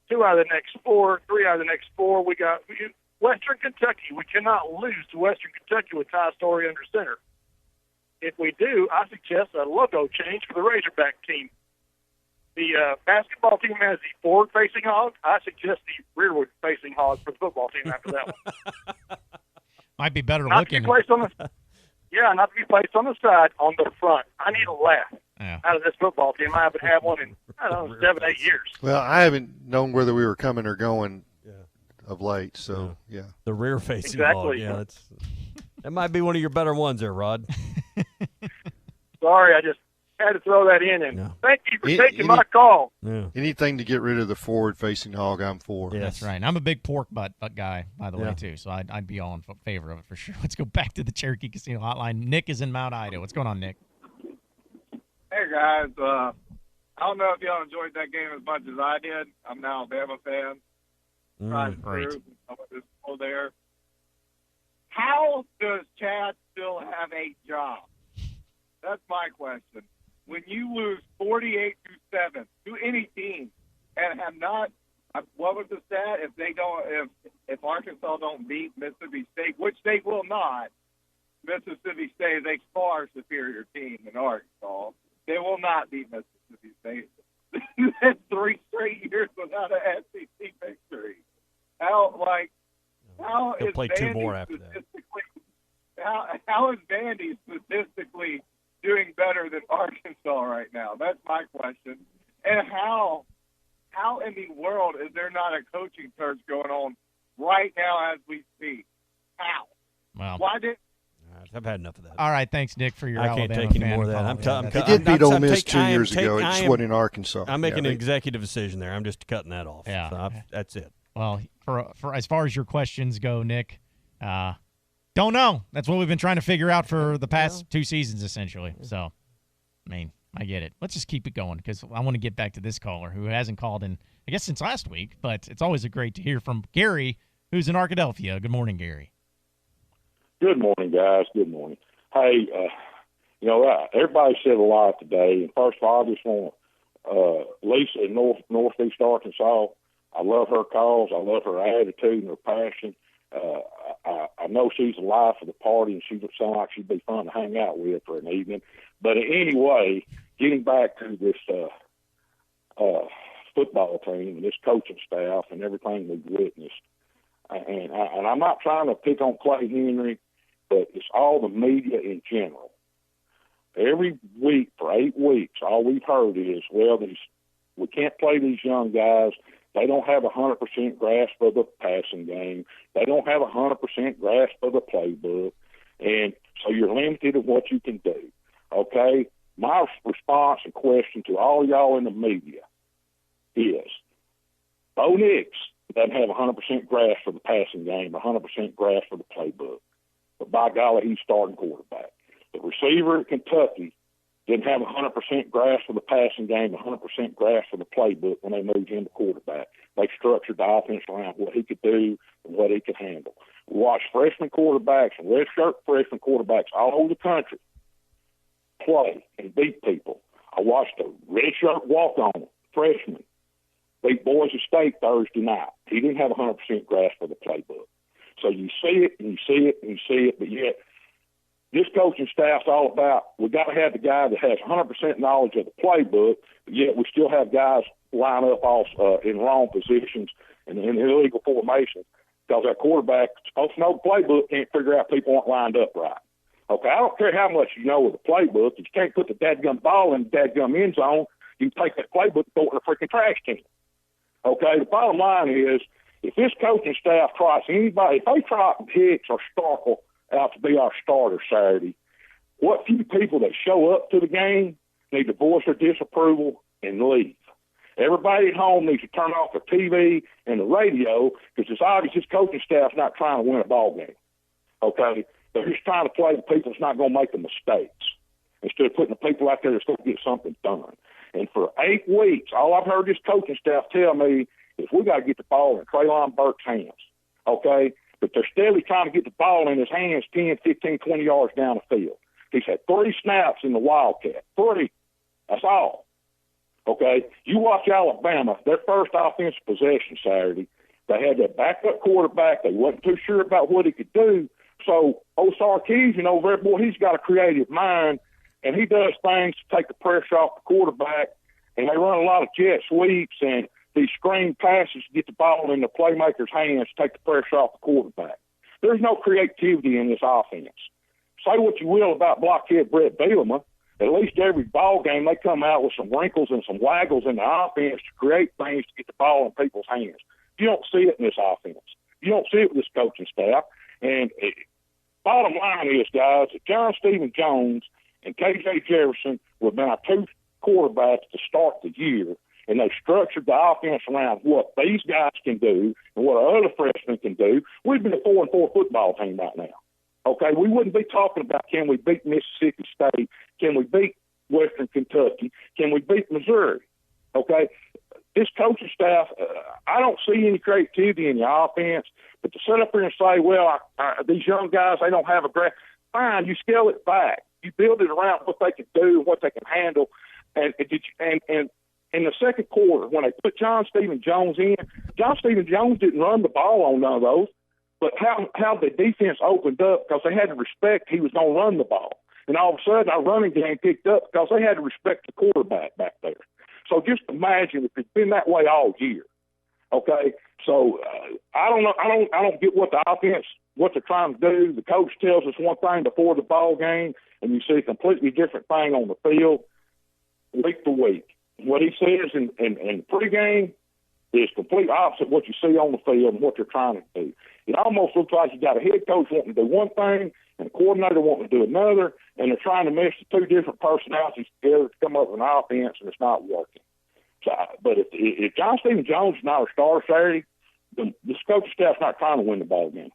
2 out of the next 4, 3 out of the next 4, we got Western Kentucky. We cannot lose to Western Kentucky with Ty Story under center. If we do, I suggest a logo change for the Razorback team. The basketball team has the forward-facing hog. I suggest the rearward-facing hog for the football team after that one. Might be better Not looking. to be placed on the, not to be placed on the side, on the front. I need a laugh out of this football team. I haven't had one in, 7, 8 years. Well, I haven't known whether we were coming or going of late, so, yeah. The rear-facing Exactly. hog. Yeah, that might be one of your better ones there, Rod. Sorry, I just had to throw that in, and thank you for taking my call. Yeah. Anything to get rid of the forward-facing hog, I'm for. Yeah, that's right. And I'm a big pork butt guy, by the way, too, so I'd be all in favor of it for sure. Let's go back to the Cherokee Casino hotline. Nick is in Mount Ida. What's going on, Nick? Hey, guys. I don't know if y'all enjoyed that game as much as I did. I'm an Alabama fan. Great. I went to school there. how does Chad still have a job? That's my question. When you lose 48-7 to any team and have not, what was the stat? If Arkansas don't beat Mississippi State, which they will not, Mississippi State is a far superior team than Arkansas. They will not beat Mississippi State. That's 3 straight years without an SEC victory. How He'll is play 2 Vandy more after that. How is Vandy statistically doing better than Arkansas right now? That's my question. And how in the world is there not a coaching search going on right now as we speak? How? Well, why did? I've had enough of that. All right, thanks, Nick, for your I can't Alabama take any fan more of that. call. They did beat Ole Miss 2 years ago. It just wasn't in Arkansas. I'm making an executive decision there. I'm just cutting that off. Yeah. So that's it. Well, for as far as your questions go, Nick, don't know. That's what we've been trying to figure out for the past 2 seasons, essentially. So, I mean, I get it. Let's just keep it going because I want to get back to this caller who hasn't called in, I guess, since last week. But it's always great to hear from Gary, who's in Arkadelphia. Good morning, Gary. Good morning, guys. Good morning. Hey, everybody said a lot today. And first of all, I just want Lisa in Northeast Arkansas. I love her cause. I love her attitude and her passion. I know she's the life of the party, and she would sound like she'd be fun to hang out with for an evening. But anyway, getting back to this football team and this coaching staff and everything we've witnessed, and I'm not trying to pick on Clay Henry, but it's all the media in general. Every week for 8 weeks, all we've heard is, well, we can't play these young guys. They don't have 100% grasp of the passing game. They don't have 100% grasp of the playbook. And so you're limited in what you can do. Okay? My response and question to all y'all in the media is, Bo Nix doesn't have 100% grasp of the passing game, 100% grasp of the playbook. But by golly, he's starting quarterback. The receiver at Kentucky didn't have 100% grasp of the passing game, 100% grasp of the playbook when they moved him to quarterback. They structured the offense around what he could do and what he could handle. We watched freshman quarterbacks and redshirt freshman quarterbacks all over the country play and beat people. I watched a redshirt walk-on freshman beat Boise State Thursday night. He didn't have 100% grasp of the playbook. So you see it and you see it and you see it, but yet this coaching staff's all about, we got to have the guy that has 100% knowledge of the playbook, but yet we still have guys line up in wrong positions and in illegal formations because our quarterback supposed to know the playbook, can't figure out people aren't lined up right. Okay, I don't care how much you know of the playbook. If you can't put the dadgum ball in the dadgum end zone, you can take that playbook and throw it in a freaking trash can. Okay, the bottom line is, if this coaching staff tries anybody, if they try Hicks or Starkle out to be our starter Saturday, what few people that show up to the game need to voice their disapproval and leave. Everybody at home needs to turn off the TV and the radio because it's obvious this coaching staff's not trying to win a ball game. Okay? They're just trying to play the people that's not going to make the mistakes instead of putting the people out there that's going to get something done. And for 8 weeks, all I've heard this coaching staff tell me is we got to get the ball in Traylon Burke's hands. Okay? But they're steadily trying to get the ball in his hands 10, 15, 20 yards down the field. He's had 3 snaps in the Wildcat. 3. That's all. Okay? You watch Alabama, their first offensive possession Saturday, they had that backup quarterback. They wasn't too sure about what he could do. So, old Sarkisian over there, boy, he's got a creative mind, and he does things to take the pressure off the quarterback, and they run a lot of jet sweeps and these screen passes to get the ball in the playmaker's hands to take the pressure off the quarterback. There's no creativity in this offense. Say what you will about blockhead Brett Bielema, at least every ball game they come out with some wrinkles and some waggles in the offense to create things to get the ball in people's hands. You don't see it in this offense. You don't see it with this coaching staff. And bottom line is, guys, that John Stephen Jones and K.J. Jefferson were our 2 quarterbacks to start the year, and they structured the offense around what these guys can do and what our other freshmen can do, we'd be a 4-4 football team right now. Okay, we wouldn't be talking about can we beat Mississippi State, can we beat Western Kentucky, can we beat Missouri. Okay, this coaching staff, I don't see any creativity in the offense. But to sit up here and say, well, these young guys, they don't have a grasp. Fine, you scale it back. You build it around what they can do and what they can handle. And in the second quarter, when they put John Stephen Jones in, John Stephen Jones didn't run the ball on none of those. But how the defense opened up because they had to respect he was going to run the ball. And all of a sudden, our running game picked up because they had to respect the quarterback back there. So just imagine if it's been that way all year. Okay, so I don't know. I don't get what the offense, what they're trying to do. The coach tells us one thing before the ball game, and you see a completely different thing on the field week to week. What he says in pregame is complete opposite what you see on the field and what they're trying to do. It almost looks like you got a head coach wanting to do one thing and a coordinator wanting to do another, and they're trying to mesh the two different personalities together to come up with an offense, and it's not working. So, but if John Stephen Jones is not a star Saturday, this coaching staff's not trying to win the ball game.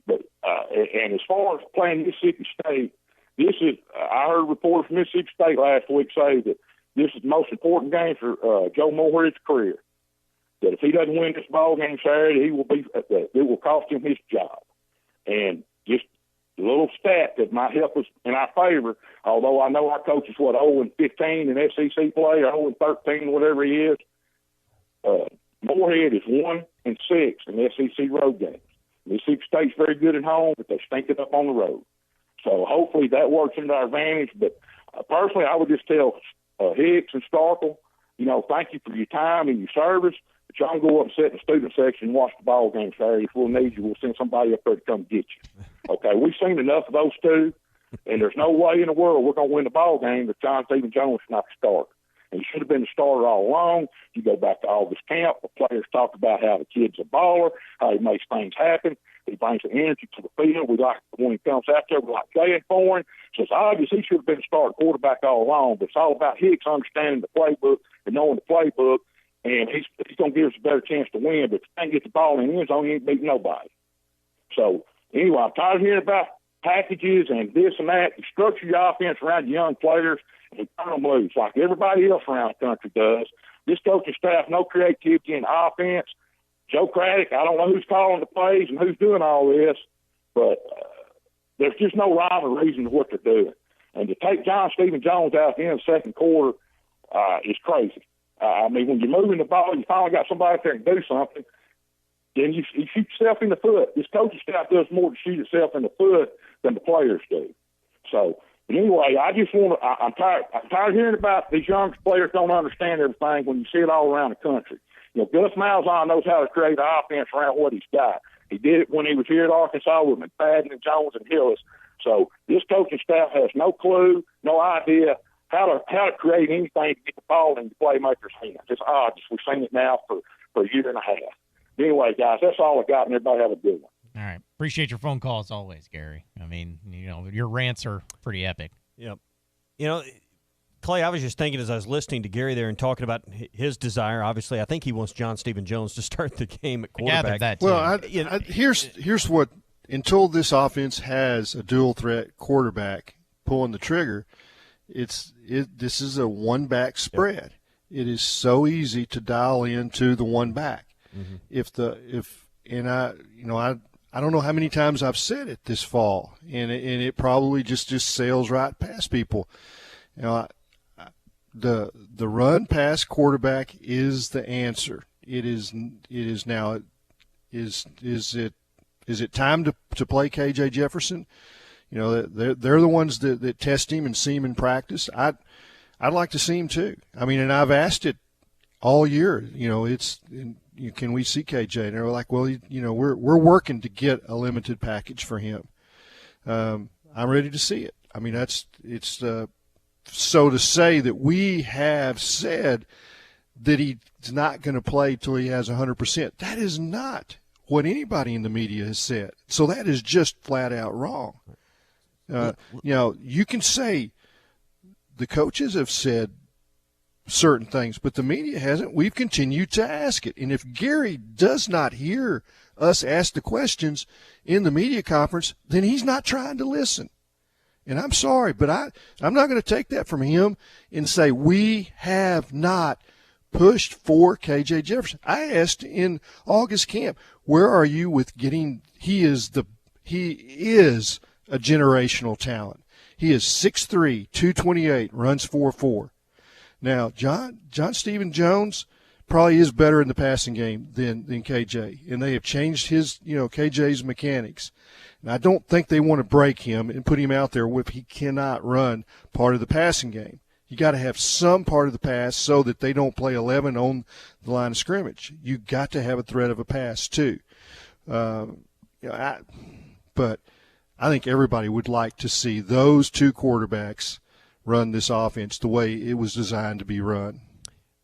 But and as far as playing Mississippi State, this is I heard reports from Mississippi State last week say that this is the most important game for Joe Moorhead's career. That if he doesn't win this ball game Saturday, it will cost him his job. And just a little stat that might help us in our favor, although I know our coach is 0-15 in SEC play, or 0-13, whatever he is. Moorhead is 1-6 in SEC road games. Mississippi State's very good at home, but they stink it up on the road. So hopefully that works into our advantage. But personally, I would just tell Hicks and Starkle, thank you for your time and your service. But y'all can go up and sit in the student section and watch the ball game Saturday. If we'll need you, we'll send somebody up there to come get you. Okay, we've seen enough of those two, and there's no way in the world we're going to win the ball game if John Stephen Jones is not the starter. And he should have been the starter all along. You go back to August camp, the players talk about how the kid's a baller, how he makes things happen. He brings the energy to the field. When he comes out there, we like playing for him. So it's obvious he should have been the starting quarterback all along, but it's all about Hicks understanding the playbook and knowing the playbook, and he's going to give us a better chance to win. But if he can't get the ball in the end zone, he ain't beating nobody. So anyway, I'm tired of hearing about packages and this and that. You structure your offense around your young players and turn them loose like everybody else around the country does. This coaching staff, no creativity in offense. Joe Craddock, I don't know who's calling the plays and who's doing all this, but there's just no rhyme or reason to what they're doing. And to take John Stephen Jones out at the end of the second quarter is crazy. When you're moving the ball, you finally got somebody out there to do something, then you shoot yourself in the foot. This coaching staff does more to shoot itself in the foot than the players do. So, but anyway, I just want to. I'm tired of hearing about these young players don't understand everything when you see it all around the country. Gus Malzahn knows how to create an offense around what he's got. He did it when he was here at Arkansas with McFadden and Jones and Hillis. So this coaching staff has no clue, no idea how to create anything to get the ball in the playmakers' hands. It's obvious. We've seen it now for a year and a half. Anyway, guys, that's all I got, and everybody have a good one. All right. Appreciate your phone call as always, Gary. I mean, your rants are pretty epic. Yep. Clay, I was just thinking as I was listening to Gary there and talking about his desire. Obviously, I think he wants John Stephen Jones to start the game at quarterback. I gathered that too. Well, here's what, until this offense has a dual threat quarterback pulling the trigger, this is a one back spread. Yep. It is so easy to dial into the one back. Mm-hmm. I don't know how many times I've said it this fall, and it probably just sails right past people. The run pass quarterback is the answer. It is now. Is it time to play KJ Jefferson? They're the ones that test him and see him in practice. I'd like to see him too. I mean, and I've asked it all year. Can we see KJ? And they're like, well, we're working to get a limited package for him. I'm ready to see it. I mean, so to say that we have said that he's not going to play till he has 100%, that is not what anybody in the media has said. So that is just flat out wrong. You can say the coaches have said certain things, but the media hasn't. We've continued to ask it. And if Gary does not hear us ask the questions in the media conference, then he's not trying to listen. And I'm sorry, but I'm not going to take that from him and say we have not pushed for KJ Jefferson. I asked in August camp, where are you with getting – he is a generational talent. He is 6'3", 228, runs 4.4. Now, John Stephen Jones probably is better in the passing game than KJ, and they have changed his, KJ's mechanics. And I don't think they want to break him and put him out there if he cannot run part of the passing game. You got to have some part of the pass so that they don't play 11 on the line of scrimmage. You got to have a threat of a pass too. But I think everybody would like to see those two quarterbacks run this offense the way it was designed to be run.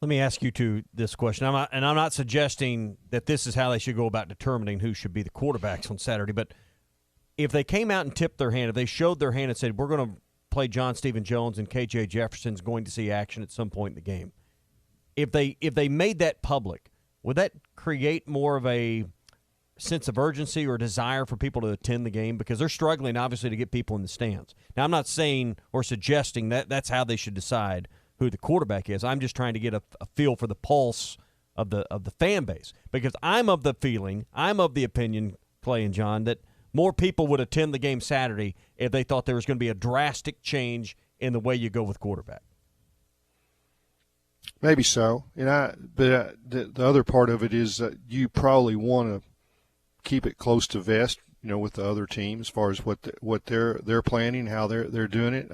Let me ask you this question. I'm not suggesting that this is how they should go about determining who should be the quarterbacks on Saturday, but if they came out and tipped their hand, if they showed their hand and said, we're going to play John Stephen Jones and KJ Jefferson's going to see action at some point in the game, if they made that public, would that create more of a sense of urgency or desire for people to attend the game? Because they're struggling, obviously, to get people in the stands. Now, I'm not saying or suggesting that that's how they should decide who the quarterback is. I'm just trying to get a feel for the pulse of the fan base. Because I'm of the opinion, Clay and John, that more people would attend the game Saturday if they thought there was going to be a drastic change in the way you go with quarterback. Maybe so. But the other part of it is you probably want to keep it close to vest, with the other team as far as what they're planning, how they're doing it.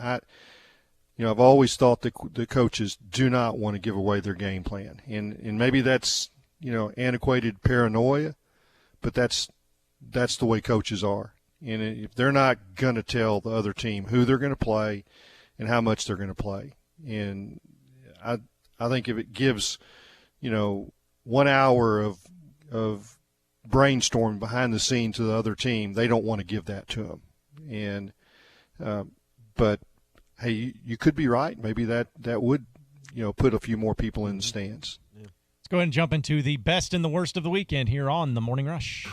I've always thought that the coaches do not want to give away their game plan, and maybe that's antiquated paranoia, but that's the way coaches are. And if they're not going to tell the other team who they're going to play and how much they're going to play, and I think if it gives 1 hour of brainstorming behind the scenes to the other team, they don't want to give that to them. And but hey, you could be right. Maybe that would put a few more people in the stands. Yeah. Let's go ahead and jump into the best and the worst of the weekend here on the Morning Rush.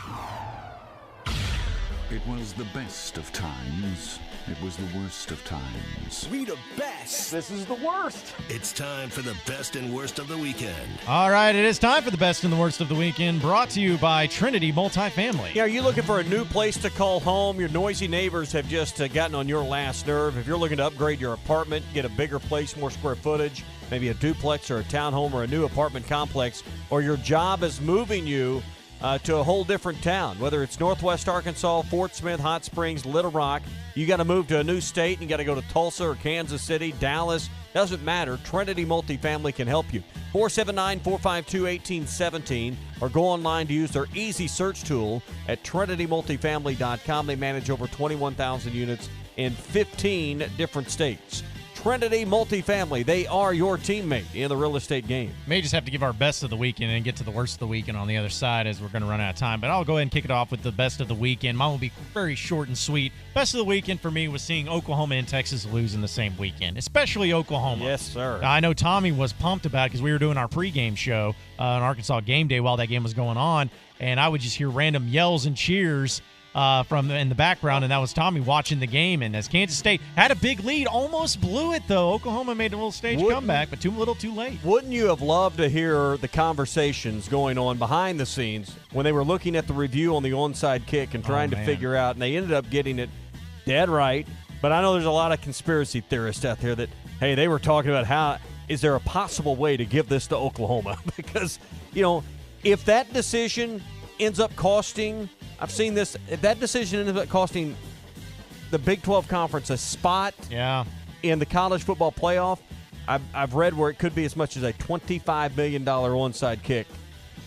It was the best of times. It was the worst of times. We the best. This is the worst. It's time for the best and worst of the weekend. All right, it is time for the best and the worst of the weekend, brought to you by Trinity Multifamily. Yeah, are you looking for a new place to call home? Your noisy neighbors have just gotten on your last nerve. If you're looking to upgrade your apartment, get a bigger place, more square footage, maybe a duplex or a townhome or a new apartment complex, or your job is moving you to a whole different town, whether it's Northwest Arkansas, Fort Smith, Hot Springs, Little Rock, you got to move to a new state and you got to go to Tulsa or Kansas City, Dallas, doesn't matter. Trinity Multifamily can help you. 479-452-1817 or go online to use their easy search tool at trinitymultifamily.com. They manage over 21,000 units in 15 different states. Trinity Multifamily, they are your teammate in the real estate game. May just have to give our best of the weekend and get to the worst of the weekend on the other side as we're going to run out of time. But I'll go ahead and kick it off with the best of the weekend. Mine will be very short and sweet. Best of the weekend for me was seeing Oklahoma and Texas lose in the same weekend, especially Oklahoma. Yes, sir. Now, I know Tommy was pumped about it because we were doing our pregame show on Arkansas Game Day while that game was going on, and I would just hear random yells and cheers from in the background, and that was Tommy watching the game. And as Kansas State had a big lead, almost blew it though. Oklahoma made a little stage comeback, but too late. Wouldn't you have loved to hear the conversations going on behind the scenes when they were looking at the review on the onside kick and trying to figure out, and they ended up getting it dead right. But I know there's a lot of conspiracy theorists out there that, hey, they were talking about how is there a possible way to give this to Oklahoma? Because, if that decision ends up costing – I've seen this. If that decision ends up costing the Big 12 Conference a spot in the college football playoff, I've read where it could be as much as a $25 million onside kick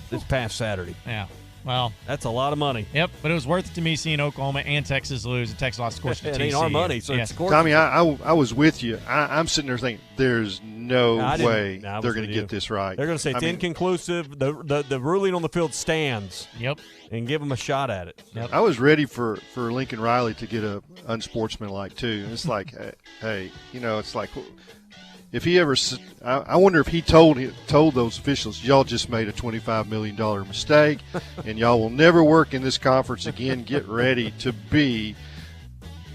this past Saturday. Yeah. Well, that's a lot of money. Yep, but it was worth it to me seeing Oklahoma and Texas lose. And Texas lost, of course, to TCU. It ain't our money, so it's Tommy, I was with you. I'm sitting there thinking, there's no way they're going to get this right. They're going to say it's inconclusive. The ruling on the field stands. Yep. And give them a shot at it. Yep. I was ready for Lincoln Riley to get a unsportsmanlike too. And it's like, hey, it's like if he ever, I wonder if he told those officials, y'all just made a $25 million mistake, and y'all will never work in this conference again. Get ready to be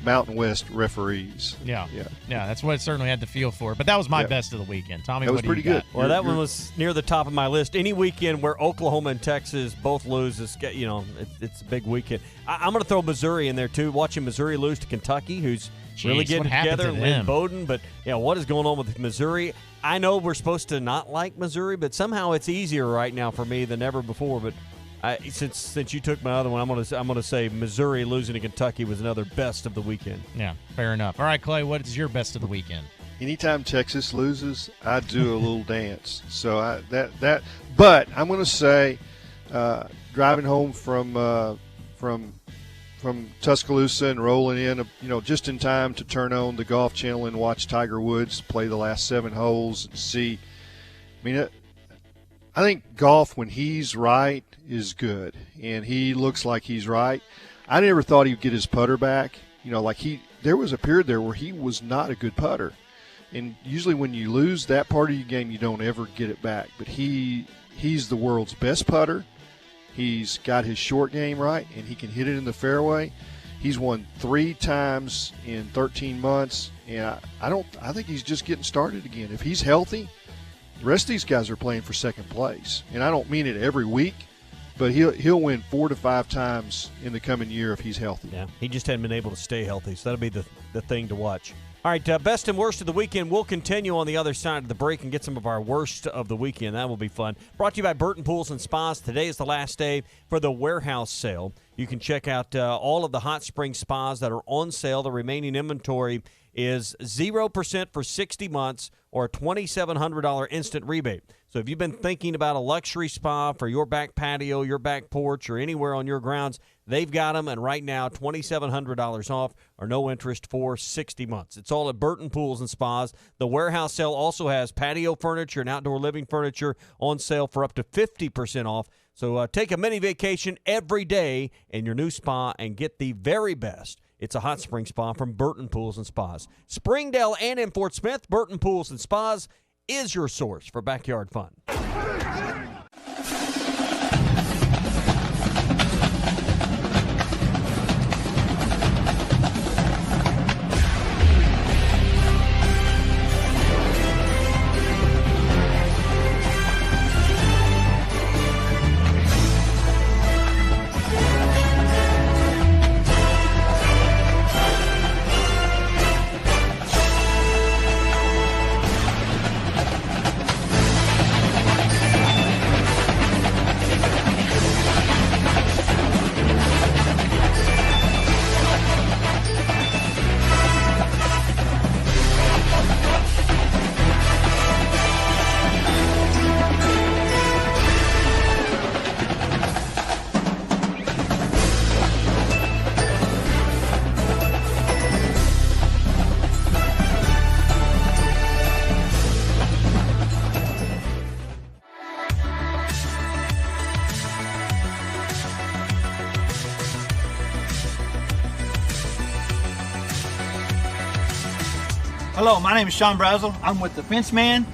Mountain West referees. Yeah. That's what it certainly had to feel for. But that was my best of the weekend. Tommy, that was what do pretty you good. got? Well, that one was near the top of my list. Any weekend where Oklahoma and Texas both lose, it's a big weekend. I'm going to throw Missouri in there too. Watching Missouri lose to Kentucky, who's really getting together, and Lynn Bowden. But what is going on with Missouri? I know we're supposed to not like Missouri, but somehow it's easier right now for me than ever before. But since you took my other one, I'm gonna say Missouri losing to Kentucky was another best of the weekend. Yeah, fair enough. All right, Clay, what is your best of the weekend? Anytime Texas loses, I do a little dance. So but I'm going to say, driving home from Tuscaloosa and rolling in, just in time to turn on the Golf Channel and watch Tiger Woods play the last 7 holes and see. I mean, I think golf, when he's right, is good, and he looks like he's right. I never thought he'd get his putter back. There was a period there where he was not a good putter. And usually when you lose that part of your game, you don't ever get it back. But he's the world's best putter. He's got his short game right, and he can hit it in the fairway. He's won 3 times in 13 months, and I think he's just getting started again. If he's healthy, the rest of these guys are playing for second place. And I don't mean it every week, but he'll win 4 to 5 times in the coming year if he's healthy. Yeah, he just hadn't been able to stay healthy, so that'll be the thing to watch. All right, best and worst of the weekend. We'll continue on the other side of the break and get some of our worst of the weekend. That will be fun. Brought to you by Burton Pools and Spas. Today is the last day for the warehouse sale. You can check out all of the hot spring spas that are on sale. The remaining inventory is 0% for 60 months or a $2,700 instant rebate. So if you've been thinking about a luxury spa for your back patio, your back porch, or anywhere on your grounds, they've got them, and right now, $2,700 off or no interest for 60 months. It's all at Burton Pools and Spas. The warehouse sale also has patio furniture and outdoor living furniture on sale for up to 50% off. So take a mini vacation every day in your new spa and get the very best. It's a hot spring spa from Burton Pools and Spas. Springdale and in Fort Smith, Burton Pools and Spas is your source for backyard fun. Hello, my name is Sean Brazel. I'm with the Fence Man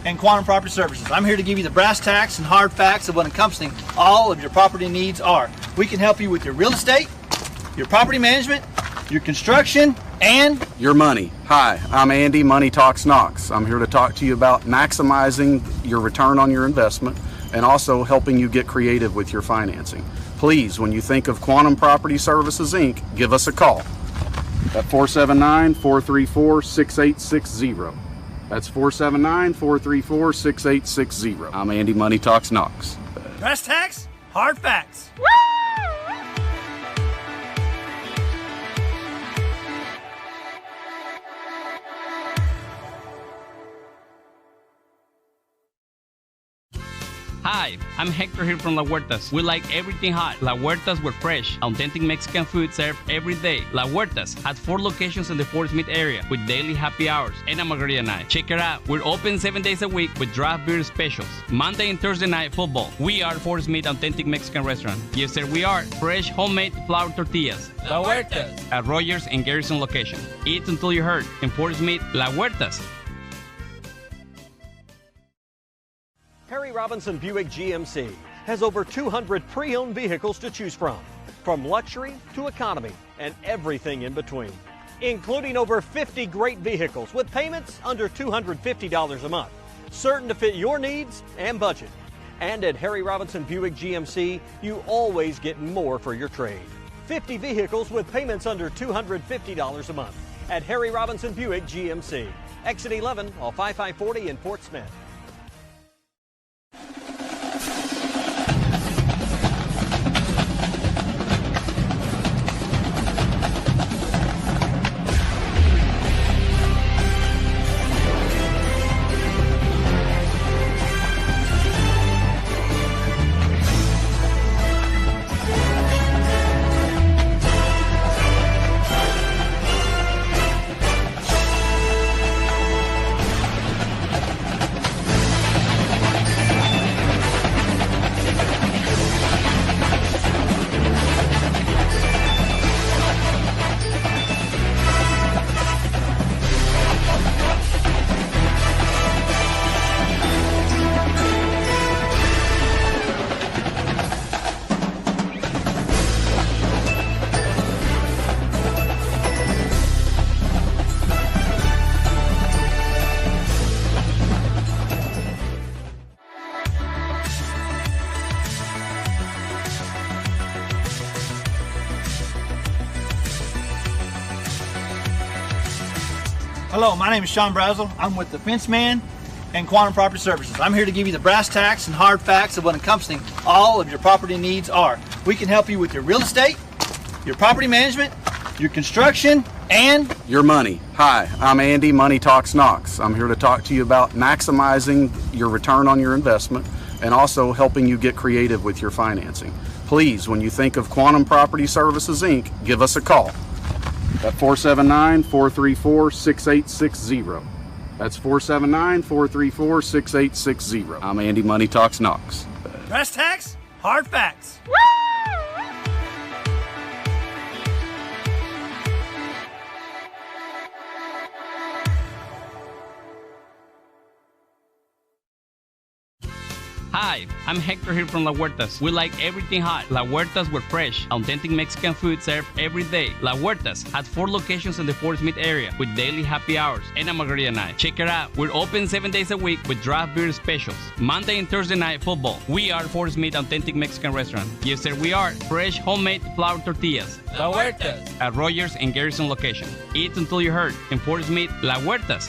and Quantum Property Services. I'm here to give you the brass tacks and hard facts of what encompassing all of your property needs are. We can help you with your real estate, your property management, your construction, and your money. Hi, I'm Andy, Money Talks Knox. I'm here to talk to you about maximizing your return on your investment and also helping you get creative with your financing. Please, when you think of Quantum Property Services, Inc., give us a call at 479-434-6860. That's 479-434-6860. I'm Andy, Money Talks Knox. brass tacks, hard facts. Hi, I'm Hector here from La Huertas. We like everything hot. La Huertas, we're fresh, authentic Mexican food served every day. La Huertas has 4 locations in the Fort Smith area with daily happy hours and a margarita night. Check it out. We're open 7 days a week with draft beer specials. Monday and Thursday night football. We are Fort Smith Authentic Mexican Restaurant. Yes, sir, we are. Fresh, homemade flour tortillas. La Huertas. At Rogers and Garrison location. Eat until you hurt. In Fort Smith, La Huertas. Harry Robinson Buick GMC has over 200 pre-owned vehicles to choose from luxury to economy and everything in between. including over 50 great vehicles with payments under $250 a month, certain to fit your needs and budget. And at Harry Robinson Buick GMC, you always get more for your trade. 50 vehicles with payments under $250 a month at Harry Robinson Buick GMC. Exit 11 off I-540 in Fort Smith. Hello, my name is Sean Brazel. I'm with the Fence Man and Quantum Property Services. I'm here to give you the brass tacks and hard facts of what encompassing all of your property needs are. We can help you with your real estate, your property management, your construction, and your money. Hi, I'm Andy, Money Talks Knox. I'm here to talk to you about maximizing your return on your investment and also helping you get creative with your financing. Please, when you think of Quantum Property Services, Inc., give us a call at 479-434-6860. That's 479-434-6860. I'm Andy, Money Talks Knox. brass tacks, hard facts. Hi, I'm Hector here from La Huertas. We like everything hot. La Huertas, we're fresh, authentic Mexican food served every day. La Huertas has 4 locations in the Fort Smith area with daily happy hours and a margarita night. Check it out. We're open 7 days a week with draft beer specials. Monday and Thursday night football. We are Fort Smith Authentic Mexican Restaurant. Yes, sir, we are. Fresh homemade flour tortillas. La Huertas. At Rogers and Garrison location. Eat until you hurt. In Fort Smith, La Huertas.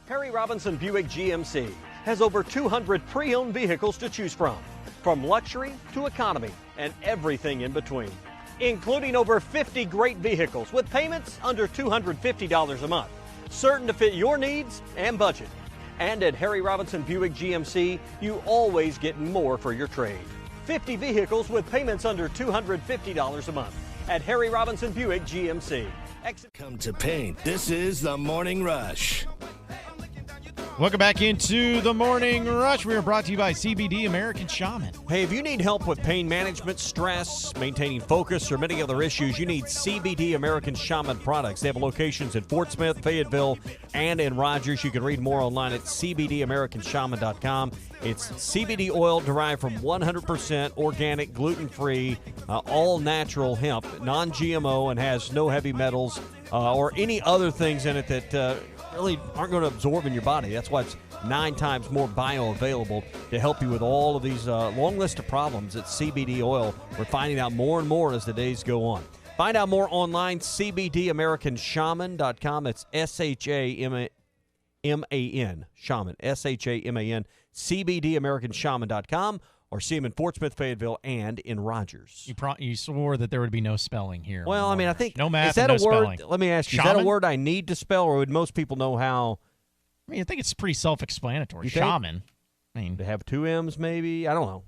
Harry Robinson Buick GMC has over 200 pre-owned vehicles to choose from luxury to economy and everything in between, including over 50 great vehicles with payments under $250 a month, certain to fit your needs and budget. And at Harry Robinson Buick GMC, you always get more for your trade. 50 vehicles with payments under $250 a month at Harry Robinson Buick GMC. Come to paint. This is the Morning Rush. Welcome back into the Morning Rush. We are brought to you by CBD American Shaman. Hey, if you need help with pain management, stress, maintaining focus, or many other issues, you need CBD American Shaman products. They have locations in Fort Smith, Fayetteville, and in Rogers. You can read more online at cbdamericanshaman.com. It's CBD oil derived from 100% organic, gluten-free, all-natural hemp, non-GMO, and has no heavy metals or any other things in it that really aren't going to absorb in your body. That's why it's 9 times more bioavailable to help you with all of these long list of problems. It's CBD oil. We're finding out more and more as the days go on. Find out more online, cbdamericanshaman.com. It's SHAMAN, Shaman, SHAMAN, cbdamericanshaman.com, or see him in Fort Smith, Fayetteville, and in Rogers. You swore that there would be no spelling here. Well, I mean, I think no math. Is that and a no word? spelling. Let me ask you: Shaman? Is that a word I need to spell, or would most people know how? I mean, I think it's pretty self-explanatory. You think? Shaman. I mean, to have 2 M's, maybe. I don't know.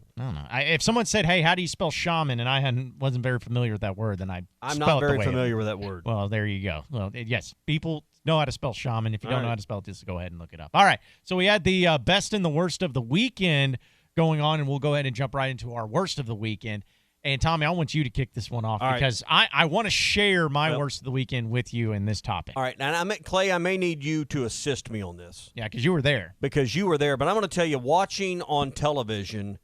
If someone said, "Hey, how do you spell shaman?" and I wasn't very familiar with that word, then I'm not very familiar with that word. Well, there you go. Well, yes, people know how to spell shaman. If you don't know how to spell it, just go ahead and look it up. All right. So we had the best and the worst of the weekend going on, and we'll go ahead and jump right into our worst of the weekend. And Tommy, I want you to kick this one off because I want to share my worst of the weekend with you in this topic. All right. Now, Clay, I may need you to assist me on this. Yeah, because you were there. But I'm going to tell you, watching on television,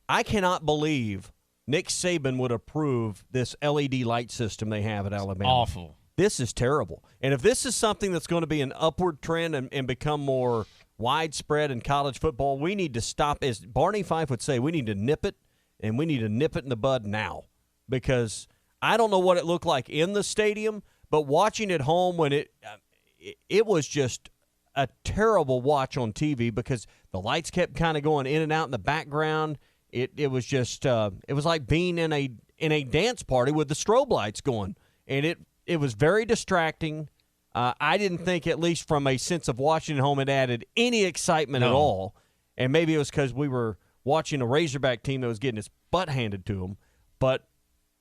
I cannot believe Nick Saban would approve this LED light system they have at Alabama. Awful. This is terrible. And if this is something that's going to be an upward trend and become more widespread in college football, we need to stop. As Barney Fife would say, we need to nip it, and we need to nip it in the bud now. Because I don't know what it looked like in the stadium, but watching at home when it was just a terrible watch on TV because the lights kept kind of going in and out in the background. It was just it was like being in a dance party with the strobe lights going, and it was very distracting. I didn't think, at least from a sense of watching at home, it added any excitement at all. And maybe it was because we were watching a Razorback team that was getting its butt handed to them. But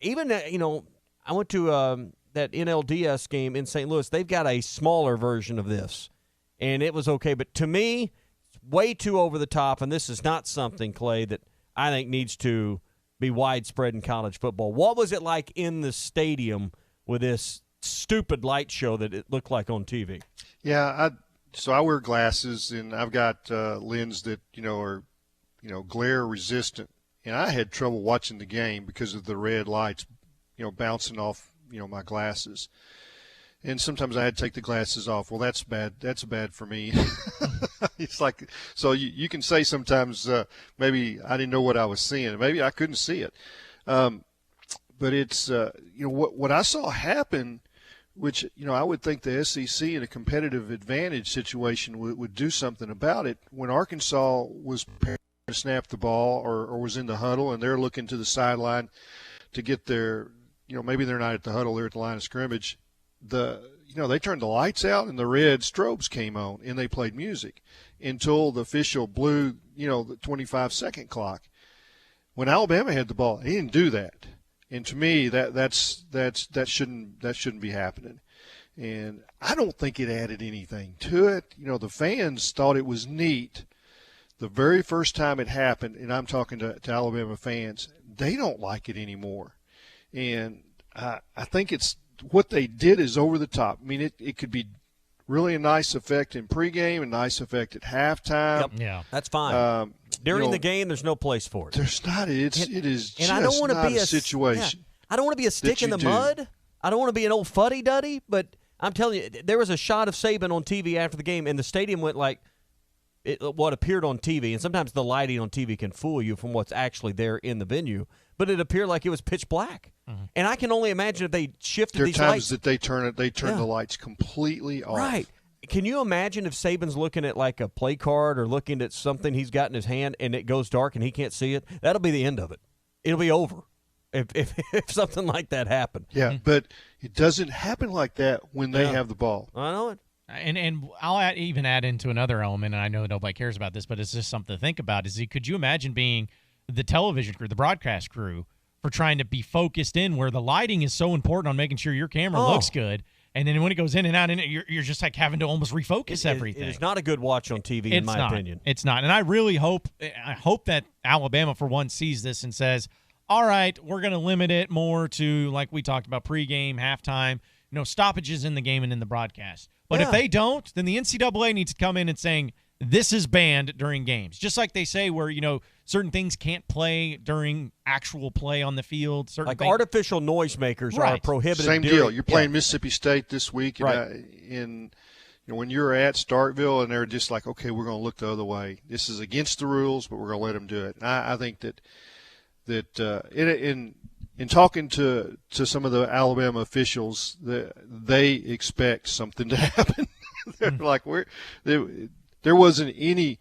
even, I went to that NLDS game in St. Louis. They've got a smaller version of this, and it was okay. But to me, it's way too over the top, and this is not something, Clay, that I think needs to be widespread in college football. What was it like in the stadium with this stupid light show that it looked like on TV? Yeah, so I wear glasses, and I've got lenses that are glare resistant, and I had trouble watching the game because of the red lights bouncing off my glasses, and sometimes I had to take the glasses off. Well, that's bad for me. It's like, so you can say sometimes maybe I didn't know what I was seeing, maybe I couldn't see it, but it's what I saw happen, which I would think the SEC in a competitive advantage situation would do something about it. When Arkansas was preparing to snap the ball or was in the huddle and they're looking to the sideline to get their, maybe they're not at the huddle, they're at the line of scrimmage. They turned the lights out and the red strobes came on and they played music until the official blew, the 25-second clock. When Alabama had the ball, he didn't do that. And to me, that shouldn't be happening. And I don't think it added anything to it. The fans thought it was neat the very first time it happened, and I'm talking to Alabama fans. They don't like it anymore. And I think it's what they did is over the top. I mean, it could be really a nice effect in pregame, a nice effect at halftime. Yep. Yeah, that's fine. During the game, there's no place for it. There's not. It is and just I don't want to not be a situation. Yeah, I don't want to be a stick in the mud. I don't want to be an old fuddy-duddy. But I'm telling you, there was a shot of Saban on TV after the game, and the stadium went like what appeared on TV. And sometimes the lighting on TV can fool you from what's actually there in the venue. But it appeared like it was pitch black. Mm-hmm. And I can only imagine if they shifted these lights. There are times that they turn the lights completely off. Right. Can you imagine if Saban's looking at like a play card or looking at something he's got in his hand and it goes dark and he can't see it? That'll be the end of it. It'll be over if something like that happened. Yeah, but it doesn't happen like that when they have the ball. I know it. And I'll even add into another element, and I know nobody cares about this, but it's just something to think about, could you imagine being the television crew, the broadcast crew, for trying to be focused in where the lighting is so important on making sure your camera looks good, and then when it goes in and out, you're just like having to almost refocus everything. It is not a good watch on TV, in my opinion. It's not, and I really hope that Alabama, for one, sees this and says, all right, we're going to limit it more to, like we talked about, pregame, halftime, stoppages in the game and in the broadcast. But if they don't, then the NCAA needs to come in and saying, this is banned during games. Just like they say where, certain things can't play during actual play on the field. Artificial noisemakers are prohibited. Same deal. You're playing Mississippi State this week. Right. When you're at Starkville and they're just like, okay, we're going to look the other way. This is against the rules, but we're going to let them do it. And I think that in talking to some of the Alabama officials, they expect something to happen. They're like, there wasn't any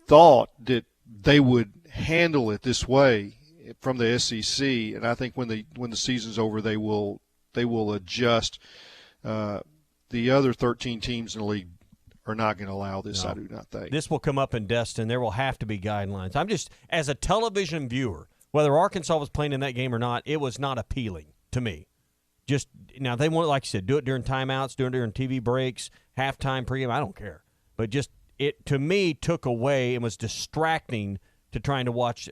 thought that they would handle it this way from the SEC, and I think when the season's over, they will adjust. The other 13 teams in the league are not going to allow this. No. I do not think this will come up in Destin. There will have to be guidelines. I'm just, as a television viewer, whether Arkansas was playing in that game or not, it was not appealing to me. Just now, they want, like you said, do it during timeouts, do it during TV breaks, halftime, pregame. I don't care, but just it to me took away and was distracting to trying to watch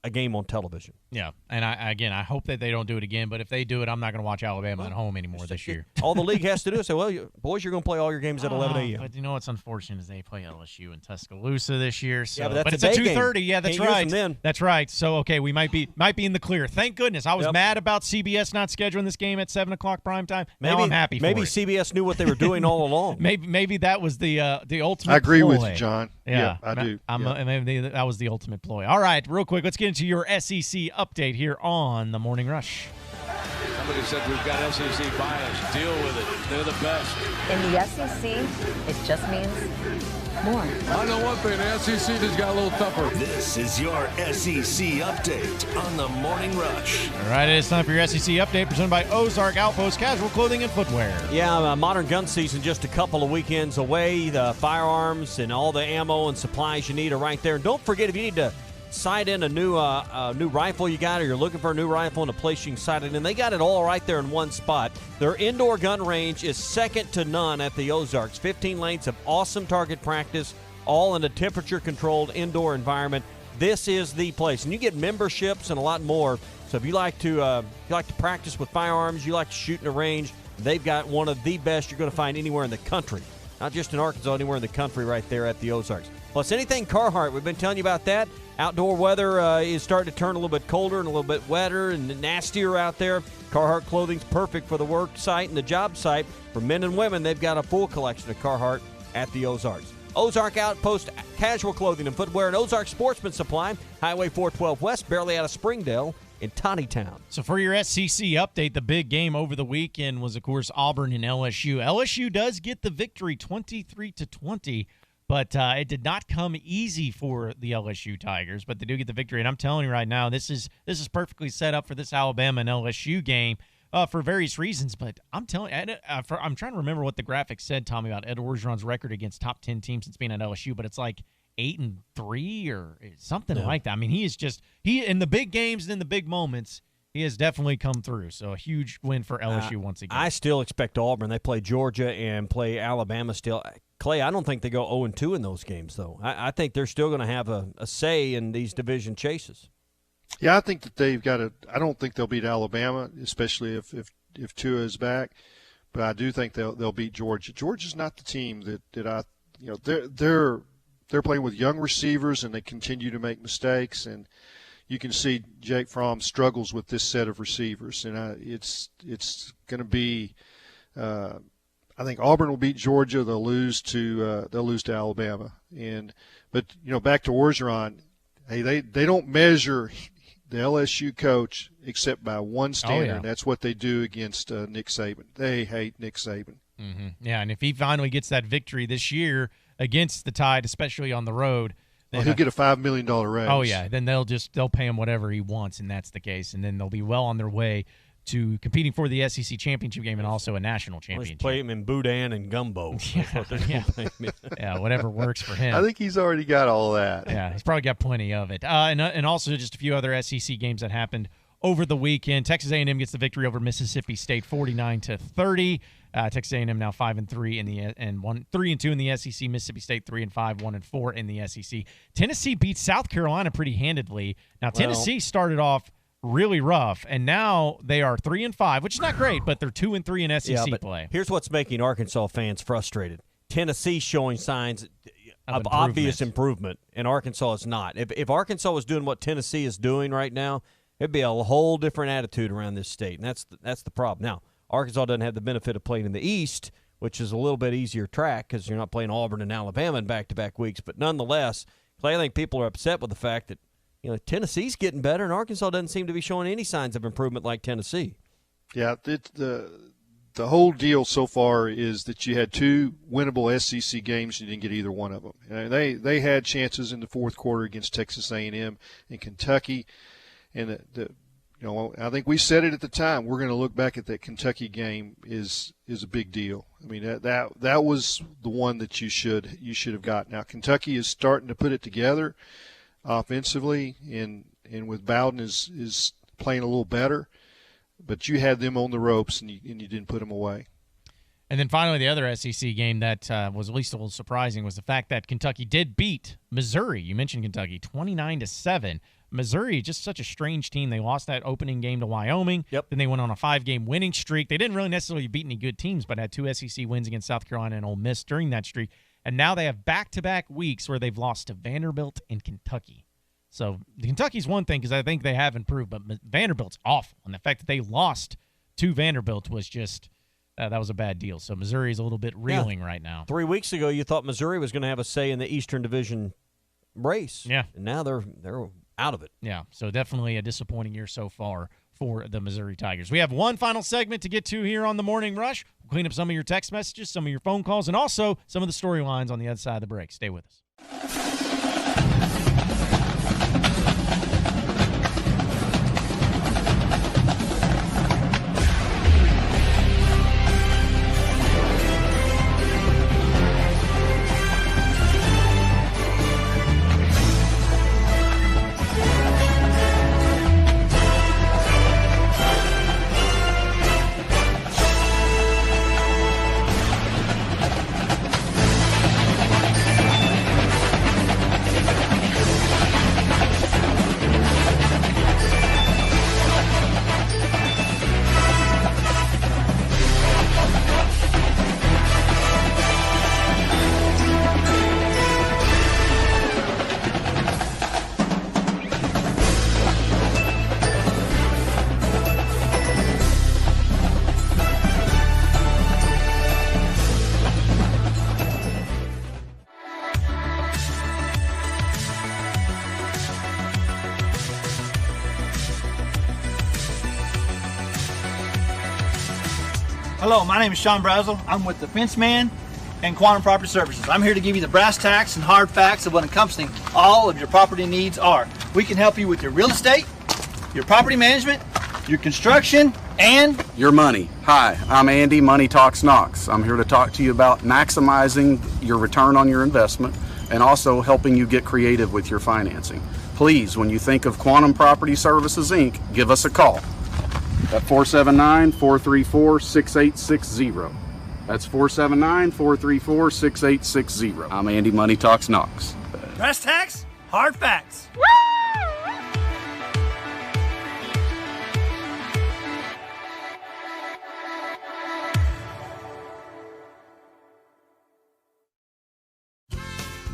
a game on television. Yeah, and I hope that they don't do it again. But if they do it, I'm not going to watch Alabama at home anymore this year. All the league has to do is say, well, boys, you're going to play all your games at 11 a.m. But you know what's unfortunate is they play LSU in Tuscaloosa this year. So. Yeah, but it's a at day game. 2:30. Yeah, that's Can't use right. them then. That's right. So okay, we might be in the clear. Thank goodness. I was mad about CBS not scheduling this game at 7 o'clock prime time. Now I'm happy. Maybe for it. CBS knew what they were doing all along. Maybe that was the ultimate. I agree ploy. with you, John. Yeah, I do. Maybe that was the ultimate ploy. All right, real quick, let's get into your SEC update here on the Morning Rush. Somebody said we've got SEC bias. Deal with it. They're the best. In the SEC, it just means more. I know one thing, the SEC just got a little tougher. This is your SEC update on the Morning Rush. All right, it's time for your SEC update presented by Ozark Outpost Casual Clothing and Footwear. Yeah, modern gun season just a couple of weekends away. The firearms and all the ammo and supplies you need are right there. And don't forget, if you need to sight in a new rifle you got, or you're looking for a new rifle in a place you can sight it in, they got it all right there in one spot. Their indoor gun range is second to none at the Ozarks. 15 lanes of awesome target practice, all in a temperature-controlled indoor environment. This is the place, and you get memberships and a lot more. So if you like to practice with firearms, you like to shoot in a range, they've got one of the best you're going to find anywhere in the country. Not just in Arkansas, anywhere in the country right there at the Ozarks. Plus, anything Carhartt, we've been telling you about that. Outdoor weather is starting to turn a little bit colder and a little bit wetter and nastier out there. Carhartt clothing's perfect for the work site and the job site. For men and women, they've got a full collection of Carhartt at the Ozarks. Ozark Outpost Casual Clothing and Footwear and Ozark Sportsman Supply, Highway 412 West, barely out of Springdale in Tawnytown. So for your SEC update, the big game over the weekend was, of course, Auburn and LSU. LSU does get the victory 23-20. But it did not come easy for the LSU Tigers, but they do get the victory. And I'm telling you right now, this is perfectly set up for this Alabama and LSU game for various reasons. But I'm telling you, I'm trying to remember what the graphic said, Tommy, about Ed Orgeron's record against top 10 teams since being at LSU, but it's like 8-3 or something like that. I mean, he in the big games and in the big moments, he has definitely come through. So a huge win for LSU once again. I still expect Auburn. They play Georgia and play Alabama still. Clay, I don't think they go 0-2 in those games, though. I think they're still going to have a say in these division chases. Yeah, I think that they've got to – I don't think they'll beat Alabama, especially if Tua is back. But I do think they'll beat Georgia. Georgia's not the team that I – you know, they're playing with young receivers, and they continue to make mistakes. And you can see Jake Fromm struggles with this set of receivers. And it's going to be I think Auburn will beat Georgia. They'll lose to Alabama. But you know, back to Orgeron, hey, they don't measure the LSU coach except by one standard. And that's what they do against Nick Saban. They hate Nick Saban. Mm-hmm. Yeah, and if he finally gets that victory this year against the Tide, especially on the road, then he'll get a $5 million raise. Oh yeah, then they'll pay him whatever he wants, and that's the case. And then they'll be well on their way to competing for the SEC championship game and also a national championship. Play him in Boudin and Gumbo. Yeah, whatever works for him. I think he's already got all that. Yeah, he's probably got plenty of it. And also just a few other SEC games that happened over the weekend. Texas A&M gets the victory over Mississippi State 49-30. Texas A&M now 5-3 in the and 3-2 in the SEC. Mississippi State 3-5, 1-4 in the SEC. Tennessee beats South Carolina pretty handedly. Now Tennessee started off really rough, and now they are 3-5, which is not great, but they're 2-3 in SEC play. Here's what's making Arkansas fans frustrated: Tennessee showing signs of obvious improvement, and Arkansas is not. If Arkansas was doing what Tennessee is doing right now, it'd be a whole different attitude around this state, and that's the problem. Now, Arkansas doesn't have the benefit of playing in the East, which is a little bit easier track because you're not playing Auburn and Alabama in back-to-back weeks. But nonetheless, Clay, I think people are upset with the fact that Tennessee's getting better, and Arkansas doesn't seem to be showing any signs of improvement like Tennessee. Yeah, the whole deal so far is that you had two winnable SEC games. You didn't get either one of them. And they had chances in the fourth quarter against Texas A&M and Kentucky. And I think we said it at the time. We're going to look back at that Kentucky game is a big deal. I mean that was the one that you should have got. Now Kentucky is starting to put it together offensively, and with Bowden is playing a little better, but you had them on the ropes and you didn't put them away. And then finally, the other SEC game that was at least a little surprising was the fact that Kentucky did beat Missouri. You mentioned Kentucky, 29-7. Missouri, just such a strange team. They lost that opening game to Wyoming. Yep. Then they went on a 5-game winning streak. They didn't really necessarily beat any good teams, but had 2 SEC wins against South Carolina and Ole Miss during that streak. And now they have back-to-back weeks where they've lost to Vanderbilt and Kentucky. So Kentucky's one thing because I think they have improved, but Vanderbilt's awful. And the fact that they lost to Vanderbilt was just that was a bad deal. So Missouri's a little bit reeling right now. 3 weeks ago, you thought Missouri was going to have a say in the Eastern Division race. Yeah. And now they're out of it. Yeah, so definitely a disappointing year so far for the Missouri Tigers. We have one final segment to get to here on the Morning Rush. We'll clean up some of your text messages, some of your phone calls, and also some of the storylines on the other side of the break. Stay with us. Hello, my name is Sean Brazel. I'm with the Fence Man and Quantum Property Services. I'm here to give you the brass tacks and hard facts of what encompassing all of your property needs are. We can help you with your real estate, your property management, your construction, and your money. Hi, I'm Andy, Money Talks Knox. I'm here to talk to you about maximizing your return on your investment and also helping you get creative with your financing. Please, when you think of Quantum Property Services, Inc., give us a call at 479-434-6860. That's 479-434-6860. I'm Andy, Money Talks Knox. brass tacks, hard facts.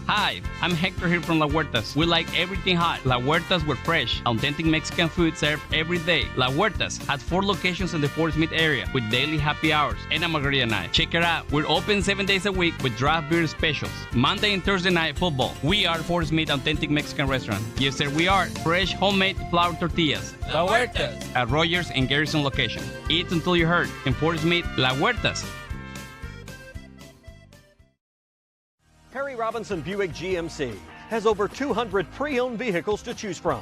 Hi, I'm Hector here from La Huertas. We like everything hot. La Huertas, we're fresh, authentic Mexican food served every day. La Huertas has 4 locations in the Fort Smith area with daily happy hours and a margarita night. Check it out. We're open 7 days a week with draft beer specials. Monday and Thursday night football. We are Fort Smith Authentic Mexican Restaurant. Yes, sir, we are. Fresh homemade flour tortillas. La Huertas. At Rogers and Garrison location. Eat until you hurt. In Fort Smith, La Huertas. Perry Robinson Buick GMC has over 200 pre-owned vehicles to choose from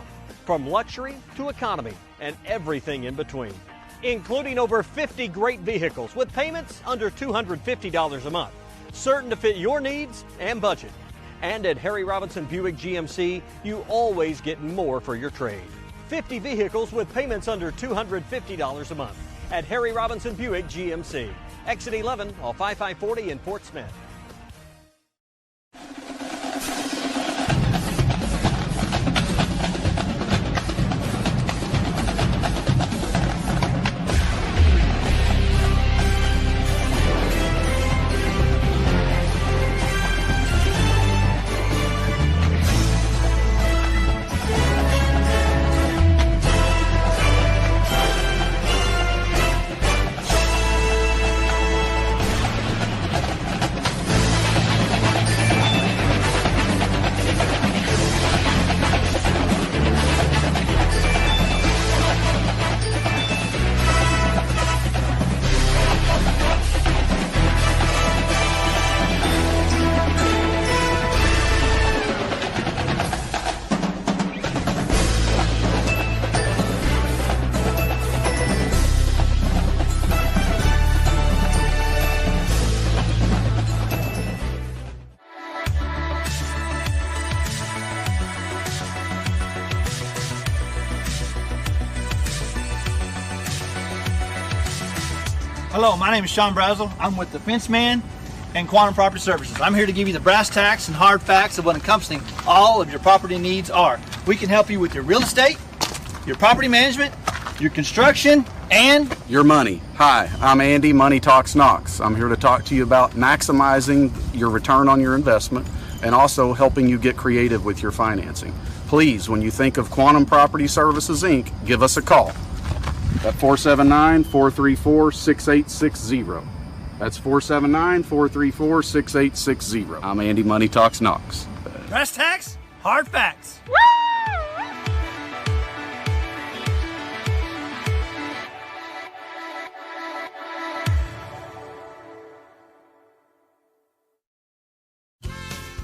luxury to economy and everything in between, including over 50 great vehicles with payments under $250 a month, certain to fit your needs and budget. And at Harry Robinson Buick GMC, you always get more for your trade. 50 vehicles with payments under $250 a month at Harry Robinson Buick GMC. Exit 11 off 5540 in Fort Smith. Hello, my name is Sean Brazel. I'm with the Fence Man and Quantum Property Services. I'm here to give you the brass tacks and hard facts of what encompassing all of your property needs are. We can help you with your real estate, your property management, your construction, and your money. Hi, I'm Andy, Money Talks Knox. I'm here to talk to you about maximizing your return on your investment and also helping you get creative with your financing. Please, when you think of Quantum Property Services, Inc., give us a call at 479-434-6860. That's 479-434-6860. I'm Andy, Money Talks Knox. brass tacks, hard facts.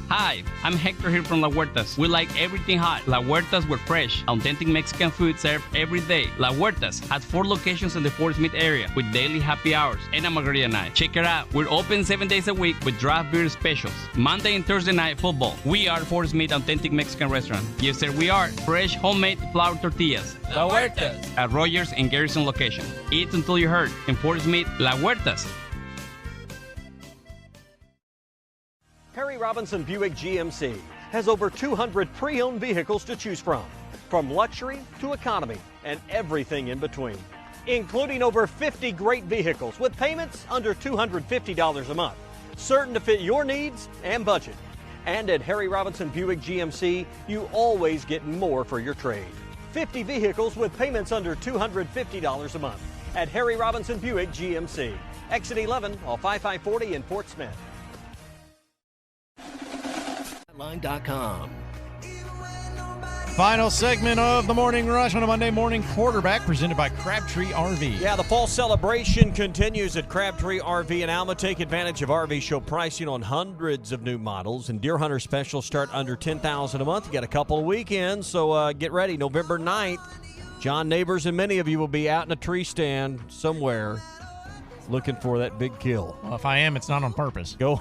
Hi, I'm Hector here from La Huertas. We like everything hot. La Huertas, we're fresh, authentic Mexican food served every day. La Huertas has 4 locations in the Fort Smith area with daily happy hours and a margarita night. Check it out. We're open 7 days a week with draft beer specials. Monday and Thursday night football. We are Fort Smith Authentic Mexican Restaurant. Yes, sir, we are. Fresh, homemade flour tortillas. La Huertas. At Rogers and Garrison location. Eat until you hurt. In Fort Smith, La Huertas. Harry Robinson Buick GMC has over 200 pre-owned vehicles to choose from luxury to economy and everything in between, including over 50 great vehicles with payments under $250 a month, certain to fit your needs and budget. And at Harry Robinson Buick GMC, you always get more for your trade. 50 vehicles with payments under $250 a month at Harry Robinson Buick GMC. Exit 11 off I-540 in Fort Smith. Line.com. Final segment of the Morning Rush on a Monday morning quarterback presented by Crabtree RV. Yeah, the fall celebration continues at Crabtree RV in Alma. Take advantage of RV show pricing on hundreds of new models, and Deer Hunter specials start under $10,000 a month. You got a couple of weekends, so get ready. November 9th, John Neighbors and many of you will be out in a tree stand somewhere looking for that big kill. Well, if I am, it's not on purpose. Go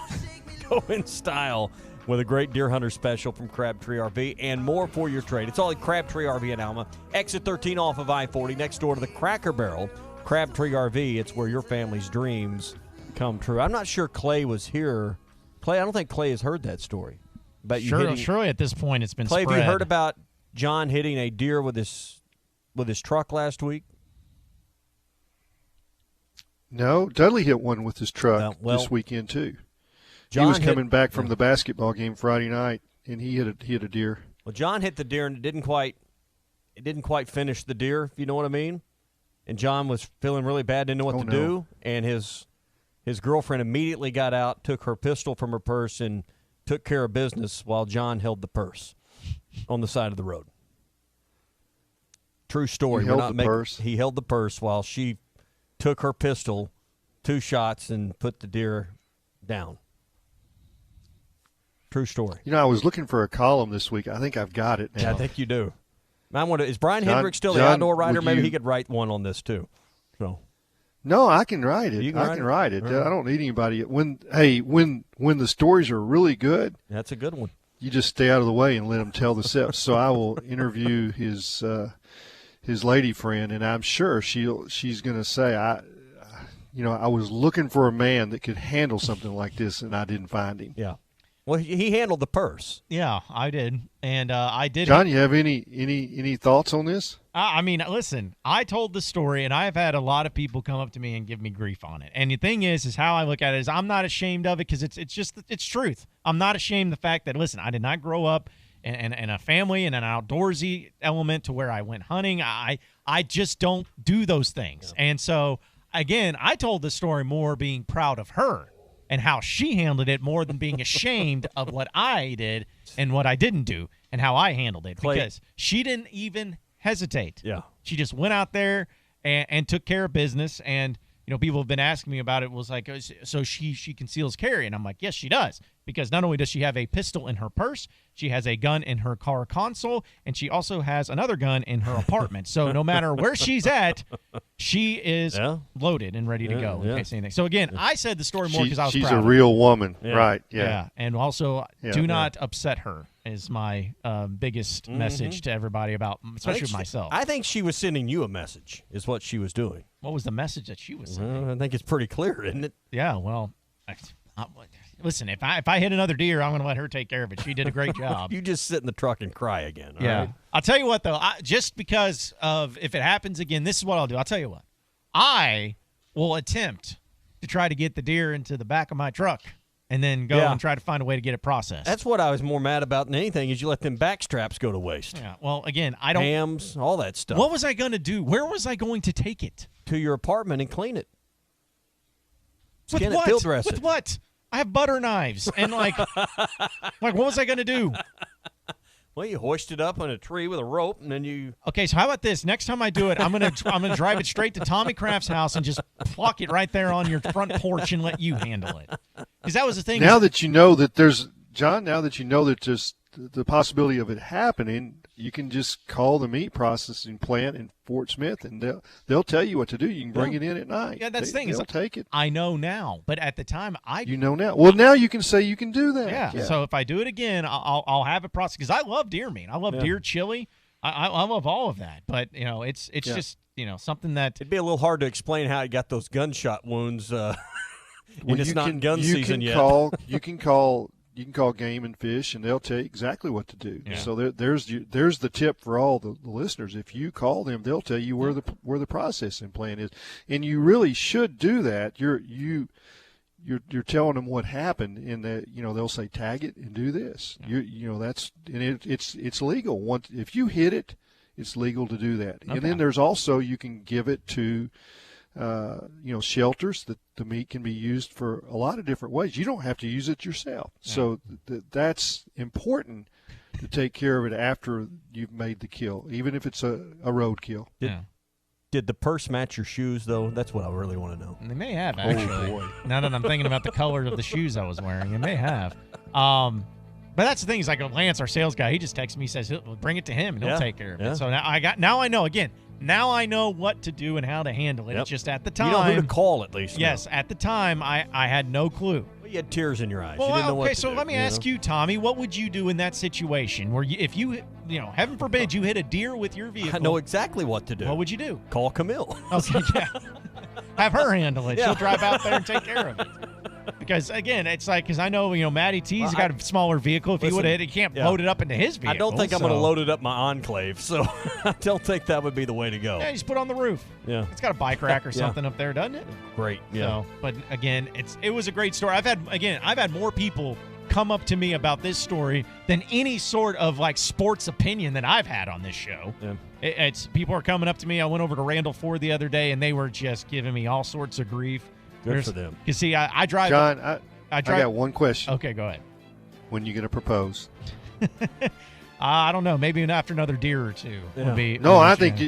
in style with a great Deer Hunter special from Crabtree RV and more for your trade. It's all at Crabtree RV in Alma. Exit 13 off of I-40, next door to the Cracker Barrel. Crabtree RV, it's where your family's dreams come true. I'm not sure Clay was here. Clay, I don't think Clay has heard that story. About you hitting, surely at this point it's been Clay, spread. have you heard about John hitting a deer with his truck last week? No, Dudley hit one with his truck this weekend too. He was coming back from the basketball game Friday night, and he hit a deer. Well, John hit the deer, and it didn't quite finish the deer, if you know what I mean. And John was feeling really bad, didn't know what to do, and his girlfriend immediately got out, took her pistol from her purse, and took care of business while John held the purse on the side of the road. True story. He held the purse? He held the purse while she took her pistol, 2 shots, and put the deer down. True story. You know, I was looking for a column this week. I think I've got it now. Yeah, I think you do. Is Brian Hendricks still the outdoor writer? Maybe he could write one on this too. So, no, I can write it. I can write it. Right. I don't need anybody. When the stories are really good, that's a good one. You just stay out of the way and let them tell the steps. So I will interview his lady friend, and I'm sure she's going to say, I was looking for a man that could handle something like this, and I didn't find him. Yeah. Well, he handled the purse. Yeah, I did, and I did. John, you have any thoughts on this? I mean, listen, I told the story, and I've had a lot of people come up to me and give me grief on it. And the thing is how I look at it is I'm not ashamed of it because it's truth. I'm not ashamed of the fact that, listen, I did not grow up in a family and an outdoorsy element to where I went hunting. I just don't do those things. Yeah. And so, again, I told the story more being proud of her and how she handled it more than being ashamed of what I did and what I didn't do and how I handled it. Because she didn't even hesitate. Yeah. She just went out there and took care of business. And, people have been asking me about it. Was like, so she conceals carry. And I'm like, yes, she does. Because not only does she have a pistol in her purse, she has a gun in her car console, and she also has another gun in her apartment. So no matter where she's at, she is loaded and ready to go in case anything. So, again, I said the story more because I was proud. She's a real woman, right? Yeah. And also, do not upset her is my biggest message to everybody about, especially myself. I think she was sending you a message is what she was doing. What was the message that she was sending? I think it's pretty clear, isn't it? Yeah, well, listen, if I hit another deer, I'm going to let her take care of it. She did a great job. You just sit in the truck and cry again. All right? I'll tell you what, though, just because of if it happens again, this is what I'll do. I'll tell you what. I will attempt to try to get the deer into the back of my truck and then go and try to find a way to get it processed. That's what I was more mad about than anything is you let them back straps go to waste. Yeah, well, again, I don't. Hams, all that stuff. What was I going to do? Where was I going to take it? To your apartment and clean it. With Skin what? it, field dress With it. what? I have butter knives. And, what was I going to do? Well, you hoist it up on a tree with a rope, and then you. Okay, so how about this? Next time I do it, I'm gonna drive it straight to Tommy Kraft's house and just pluck it right there on your front porch and let you handle it. Because that was the thing. Now that you know that there's the possibility of it happening, you can just call the meat processing plant in Fort Smith, and they'll tell you what to do. You can bring it in at night. Yeah, that's the thing. They'll take it. I know now, but at the time, You know now. Well, now you can say you can do that. Yeah. So if I do it again, I'll have it processed because I love deer meat. I love deer chili. I love all of that. But it's just something that it'd be a little hard to explain how you got those gunshot wounds. And it's not gun season yet. You can call Game and Fish, and they'll tell you exactly what to do. Yeah. So there's the tip for all the listeners. If you call them, they'll tell you where the processing plant is, and you really should do that. You're telling them what happened, in that they'll say tag it and do this. It's legal. If you hit it, it's legal to do that. Okay. And then there's also you can give it to shelters that the meat can be used for a lot of different ways. You don't have to use it yourself. Yeah. So that's important to take care of it after you've made the kill, even if it's a road kill. Did the purse match your shoes, though? That's what I really want to know. They may have, actually. Oh, boy. Now that I'm thinking about the color of the shoes I was wearing, it may have. But that's the thing is, like Lance, our sales guy, he just texts me, he says, bring it to him, and he'll take care of it. So now I know, again, now I know what to do and how to handle it. Yep. It's just at the time. You know who to call, at least. Yes, at the time, I had no clue. Well, you had tears in your eyes. Well, you didn't know what okay, to so do, let me ask you, Tommy, what would you do in that situation where if you heaven forbid, you hit a deer with your vehicle? I know exactly what to do. What would you do? Call Camille. Okay, yeah. Have her handle it. Yeah. She'll drive out there and take care of it. Because, again, it's like, because I know, Matty T's got a smaller vehicle. If he would have hit it, he can't load it up into his vehicle. I don't think I'm going to load it up my Enclave, so I don't think that would be the way to go. Yeah, just put it on the roof. Yeah. It's got a bike rack or something up there, doesn't it? Great, yeah. So, but, again, it was a great story. I've had more people come up to me about this story than any sort of, sports opinion that I've had on this show. Yeah. It's people are coming up to me. I went over to Randall Ford the other day, and they were just giving me all sorts of grief. Good for them. You see, I drive. John, I got one question. Okay, go ahead. When you going to propose? I don't know. Maybe after another deer or two would be. No, I think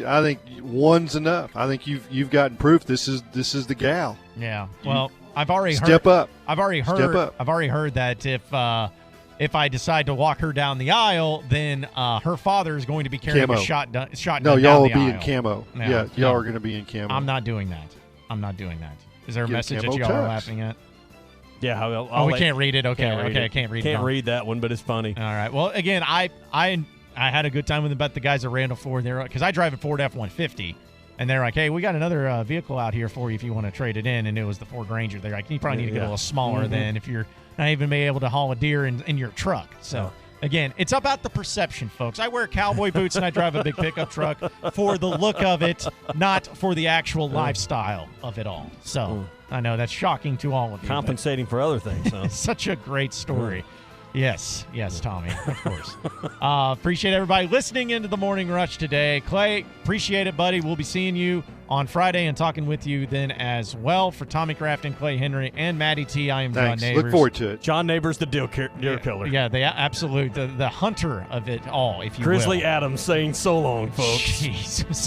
one's enough. I think you've gotten proof. This is the gal. Yeah. Well, I've already step heard. up. I've already heard. Step up. I've already heard that if I decide to walk her down the aisle, then her father is going to be carrying camo. a shotgun. No, y'all will be aisle. in camo. No, yeah, y'all are going to be in camo. I'm not doing that. Is there a Get message that camo y'all are tux. laughing at? Yeah, we can't read it. Okay, I can't read it. Can't read that one, but it's funny. All right. Well, again, I had a good time with the guys at Randall Ford there because I drive a Ford F-150, and they're like, "Hey, we got another vehicle out here for you if you want to trade it in." And it was the Ford Ranger. They're like, "You probably need to get a little smaller than if you're not even be able to haul a deer in your truck." So. Again, it's about the perception, folks. I wear cowboy boots and I drive a big pickup truck for the look of it, not for the actual lifestyle of it all. So I know that's shocking to all of you. Compensating for other things, huh? Such a great story. Yes, Tommy, of course. Appreciate everybody listening into the Morning Rush today. Clay, appreciate it, buddy. We'll be seeing you on Friday and talking with you then as well. For Tommy Kraft and Clay Henry and Matty T, I am Thanks. John Neighbors. Look forward to it. John Neighbors, the deer killer. Yeah, the hunter of it all, if you Grizzly will. Adams saying so long, folks. Jesus.